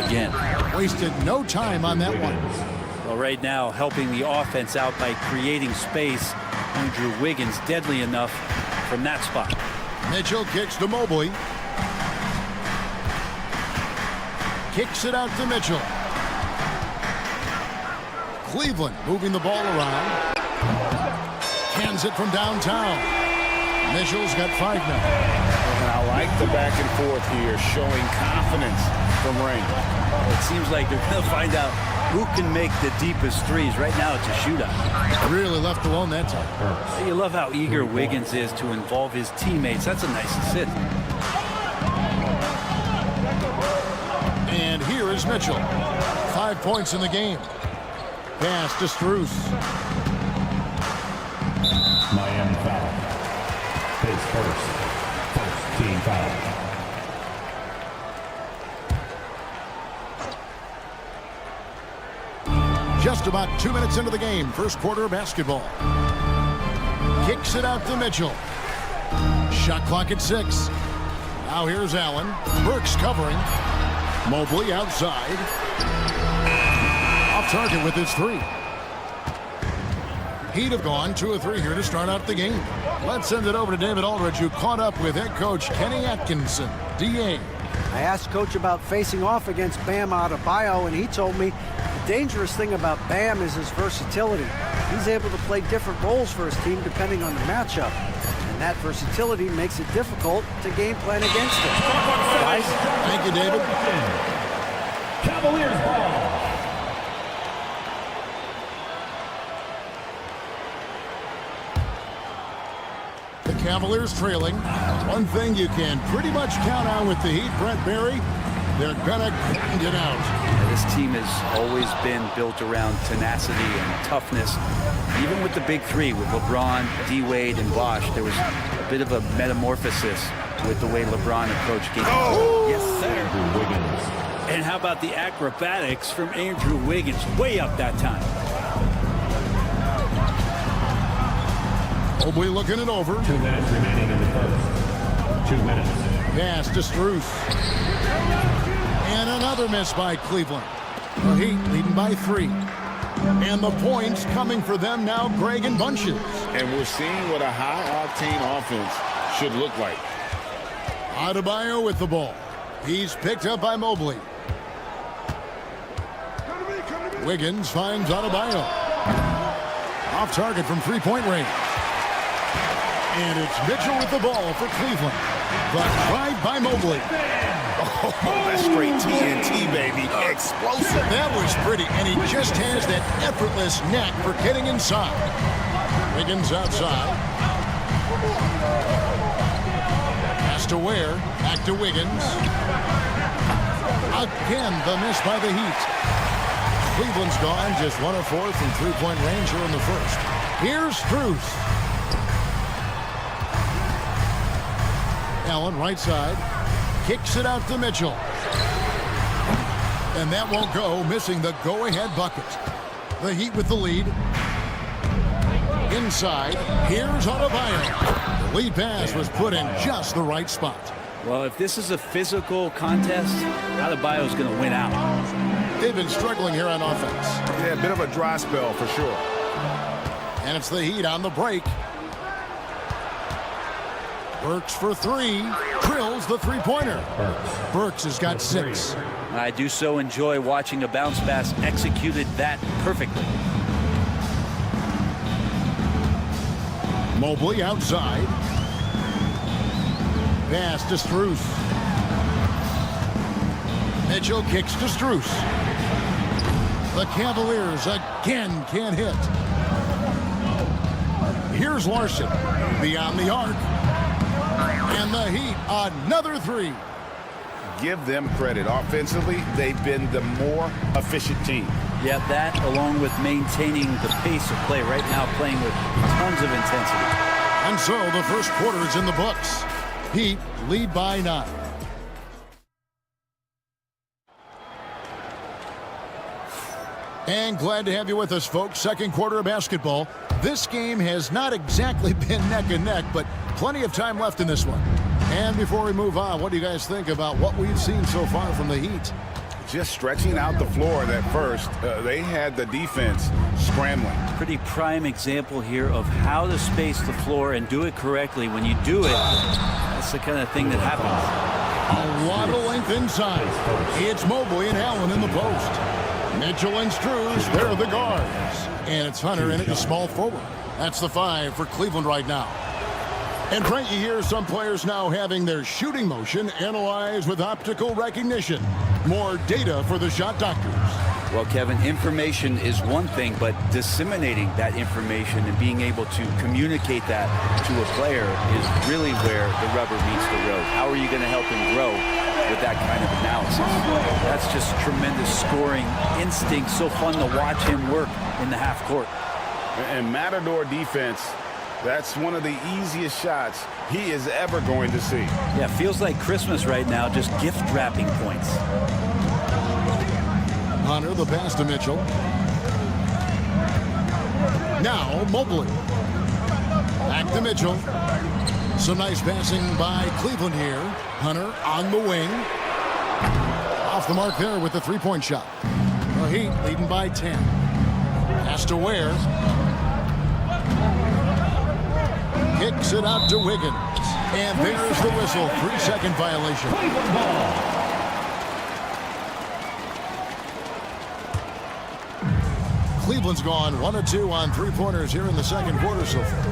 again. Wasted no time on that one. Well, right now, helping the offense out by creating space. Andrew Wiggins deadly enough from that spot. Mitchell kicks to Mobley. Kicks it out to Mitchell. Cleveland moving the ball around. Hands it from downtown. Mitchell's got 5 now. And I like the back and forth here, showing confidence from range. It seems like they're going to find out who can make the deepest threes. Right now, it's a shootout. Really left alone that time. You love how eager Wiggins is to involve his teammates. That's a nice assist. And here is Mitchell. 5 points in the game. Pass to Strus. Miami foul. His first team foul. Just about 2 minutes into the game. First quarter of basketball. Kicks it out to Mitchell. Shot clock at 6. Now here's Allen. Burks covering. Mobley outside. Off target with his 3. He'd have gone 2 or 3 here to start out the game. Let's send it over to David Aldridge, who caught up with head coach Kenny Atkinson. DA. I asked Coach about facing off against Bam Adebayo, and he told me the dangerous thing about Bam is his versatility. He's able to play different roles for his team depending on the matchup. And that versatility makes it difficult to game plan against him. Guys? Thank you, David. Cavaliers ball. The Cavaliers trailing. One thing you can pretty much count on with the Heat, Brent Barry, they're gonna grind it out. This team has always been built around tenacity and toughness. Even with the big 3, with LeBron, D-Wade, and Bosh, there was a bit of a metamorphosis with the way LeBron approached games. Oh! Yes, sir. Andrew Wiggins. And how about the acrobatics from Andrew Wiggins? Way up that time. Mobley looking it over. 2 minutes remaining in the first. 2 minutes. Pass to Strus. And another miss by Cleveland. The Heat leading by 3. And the points coming for them now, Greg, in bunches. And we're seeing what a high-octane offense should look like. Adebayo with the ball. He's picked up by Mobley. Wiggins finds Adebayo. Off target from three-point range. And it's Mitchell with the ball for Cleveland. But tried by Mobley. Oh, that's straight TNT, baby. Explosive. That was pretty, and he just has that effortless knack for getting inside. Wiggins outside. Pass to Ware. Back to Wiggins. Again, the miss by the Heat. Cleveland's gone just 1 of 4 from three-point range here in the first. Here's Strus. Allen, right side. Kicks it out to Mitchell. And that won't go, missing the go-ahead bucket. The Heat with the lead. Inside, here's Adebayo. The lead pass was put in just the right spot. Well, if this is a physical contest, Adebayo's going to win out. They've been struggling here on offense. Yeah, a bit of a dry spell for sure. And it's the Heat on the break. Burks for three. Drills the three-pointer. Burks has got 6. I do so enjoy watching a bounce pass executed that perfectly. Mobley outside. Pass to Strus. Mitchell kicks to Strus. The Cavaliers again can't hit. Here's Larson. Beyond the arc. And the Heat, another 3. Give them credit. Offensively, they've been the more efficient team. Yeah, that along with maintaining the pace of play right now, playing with tons of intensity. And so the first quarter is in the books. Heat lead by 9. And glad to have you with us, folks. Second quarter of basketball. This game has not exactly been neck and neck, but plenty of time left in this one. And before we move on, what do you guys think about what we've seen so far from the Heat? Just stretching out the floor at first. They had the defense scrambling. Pretty prime example here of how to space the floor and do it correctly. When you do it, that's the kind of thing that happens. A lot of length inside. It's Mobley and Allen in the post. Mitchell and Strus, they're the guards. And it's Hunter in at the small forward. That's the 5 for Cleveland right now. And Frank, you hear some players now having their shooting motion analyzed with optical recognition. More data for the shot doctors. Well, Kevin, information is one thing, but disseminating that information and being able to communicate that to a player is really where the rubber meets the road. How are you going to help him grow with that kind of analysis? That's just tremendous scoring instinct. So fun to watch him work in the half court. And Matador defense, that's one of the easiest shots he is ever going to see. Yeah, feels like Christmas right now, just gift wrapping points. Hunter, the pass to Mitchell. Now Mobley. Back to Mitchell. Some nice passing by Cleveland here. Hunter on the wing. Off the mark there with the three-point shot. The Heat leading by 10. Pass to Ware. Kicks it out to Wiggins. And there's the whistle. 3-second violation. Cleveland's gone 1 of 2 on three-pointers here in the second quarter so far.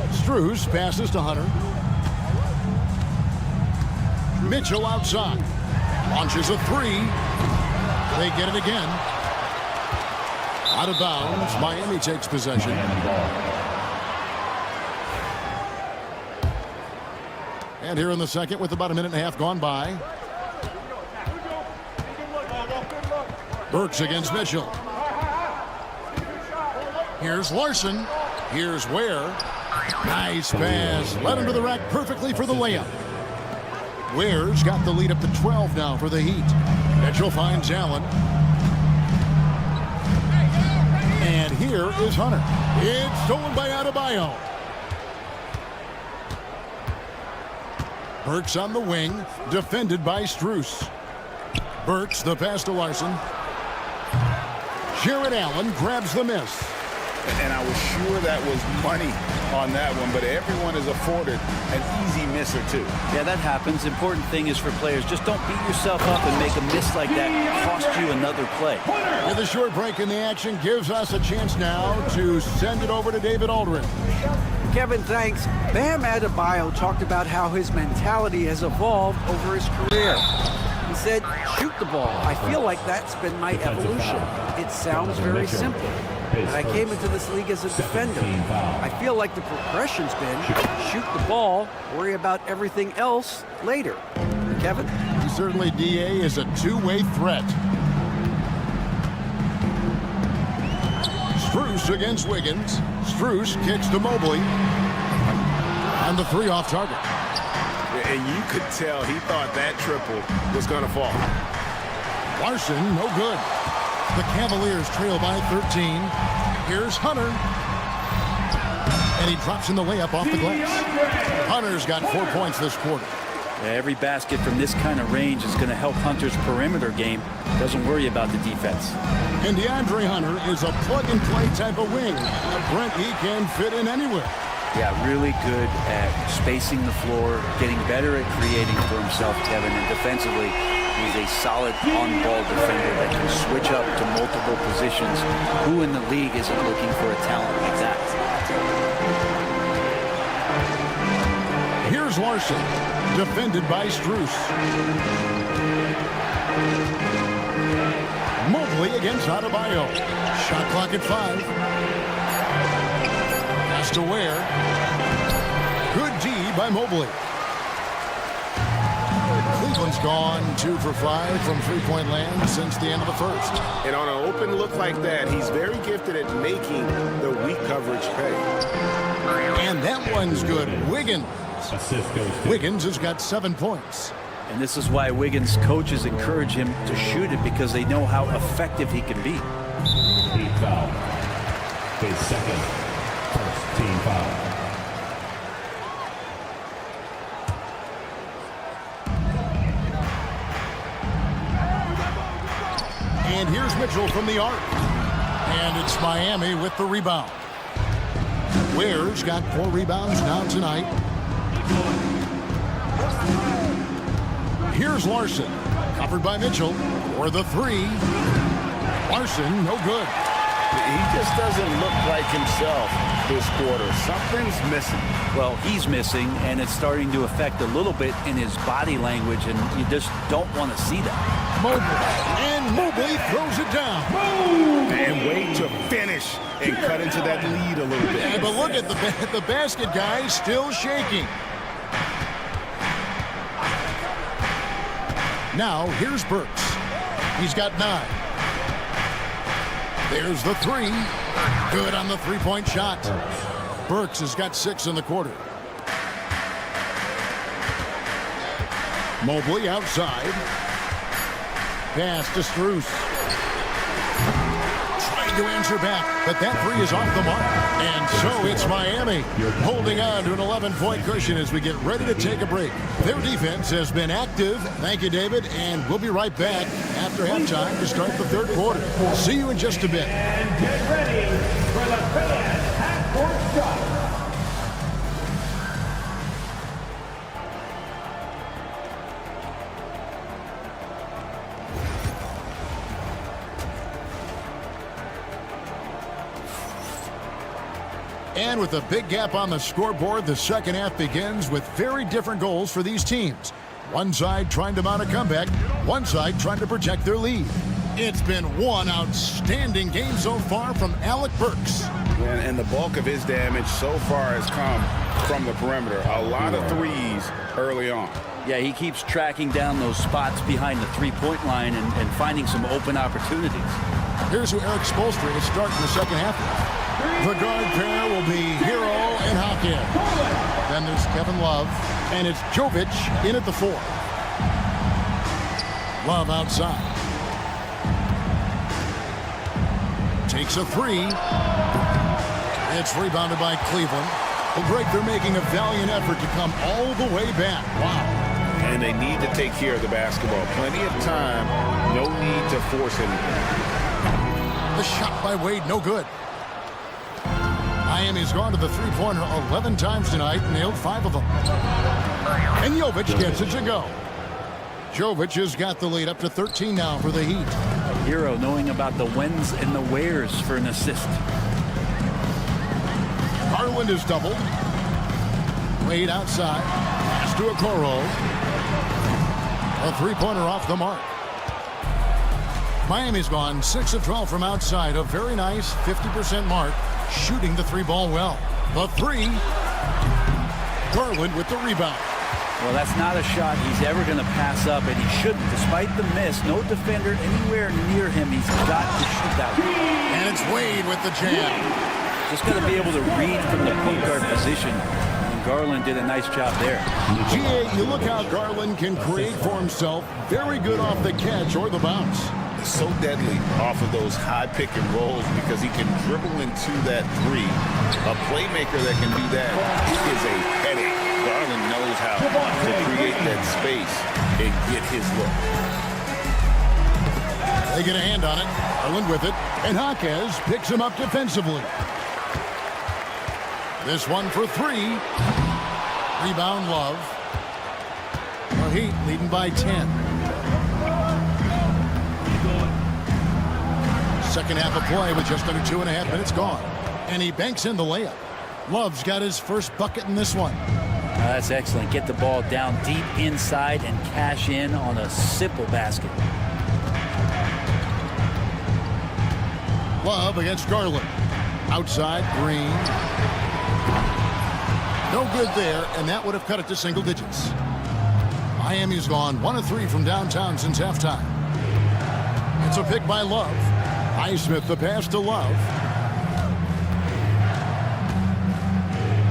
Strus passes to Hunter. Mitchell outside. Launches a 3. They get it again. Out of bounds. Miami takes possession. And here in the second with about a minute and a half gone by. Burks against Mitchell. Here's Larson. Here's Ware. Nice pass. Led him to the rack perfectly for the layup. Ware's got the lead up to 12 now for the Heat. Mitchell finds Allen. And here is Hunter. It's stolen by Adebayo. Burks on the wing. Defended by Strus. Burks the pass to Larson. Jared Allen grabs the miss. And I was sure that was money on that one, but everyone is afforded an easy miss or two. Yeah, that happens. Important thing is for players, just don't beat yourself up and make a miss like that cost you another play. With a short break in the action gives us a chance now to send it over to David Aldridge. Kevin, thanks. Bam Adebayo talked about how his mentality has evolved over his career. He said, shoot the ball. I feel like that's been my evolution. It sounds very simple, but I came into this league as a defender. I feel like the progression's been shoot the ball, worry about everything else later. Kevin? Certainly, DA is a two-way threat. Strus against Wiggins. Strus kicks to Mobley. And the three off target. And you could tell he thought that triple was going to fall. Larson, no good. The Cavaliers trail by 13. Here's Hunter. And he drops in the layup off the glass. Hunter's got 4 points this quarter. Yeah, every basket from this kind of range is going to help Hunter's perimeter game. Doesn't worry about the defense. And DeAndre Hunter is a plug-and-play type of wing. Brent, he can fit in anywhere. Yeah, really good at spacing the floor, getting better at creating for himself, Kevin. And defensively, he's a solid on-ball defender that can switch up to multiple positions. Who in the league isn't looking for a talent like that? Here's Larson, defended by Strus. Mobley against Adebayo. Shot clock at 5. Pass to Ware. Good D by Mobley. Cleveland's gone 2 for 5 from three-point land since the end of the first. And on an open look like that, he's very gifted at making the weak coverage pay. And that one's good. Wiggins. Wiggins has got 7 points. And this is why Wiggins' coaches encourage him to shoot it, because they know how effective he can be. Team foul. His second. First team foul. And here's Mitchell from the arc. And it's Miami with the rebound. Ware's got 4 rebounds now tonight. Here's Larson, covered by Mitchell, for the 3. Larson, no good. He just doesn't look like himself this quarter. Something's missing. Well, he's missing, and it's starting to affect a little bit in his body language, and you just don't want to see that. Mobley throws it down. And wait to finish and cut into that lead a little bit. Yeah, but look at the basket guy still shaking. Now, here's Burks. He's got 9. There's the 3. Good on the three-point shot. Burks has got 6 in the quarter. Mobley outside. Pass to Strus. Trying to answer back, but that 3 is off the mark. And so it's Miami holding on to an 11-point cushion as we get ready to take a break. Their defense has been active. Thank you, David. And we'll be right back after halftime to start the third quarter. See you in just a bit. And get ready for the fan half-court shot. And with a big gap on the scoreboard, the second half begins with very different goals for these teams. One side trying to mount a comeback, one side trying to protect their lead. It's been one outstanding game so far from Alec Burks. And the bulk of his damage so far has come from the perimeter. A lot of threes early on. Yeah, he keeps tracking down those spots behind the three-point line and finding some open opportunities. Here's who Eric Spoelstra is starting the second half. The guard pair will be Hero and Hawkins. Then there's Kevin Love, and it's Jovic in at the 4. Love outside. Takes a 3. It's rebounded by Cleveland. Well, Greg, they're making a valiant effort to come all the way back. Wow. And they need to take care of the basketball. Plenty of time. No need to force anything. The shot by Wade, no good. Miami's gone to the three-pointer 11 times tonight, nailed 5 of them. And Jovic gets it to go. Jovic has got the lead up to 13 now for the Heat. Hero knowing about the whens and the wheres for an assist. Garland is doubled. Wade outside. Pass to Okoro. A three-pointer off the mark. Miami's gone 6 of 12 from outside. A very nice 50% mark. Shooting the three ball well. The three. Garland with the rebound. Well, that's not a shot he's ever going to pass up, and he shouldn't. Despite the miss, no defender anywhere near him. He's got to shoot that one. And it's Wade with the jam. Just got to be able to read from the point guard position. And Garland did a nice job there. GA, you look how Garland can create for himself. Very good off the catch or the bounce. So deadly off of those high pick and rolls because he can dribble into that three. A playmaker that can do that is a headache. Garland knows how to create that space and get his look. They get a hand on it. Garland with it. And Jaquez picks him up defensively. This one for 3. Rebound Love. The Heat leading by 10. Second half of play with just under 2.5 minutes gone. And he banks in the layup. Love's got his first bucket in this one. That's excellent. Get the ball down deep inside and cash in on a simple basket. Love against Garland. Outside, Green. No good there, and that would have cut it to single digits. Miami's gone 1 of 3 from downtown since halftime. It's a pick by Love. Highsmith the pass to Love.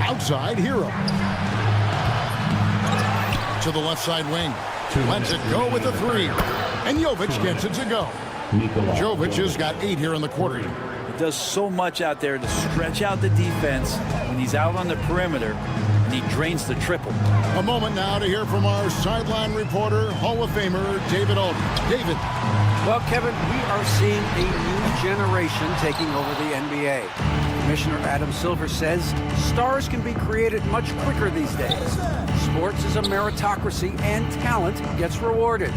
Outside, Hero. To the left side wing. Lets it go with the 3. And Jovic gets it to go. Jovic has got 8 here in the quarter. He does so much out there to stretch out the defense when he's out on the perimeter, and he drains the triple. A moment now to hear from our sideline reporter, Hall of Famer David Alden. David. Well, Kevin, we are seeing a new generation taking over the NBA. Commissioner Adam Silver says stars can be created much quicker these days. Sports is a meritocracy and talent gets rewarded.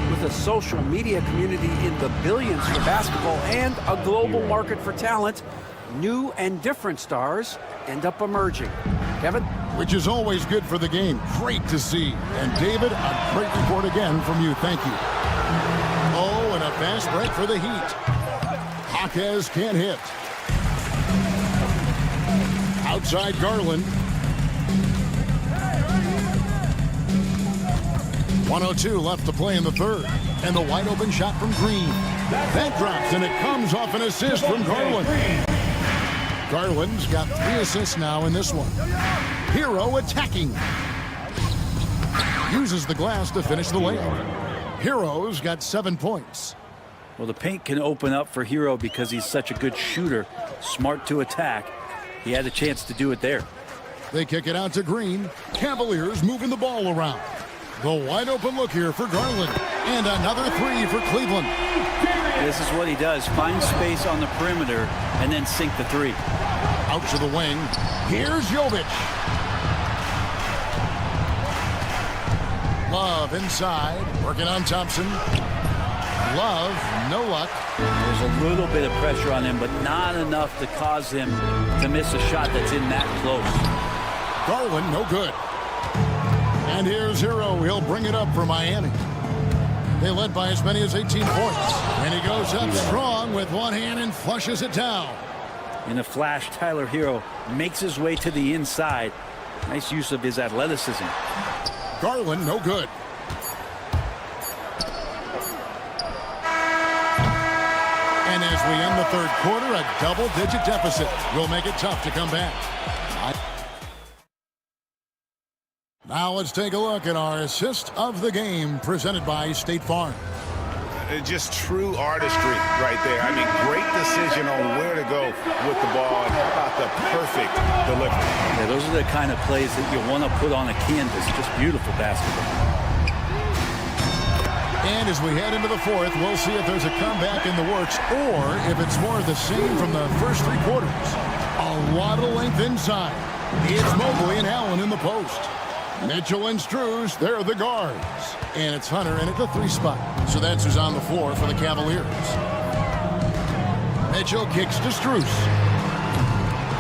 With a social media community in the billions for basketball and a global market for talent, new and different stars end up emerging. Kevin? Which is always good for the game. Great to see. And David, a great report again from you. Thank you. Oh, and a fast break for the Heat. Jaquez can't hit. Outside Garland. 1:02 left to play in the third. And the wide open shot from Green. That drops, and it comes off an assist from Garland. Garland's got 3 assists now in this one. Hero attacking. Uses the glass to finish the layup. Hero's got 7 points. Well, the paint can open up for Hero because he's such a good shooter, smart to attack. He had a chance to do it there. They kick it out to Green. Cavaliers moving the ball around. The wide open look here for Garland. And another 3 for Cleveland. This is what he does. Find space on the perimeter and then sink the 3. Out to the wing. Here's Jovic. Love inside. Working on Thompson. Love, no luck. There's a little bit of pressure on him, but not enough to cause him to miss a shot that's in that close. Garland, no good. And here's Hero. He'll bring it up for Miami. They led by as many as 18 points. And he goes up strong with one hand and flushes it down. In a flash, Tyler Hero makes his way to the inside. Nice use of his athleticism. Garland, no good. And as we end the third quarter, a double-digit deficit will make it tough to come back. Now let's take a look at our assist of the game presented by State Farm. Just true artistry right there. I mean, great decision on where to go with the ball. And how about the perfect delivery? Yeah, those are the kind of plays that you want to put on a canvas. Just beautiful basketball. And as we head into the fourth, we'll see if there's a comeback in the works or if it's more of the same from the first 3 quarters. A A lot of length inside. It's Mobley and Allen in the post. Mitchell and Strus, they're the guards. And it's Hunter in at the 3 spot. So that's who's on the floor for the Cavaliers. Mitchell kicks to Strus.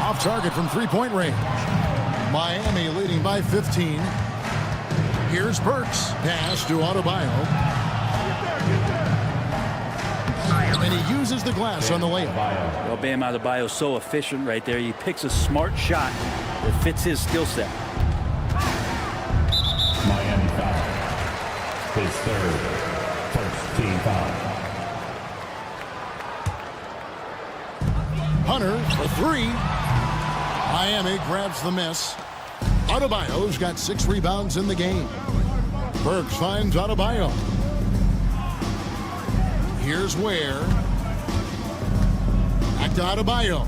Off target from 3-point range. Miami leading by 15. Here's Burks. Pass to Adebayo. And he uses the glass on the layup. Well, Bam Adebayo is so efficient right there. He picks a smart shot that fits his skill set. Miami foul. His third. First team foul. Hunter for 3. Miami grabs the miss. Adebayo's got 6 rebounds in the game. Burks finds Adebayo. Here's Ware. Back to Adebayo.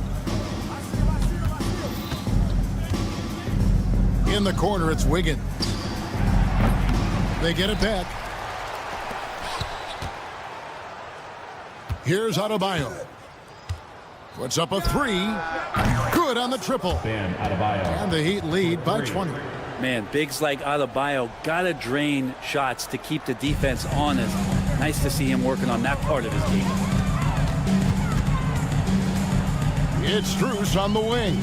In the corner, it's Wiggins. They get it back. Here's Adebayo. Puts up a 3. Good on the triple. And the Heat lead by 20. Man, bigs like Adebayo gotta drain shots to keep the defense honest. Nice to see him working on that part of his game. It's Strus on the wing.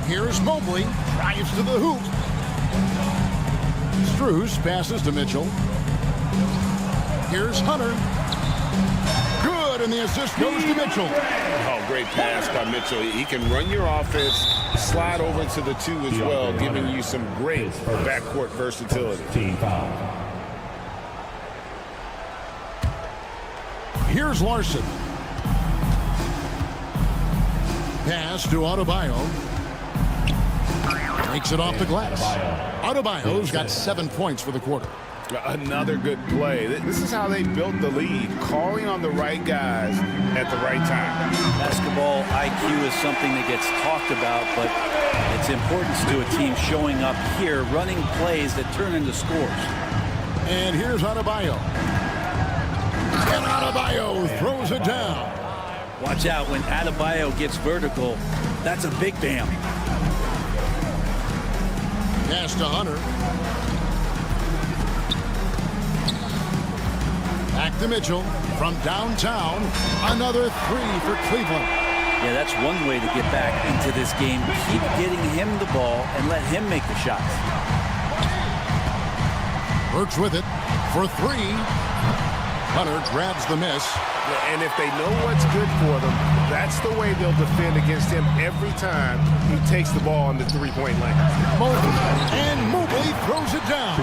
Here's Mobley. Drives to the hoop. Strus passes to Mitchell. Here's Hunter. Good, and the assist goes to Mitchell. Oh, great pass by Mitchell. He can run your offense, slide over to the 2 as well, giving you some great backcourt versatility. Team foul. Here's Larson. Pass to Adebayo. Takes it off the glass. Adebayo's got 7 points for the quarter. Another good play. This is how they built the lead, calling on the right guys at the right time. Basketball IQ is something that gets talked about, but its importance to a team showing up here, running plays that turn into scores. And here's Adebayo. And Adebayo throws it down. Watch out when Adebayo gets vertical. That's a big bam. Pass to Hunter. Back to Mitchell from downtown. Another 3 for Cleveland. Yeah, that's one way to get back into this game. Keep getting him the ball and let him make the shots. Burks with it for 3. Hunter grabs the miss. And if they know what's good for them, that's the way they'll defend against him every time he takes the ball in the 3-point lane. Mobley. And Mobley throws it down.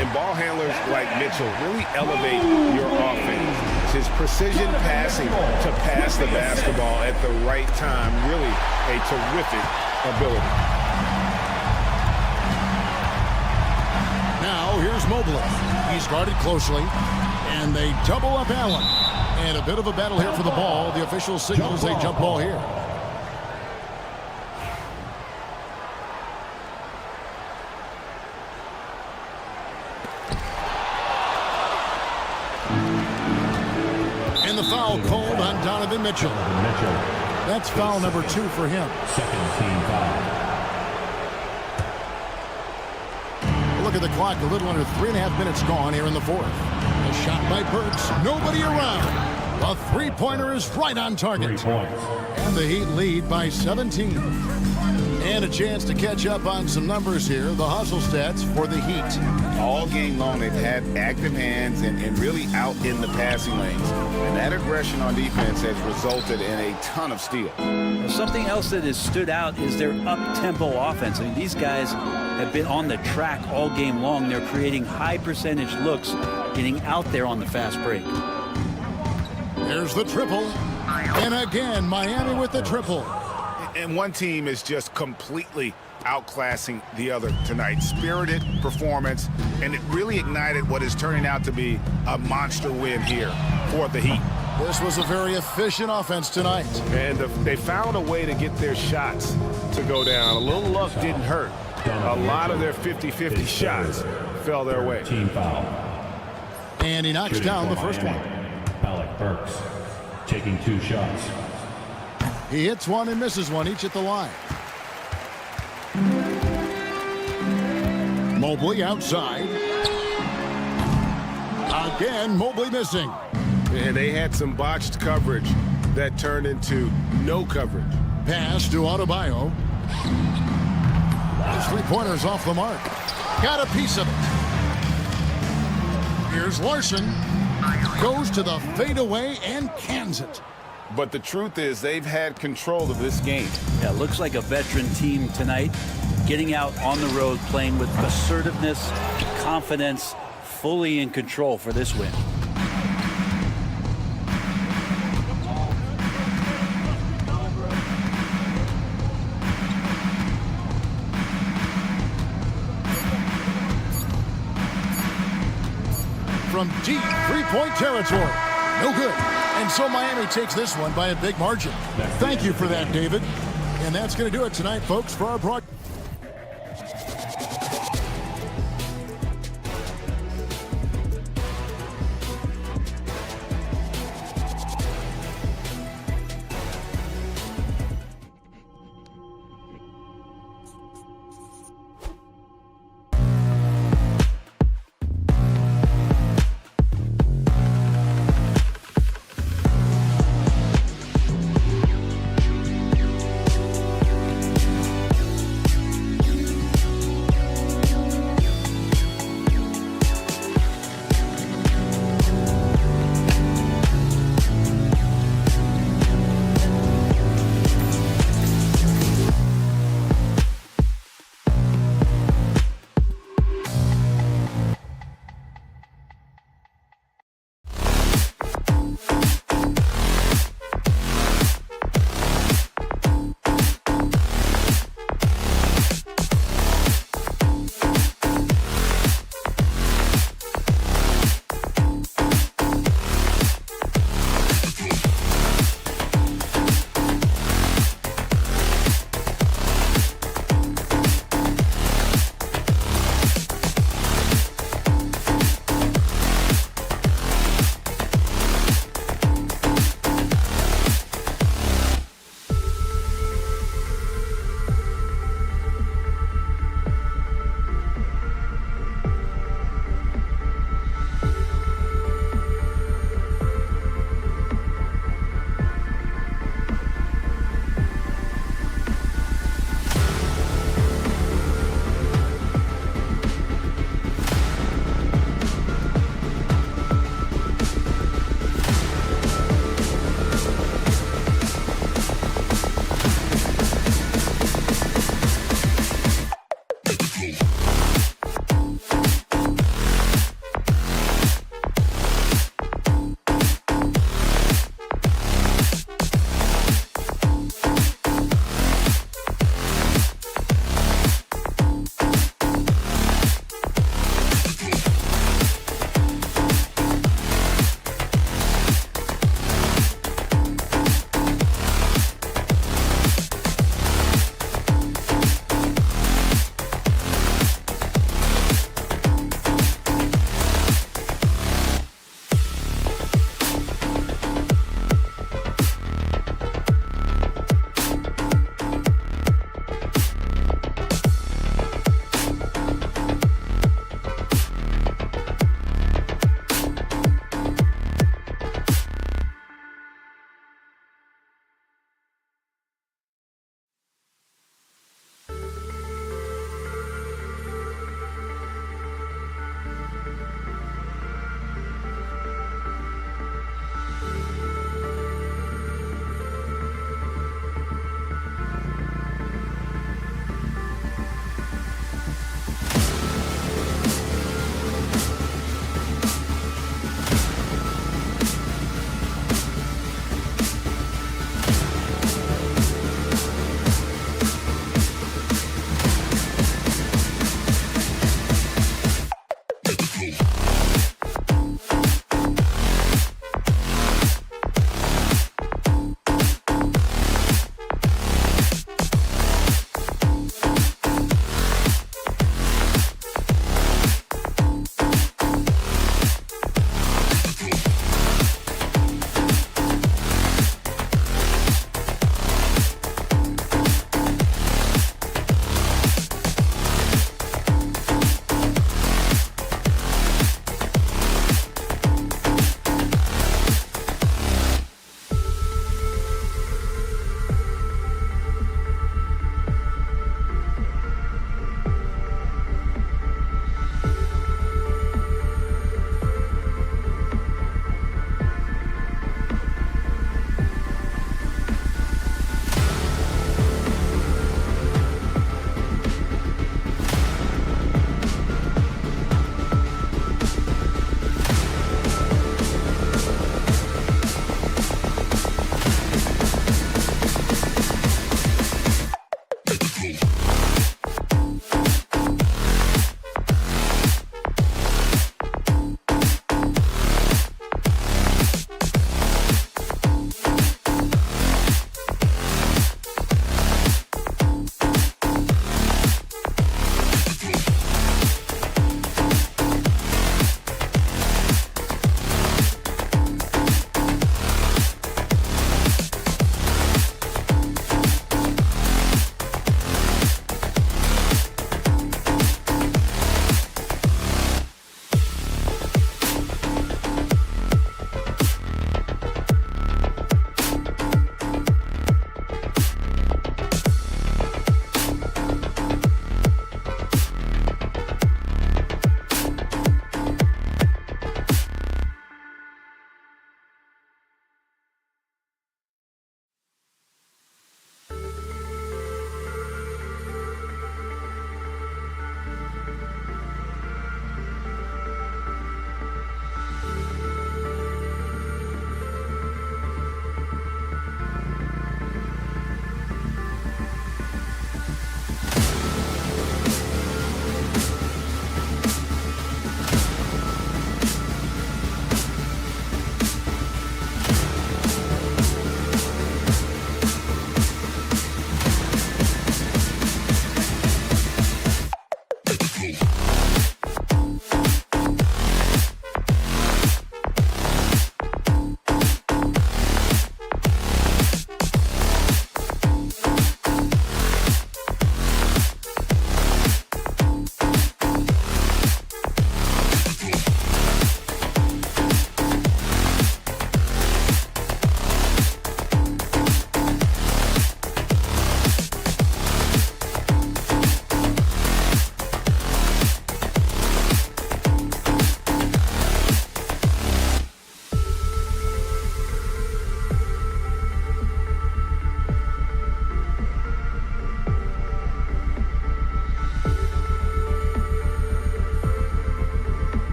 And ball handlers like Mitchell really elevate your offense. It's his precision passing to pass the basketball at the right time. Really a terrific ability. Now here's Mobley. He's guarded closely. And they double up Allen. And a bit of a battle here for the ball. The official signals a jump ball here. And the foul called on Donovan Mitchell. That's foul number 2 for him. Second team foul. Look at the clock, a little under 3.5 minutes gone here in the 4th. A shot by Burks, nobody around. A 3-pointer is right on target. 3 points. And the Heat lead by 17. And a chance to catch up on some numbers here. The hustle stats for the Heat. All game long, they've had active hands and really out in the passing lanes. And that aggression on defense has resulted in a ton of steals. Something else that has stood out is their up-tempo offense. I mean, these guys have been on the track all game long. They're creating high-percentage looks, getting out there on the fast break. There's the triple. And again, Miami with the triple. And one team is just completely outclassing the other tonight. Spirited performance, and it really ignited what is turning out to be a monster win here for the Heat. This was a very efficient offense tonight. And they found a way to get their shots to go down. A little luck didn't hurt. A lot of their 50-50 shots fell their way. Team foul. And he knocks down the first one. Alec Burks taking 2 shots. He hits one and misses one, each at the line. Mobley outside. Again, Mobley missing. And they had some botched coverage that turned into no coverage. Pass to Adebayo. His three-pointer's off the mark. Got a piece of it. Here's Larson. Goes to the fadeaway and cans it. But the truth is they've had control of this game. Yeah, looks like a veteran team tonight. Getting out on the road, playing with assertiveness, confidence, fully in control for this win. From deep three-point territory. No good. And so Miami takes this one by a big margin. Thank you for that, David. And that's going to do it tonight, folks, for our broadcast.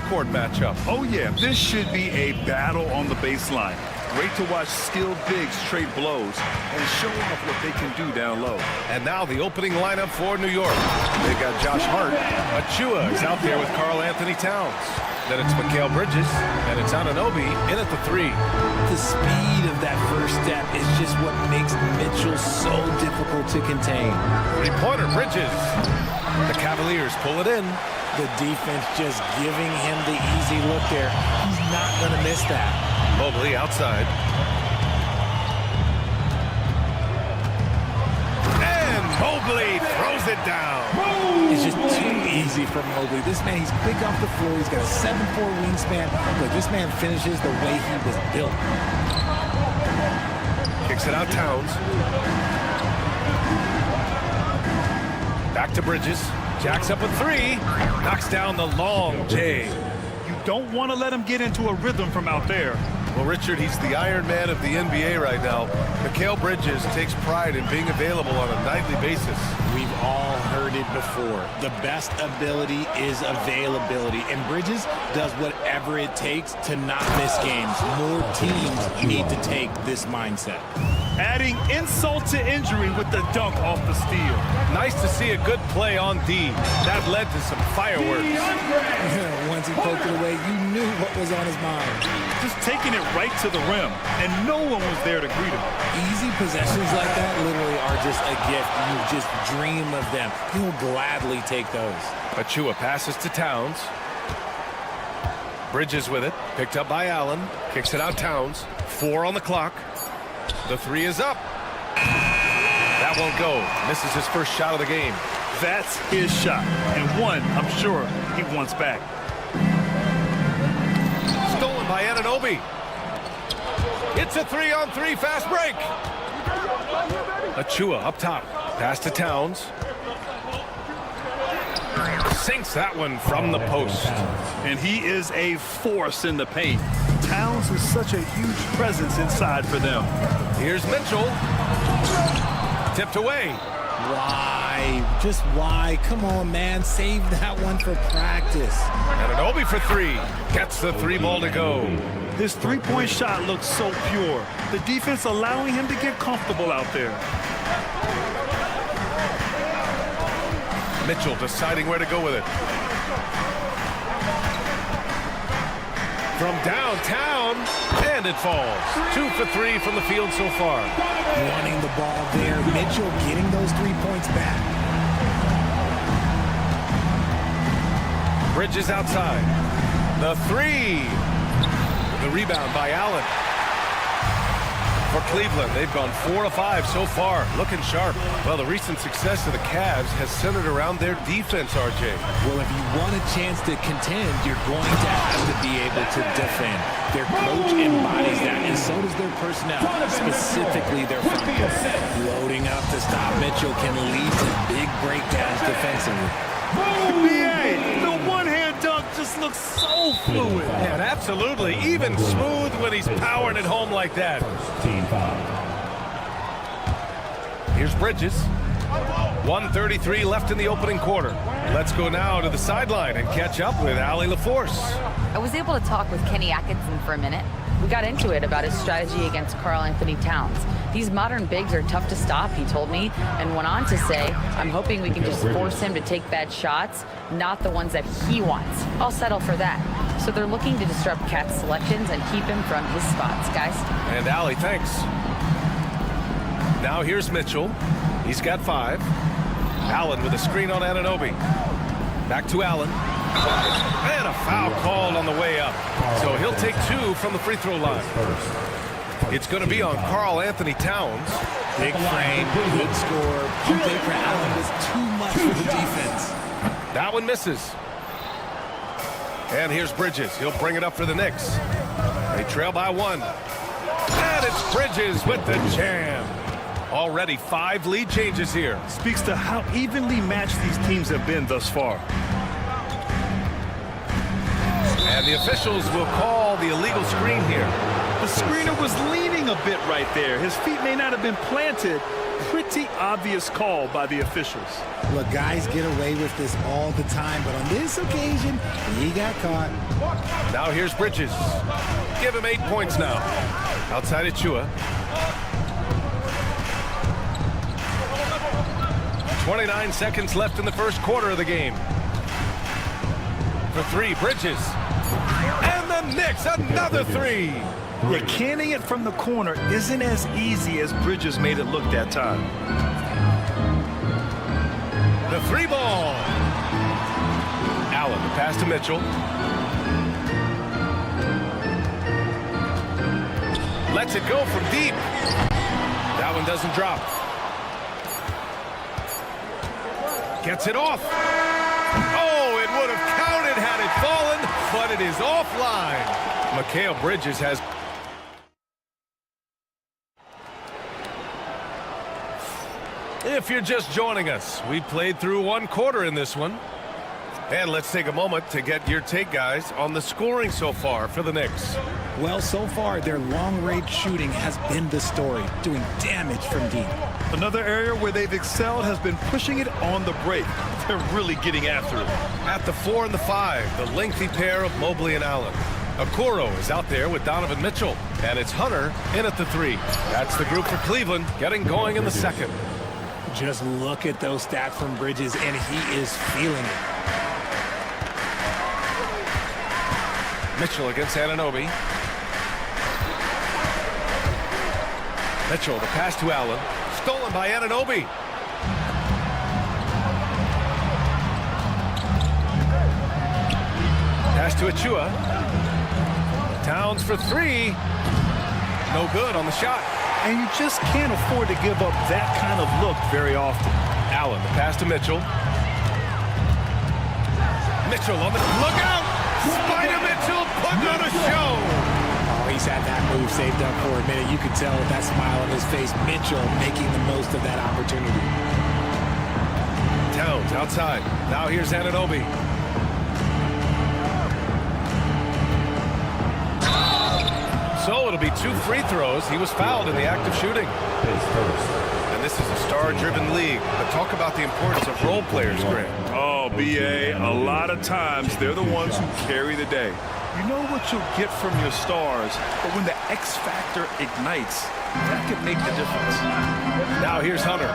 court matchup. Oh, yeah, this should be a battle on the baseline. Great to watch skilled bigs trade blows and show off what they can do down low. And now the opening lineup for New York. They've got Josh Hart. Achua is out there with Karl Anthony Towns. Then it's Mikal Bridges, and it's Anunoby in at the 3. The speed of that first step is just what makes Mitchell so difficult to contain. Three-pointer, Bridges. The Cavaliers pull it in. The defense just giving him the easy look there. He's not going to miss that. Mobley outside. And Mobley throws it down. It's just too easy for Mobley. This man, he's big off the floor. He's got a 7'4" wingspan. Look, this man finishes the way he was built. Kicks it out, Towns. Back to Bridges. Jacks up a 3. Knocks down the long J. You don't want to let him get into a rhythm from out there. Well, Richard, he's the Iron Man of the NBA right now. Mikal Bridges takes pride in being available on a nightly basis. We've all heard it before. The best ability is availability. And Bridges does whatever it takes to not miss games. More teams need to take this mindset. Adding insult to injury with the dunk off the steal. Nice to see a good play on D. That led to some fireworks. Once he poked it away, you knew what was on his mind. Just taking it right to the rim, and no one was there to greet him. Easy possessions like that literally are just a gift. You just dream of them. He'll gladly take those. Achua passes to Towns. Bridges with it. Picked up by Allen. Kicks it out, Towns. 4 on the clock. The 3 is up. That won't go. Misses his first shot of the game. That's his shot, and one I'm sure he wants back. Stolen by Anunoby. It's a 3-on-3 fast break. Achua up top. Pass to Towns. Sinks that one from the post. And he is a force in the paint. Towns is such a huge presence inside for them. Here's Mitchell. Tipped away. Why? Just why? Come on, man. Save that one for practice. Anunoby for 3. Gets the 3-ball to go. His three-point shot looks so pure. The defense allowing him to get comfortable out there. Mitchell deciding where to go with it. From downtown, and it falls. 2 for 3 from the field so far. Wanting the ball there. Mitchell getting those 3 points back. Bridges outside. The 3. The rebound by Allen. For Cleveland, they've gone 4 of 5 so far, looking sharp. Well, the recent success of the Cavs has centered around their defense, RJ. Well, if you want a chance to contend, you're going to have to be able to defend. Their coach embodies that, and so does their personnel, specifically their front court. Loading up to stop Mitchell can lead to big breakdowns defensively. The one-hand dunk just looks so fluid. Yeah, absolutely. Even smooth when he's powering it home like that. Here's Bridges. 1:33 left in the opening quarter. Let's go now to the sideline and catch up with Allie LaForce. I was able to talk with Kenny Atkinson for a minute. We got into it about his strategy against Karl Anthony Towns. These modern bigs are tough to stop, he told me, and went on to say, I'm hoping we can just force him to take bad shots, not the ones that he wants. I'll settle for that. So they're looking to disrupt Cat's selections and keep him from his spots, guys. And Allie, thanks. Now here's Mitchell. He's got 5. Allen with a screen on Anunoby. Back to Allen. And a foul called on the way up. So he'll take 2 from the free throw line. It's going to be on Karl Anthony Towns. Big frame, good score. Pump fake for Allen was too much for the defense. That one misses. And here's Bridges. He'll bring it up for the Knicks. They trail by 1. And it's Bridges with the jam. Already 5 lead changes here. Speaks to how evenly matched these teams have been thus far. And the officials will call the illegal screen here. The screener was leaning a bit right there. His feet may not have been planted. Pretty obvious call by the officials. Look, guys get away with this all the time, but on this occasion, he got caught. Now here's Bridges. Give him 8 points now. Outside of Chua. 29 seconds left in the first quarter of the game. For three, Bridges. And the Knicks, another three. Yeah, canning it from the corner isn't as easy as Bridges made it look that time. The three ball. Allen, the pass to Mitchell. Lets it go from deep. That one doesn't drop. Gets it off. Oh, it would have counted had it fallen, but it is offline. Mikal Bridges has... If you're just joining us, we played through one quarter in this one. And let's take a moment to get your take, guys, on the scoring so far for the Knicks. Well, so far, their long-range shooting has been the story, doing damage from deep. Another area where they've excelled has been pushing it on the break. They're really getting after it. At the 4 and the 5, the lengthy pair of Mobley and Allen. Okoro is out there with Donovan Mitchell, and it's Hunter in at the 3. That's the group for Cleveland, getting going in the second. Just look at those stats from Bridges, and he is feeling it. Mitchell against Anunoby. Mitchell, the pass to Allen. Stolen by Anunoby. Pass to Achua. Towns for 3. No good on the shot. And you just can't afford to give up that kind of look very often. Allen, the pass to Mitchell. Mitchell on the lookout. Spider Mitchell putting on a show. Oh, he's had that move saved up for a minute. You can tell with that smile on his face. Mitchell making the most of that opportunity. Towns outside. Now here's Anunoby. So it'll be 2 free throws. He was fouled in the act of shooting. And this is a star-driven league. But talk about the importance of role players, Grant. Oh, B.A., a lot of times they're the ones who carry the day. You know what you'll get from your stars, but when the X factor ignites, that could make the difference. Now here's Hunter.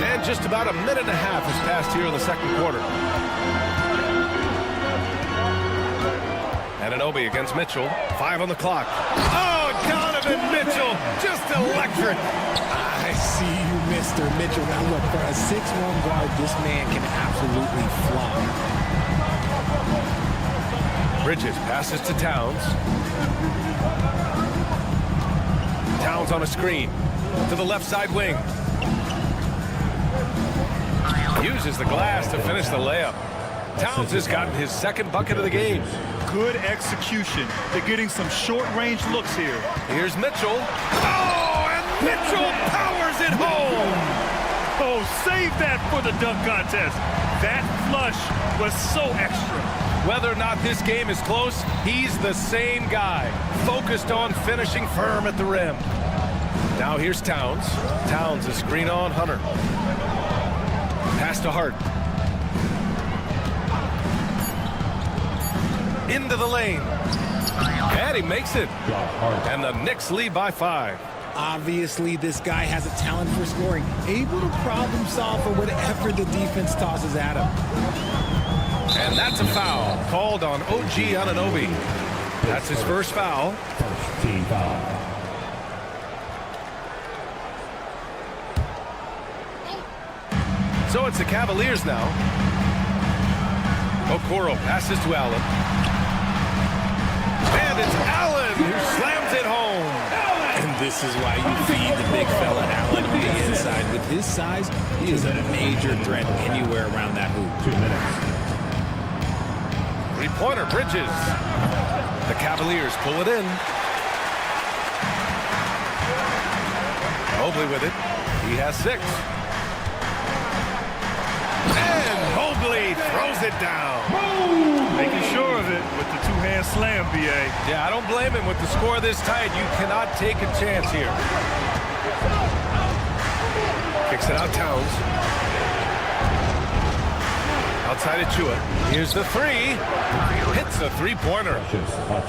And just about a minute and a half has passed here in the second quarter. Anunoby against Mitchell. 5 on the clock. Oh, Donovan Mitchell, just electric. I see you, Mr. Mitchell. Now look, for a 6'1" guard, this man can absolutely fly. Bridges passes to Towns. Towns on a screen. To the left side wing. Uses the glass to finish the layup. Towns has gotten his second bucket of the game. Good execution. They're getting some short-range looks here. Here's Mitchell. Oh, and Mitchell powers it home. Oh, save that for the dunk contest. That flush was so extra. Whether or not this game is close, he's the same guy, focused on finishing firm at the rim. Now here's Towns. Towns, a screen on Hunter. Pass to Hart. Into the lane. And he makes it. And the Knicks lead by 5. Obviously, this guy has a talent for scoring, able to problem solve for whatever the defense tosses at him. And that's a foul called on OG Anunoby. That's his first foul. First team foul. So it's the Cavaliers now. Okoro passes to Allen. And it's Allen who slams it home. And this is why you feed the big fella Allen on the inside. With his size, he is a major threat anywhere around that hoop. 2 minutes. Three-pointer, Bridges. The Cavaliers pull it in. Mobley with it. He has 6. And Mobley throws it down. Making sure of it with the two-hand slam, B.A. Yeah, I don't blame him. With the score this tight, you cannot take a chance here. Kicks it out, Towns. Outside Achua. Here's the three. Hits the three-pointer.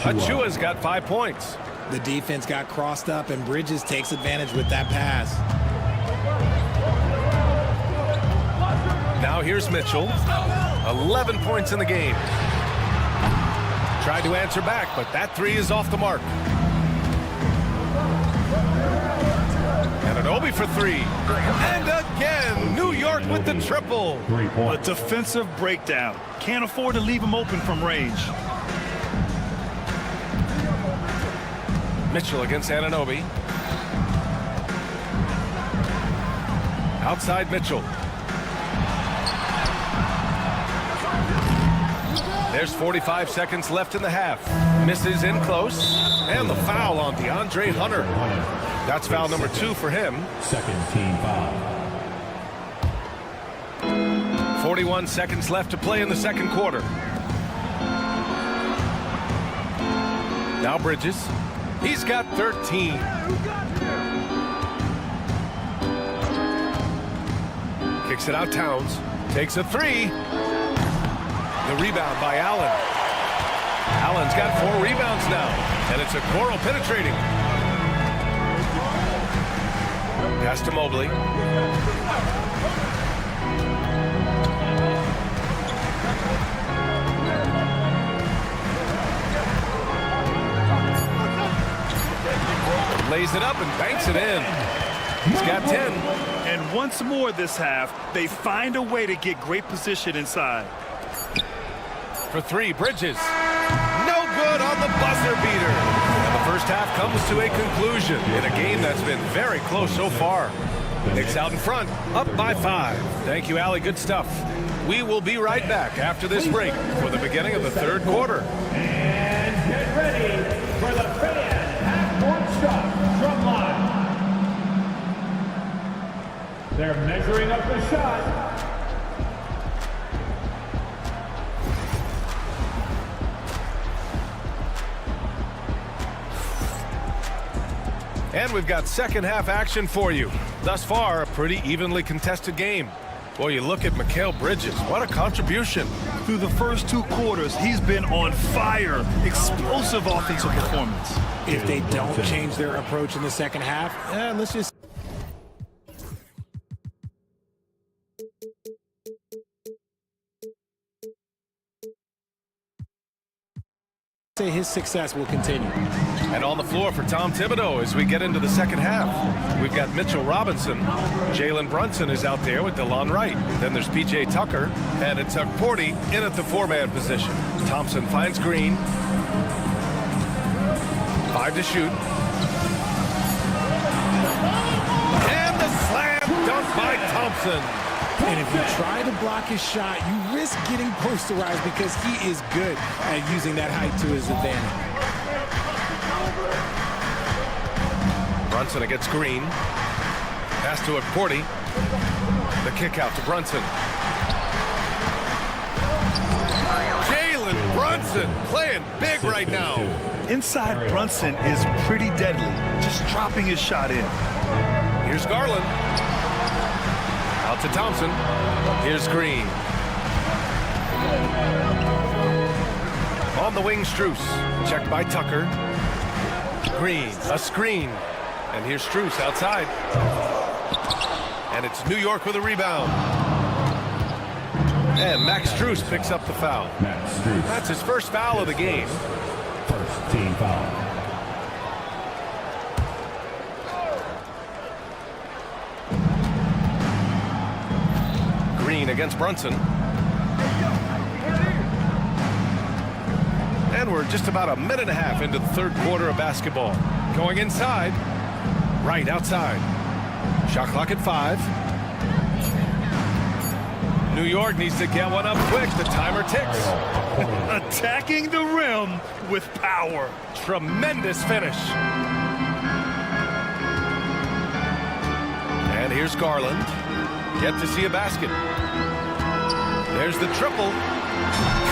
Achua's got 5 points. The defense got crossed up, and Bridges takes advantage with that pass. Now here's Mitchell. 11 points in the game. Tried to answer back, but that three is off the mark. And an Obi for three. And again, New York with the triple. A defensive breakdown. Can't afford to leave him open from range. Mitchell against Anunoby. Outside Mitchell. There's 45 seconds left in the half. Misses in close. And the foul on DeAndre Hunter. That's foul number 2 for him. Second team foul. 41 seconds left to play in the second quarter. Now Bridges. He's got 13. Kicks it out, Towns. Takes a three. The rebound by Allen. Allen's got 4 rebounds now. And it's Okoro penetrating. Pass to Mobley. Lays it up and banks it in. He's got 10. And once more this half, they find a way to get great position inside. For three, Bridges. No good on the buzzer beater. And the first half comes to a conclusion in a game that's been very close so far. Knicks out in front, up by 5. Thank you, Allie. Good stuff. We will be right back after this break for the beginning of the third quarter. And get ready for the fan half-court shot from line. They're measuring up the shot. And we've got second half action for you. Thus far, a pretty evenly contested game. Boy, you look at Mikal Bridges. What a contribution. Through the first 2 quarters, he's been on fire. Explosive offensive performance. If they don't change their approach in the second half, let's just say his success will continue. And on the floor for Tom Thibodeau as we get into the second half. We've got Mitchell Robinson. Jalen Brunson is out there with DeLon Wright. Then there's P.J. Tucker. And it's Porty in at the 4-man position. Thompson finds Green. 5 to shoot. And the slam dunk by Thompson. And if you try to block his shot, you risk getting posterized because he is good at using that height to his advantage. Brunson against Green. Pass to Porty. The kick out to Brunson. Jalen Brunson playing big right now. Inside Brunson is pretty deadly, just dropping his shot in. Here's Garland. Out to Thompson. Here's Green. On the wing, Strus. Checked by Tucker. Green, a screen. And here's Strus outside. And it's New York with a rebound. And Max Strus picks up the foul. That's his first foul of the game. First team foul. Green against Brunson. And we're just about a minute and a half into the third quarter of basketball. Going inside. Right outside. Shot clock at 5. New York needs to get one up quick. The timer ticks. Attacking the rim with power. Tremendous finish. And here's Garland. Yet to see a basket. There's the triple.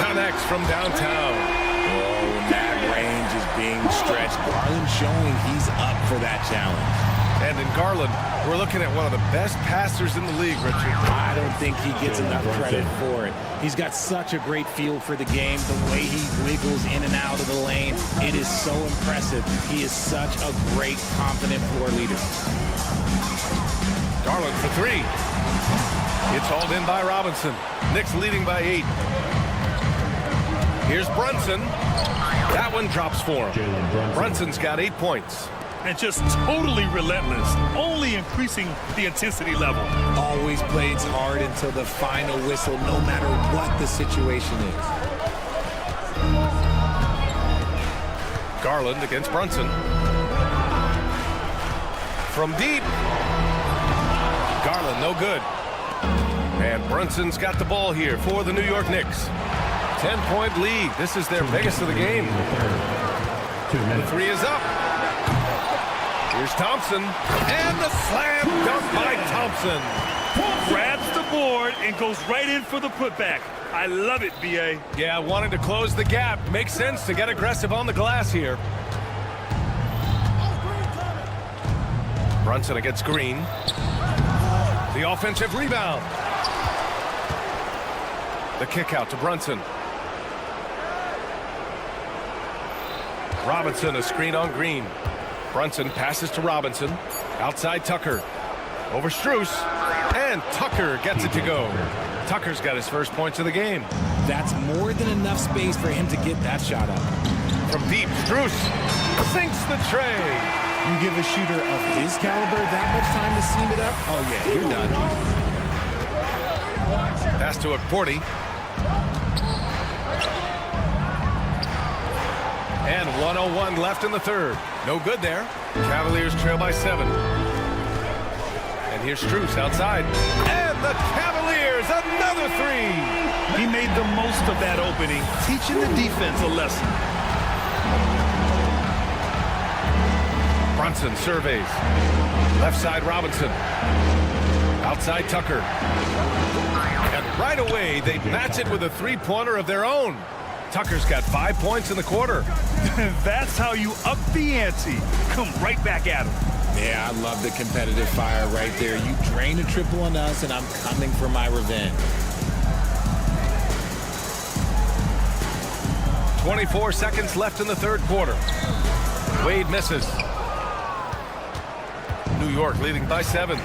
Connects from downtown. Oh, and that range is being stretched. Garland showing he's up for that challenge. And in Garland, we're looking at one of the best passers in the league, Richard. I don't think he gets enough credit for it. He's got such a great feel for the game, the way he wiggles in and out of the lane. It is so impressive. He is such a great, confident floor leader. Garland for three. It's hauled in by Robinson. Knicks leading by 8. Here's Brunson. That one drops for him. Brunson's got 8 points. And just totally relentless, only increasing the intensity level. Always plays hard until the final whistle, no matter what the situation is. Garland against Brunson. From deep. Garland, no good. And Brunson's got the ball here for the New York Knicks. 10-point lead. This is their biggest of the game. The three is up. Here's Thompson. And the slam dunk by Thompson. Grabs the board and goes right in for the putback. I love it, B.A. Yeah, wanting to close the gap. Makes sense to get aggressive on the glass here. Brunson against Green. The offensive rebound. The kick out to Brunson. Robinson, a screen on Green. Brunson passes to Robinson. Outside Tucker. Over Strus. And Tucker gets it to go. Tucker's got his first points of the game. That's more than enough space for him to get that shot up. From deep, Strus sinks the tray. You give a shooter of his caliber that much time to seam it up? Oh, yeah, you're done. Pass to Akporti. And 1:01 left in the third. No good there. Cavaliers trail by 7. And here's Strus outside. And the Cavaliers, another three. He made the most of that opening, teaching the defense a lesson. Brunson surveys. Left side Robinson. Outside Tucker. And right away, they match it with a three-pointer of their own. Tucker's got 5 points in the quarter. That's how you up the ante. Come right back at him. Yeah, I love the competitive fire right there. You drain a triple on us, and I'm coming for my revenge. 24 seconds left in the third quarter. Wade misses. New York leading by 7.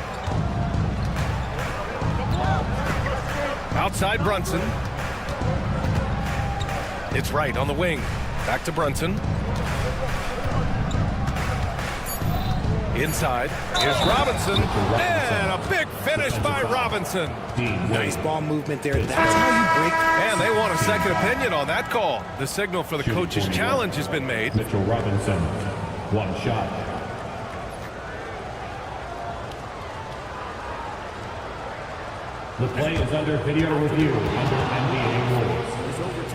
Outside Brunson. It's right on the wing. Back to Brunson. Inside. Here's Robinson. And a big finish by Robinson. Nice ball movement there. That's how you break. And they want a second opinion on that call. The signal for the coach's challenge has been made. Mitchell Robinson, 1 shot. The play is under video review under NBA rules.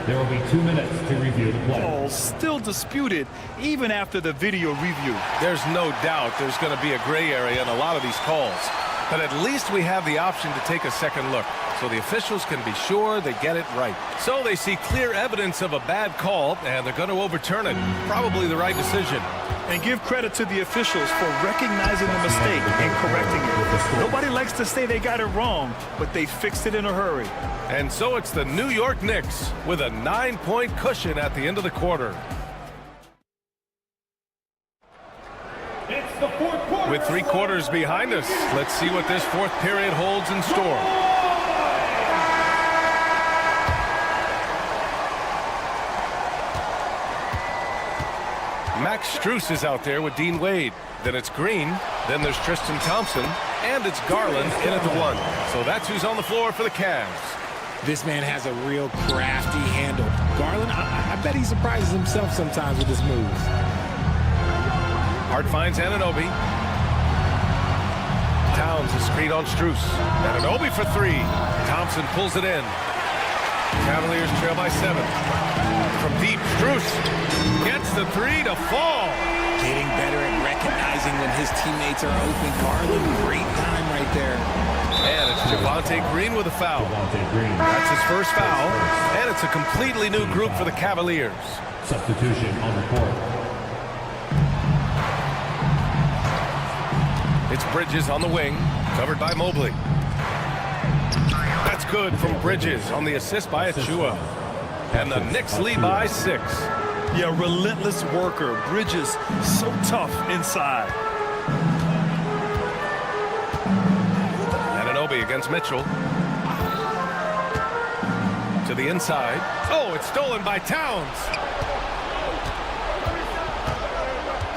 There will be 2 minutes to review the play. Calls still disputed even after the video review. There's no doubt there's going to be a gray area in a lot of these calls. But at least we have the option to take a second look, so the officials can be sure they get it right. So they see clear evidence of a bad call, and they're going to overturn it. Probably the right decision. And give credit to the officials for recognizing the mistake and correcting it. Nobody likes to say they got it wrong, but they fixed it in a hurry. And so it's the New York Knicks with a 9-point cushion at the end of the quarter. It's the fourth quarter. With 3 quarters behind us, let's see what this fourth period holds in store. Max Strus is out there with Dean Wade. Then it's Green. Then there's Tristan Thompson. And it's Garland in at the 1. So that's who's on the floor for the Cavs. This man has a real crafty handle. Garland, I bet he surprises himself sometimes with his moves. Hart finds Anunoby. Towns is screen on Strus. Anunoby for 3. Thompson pulls it in. Cavaliers trail by 7. From deep, Strus gets the 3 to fall. Getting better at recognizing when his teammates are open. Garland, great time right there. And it's Javonte Green with a foul. That's his first foul, and it's a completely new group for the Cavaliers. Substitution on the court. It's Bridges on the wing, covered by Mobley. That's good from Bridges on the assist by Achua. And the Knicks lead by 6. Yeah, relentless worker. Bridges, so tough inside. Anunoby against Mitchell. To the inside. Oh, it's stolen by Towns.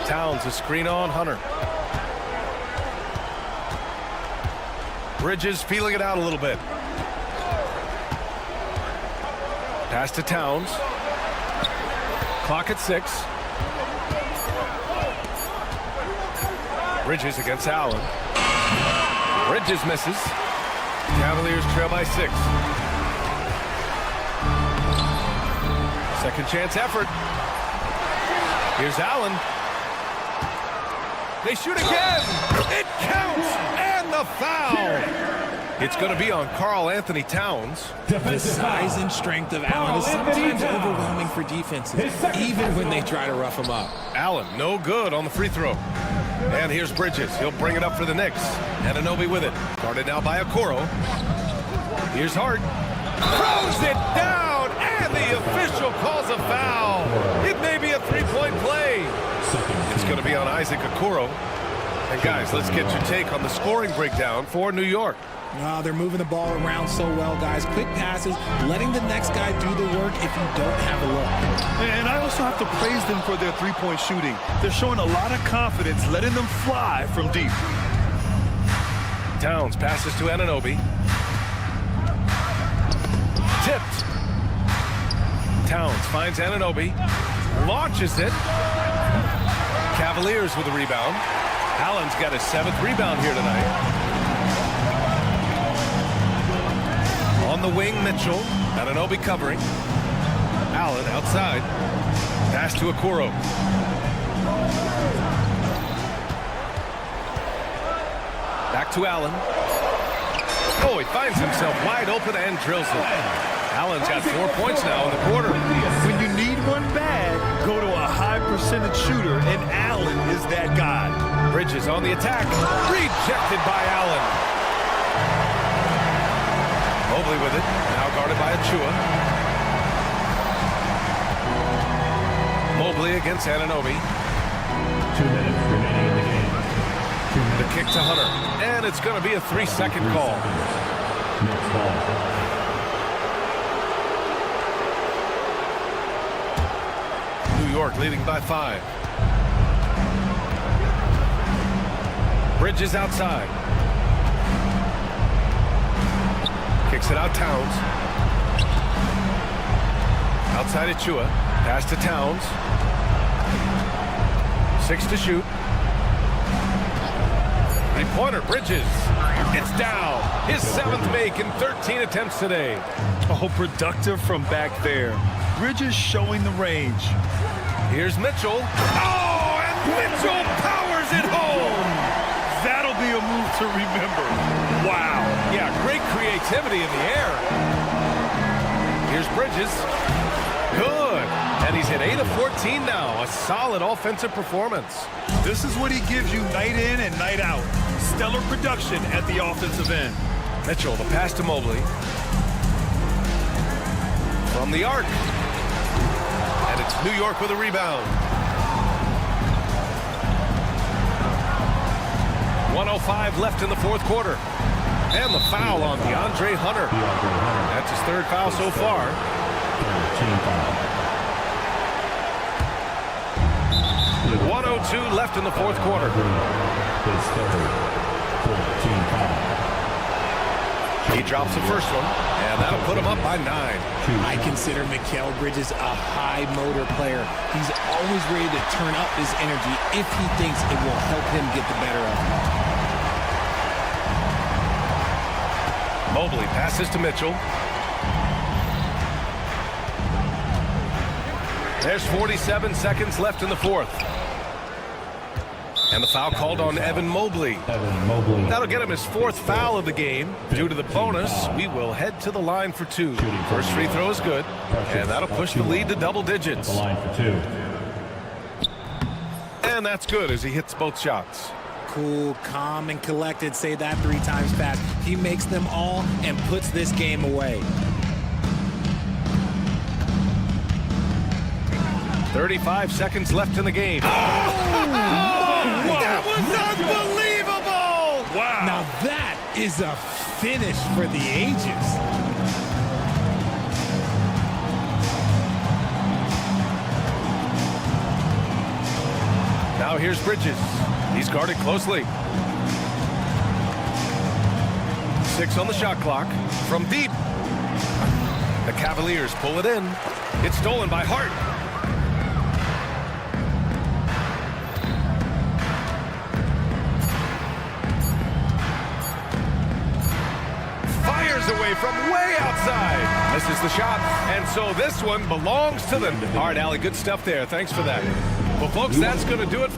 Towns, a screen on Hunter. Bridges feeling it out a little bit. Pass to Towns. Clock at 6. Bridges against Allen. Bridges misses. Cavaliers trail by 6. Second chance effort. Here's Allen. They shoot again. It counts. And the foul. It's going to be on Karl Anthony Towns. The size and strength of Allen is sometimes overwhelming for defenses, even when they try to rough him up. Allen, no good on the free throw. And here's Bridges. He'll bring it up for the Knicks. Anunoby with it. Guarded now by Okoro. Here's Hart. Throws it down, and the official calls a foul. It may be a three-point play. It's going to be on Isaac Okoro. And guys, let's get your take on the scoring breakdown for New York. They're moving the ball around so well, guys. Quick passes, letting the next guy do the work if you don't have a look. And I also have to praise them for their three-point shooting. They're showing a lot of confidence, letting them fly from deep. Towns passes to Anunoby. Tipped. Towns finds Anunoby. Launches it. Cavaliers with a rebound. Allen's got his 7th rebound here tonight. On the wing, Mitchell. Anunoby covering. Allen outside. Pass to Okoro. Back to Allen. Oh, he finds himself wide open and drills it. Allen's got 4 points now in the quarter. When you need one bad, go to a high percentage shooter, and Allen is that guy. Bridges on the attack. Rejected by Allen. Mobley with it. Now guarded by Achua. Mobley against Anunoby. 2 minutes remaining in the game. The kick to Hunter. And it's going to be a 3-second call. Next ball. New York leading by 5. Bridges outside. Kicks it out, Towns. Outside Achua. Pass to Towns. 6 to shoot. Three-pointer, Bridges. It's down. His 7th make in 13 attempts today. Oh, productive from back there. Bridges showing the range. Here's Mitchell. Oh, and Mitchell powers it home. That'll be a move to remember. Wow. Yeah, great creativity in the air. Here's Bridges. Good. And he's at 8 of 14 now. A solid offensive performance. This is what he gives you night in and night out. Stellar production at the offensive end. Mitchell, the pass to Mobley. From the arc. And it's New York with a rebound. 1:05 left in the 4th quarter. And the foul on DeAndre Hunter. That's his 3rd foul so far. 1:02 left in the 4th quarter. He drops the first one, and that'll put him up by 9. I consider Mikal Bridges a high motor player. He's always ready to turn up his energy if he thinks it will help him get the better of him. Mobley passes to Mitchell. There's 47 seconds left in the 4th. And the foul called on Evan Mobley. That'll get him his 4th foul of the game. Due to the bonus, we will head to the line for 2. First free throw is good, and that'll push the lead to double digits. And that's good as he hits both shots. Cool, calm, and collected. Say that 3 times fast. He makes them all and puts this game away. 35 seconds left in the game. That was unbelievable! Wow. Now that is a finish for the ages. Now here's Bridges. He's guarded closely. 6 on the shot clock. From deep. The Cavaliers pull it in. It's stolen by Hart. Fires away from way outside. Misses the shot. And so this one belongs to them. All right, Allie, good stuff there. Thanks for that. Well, folks, that's going to do it.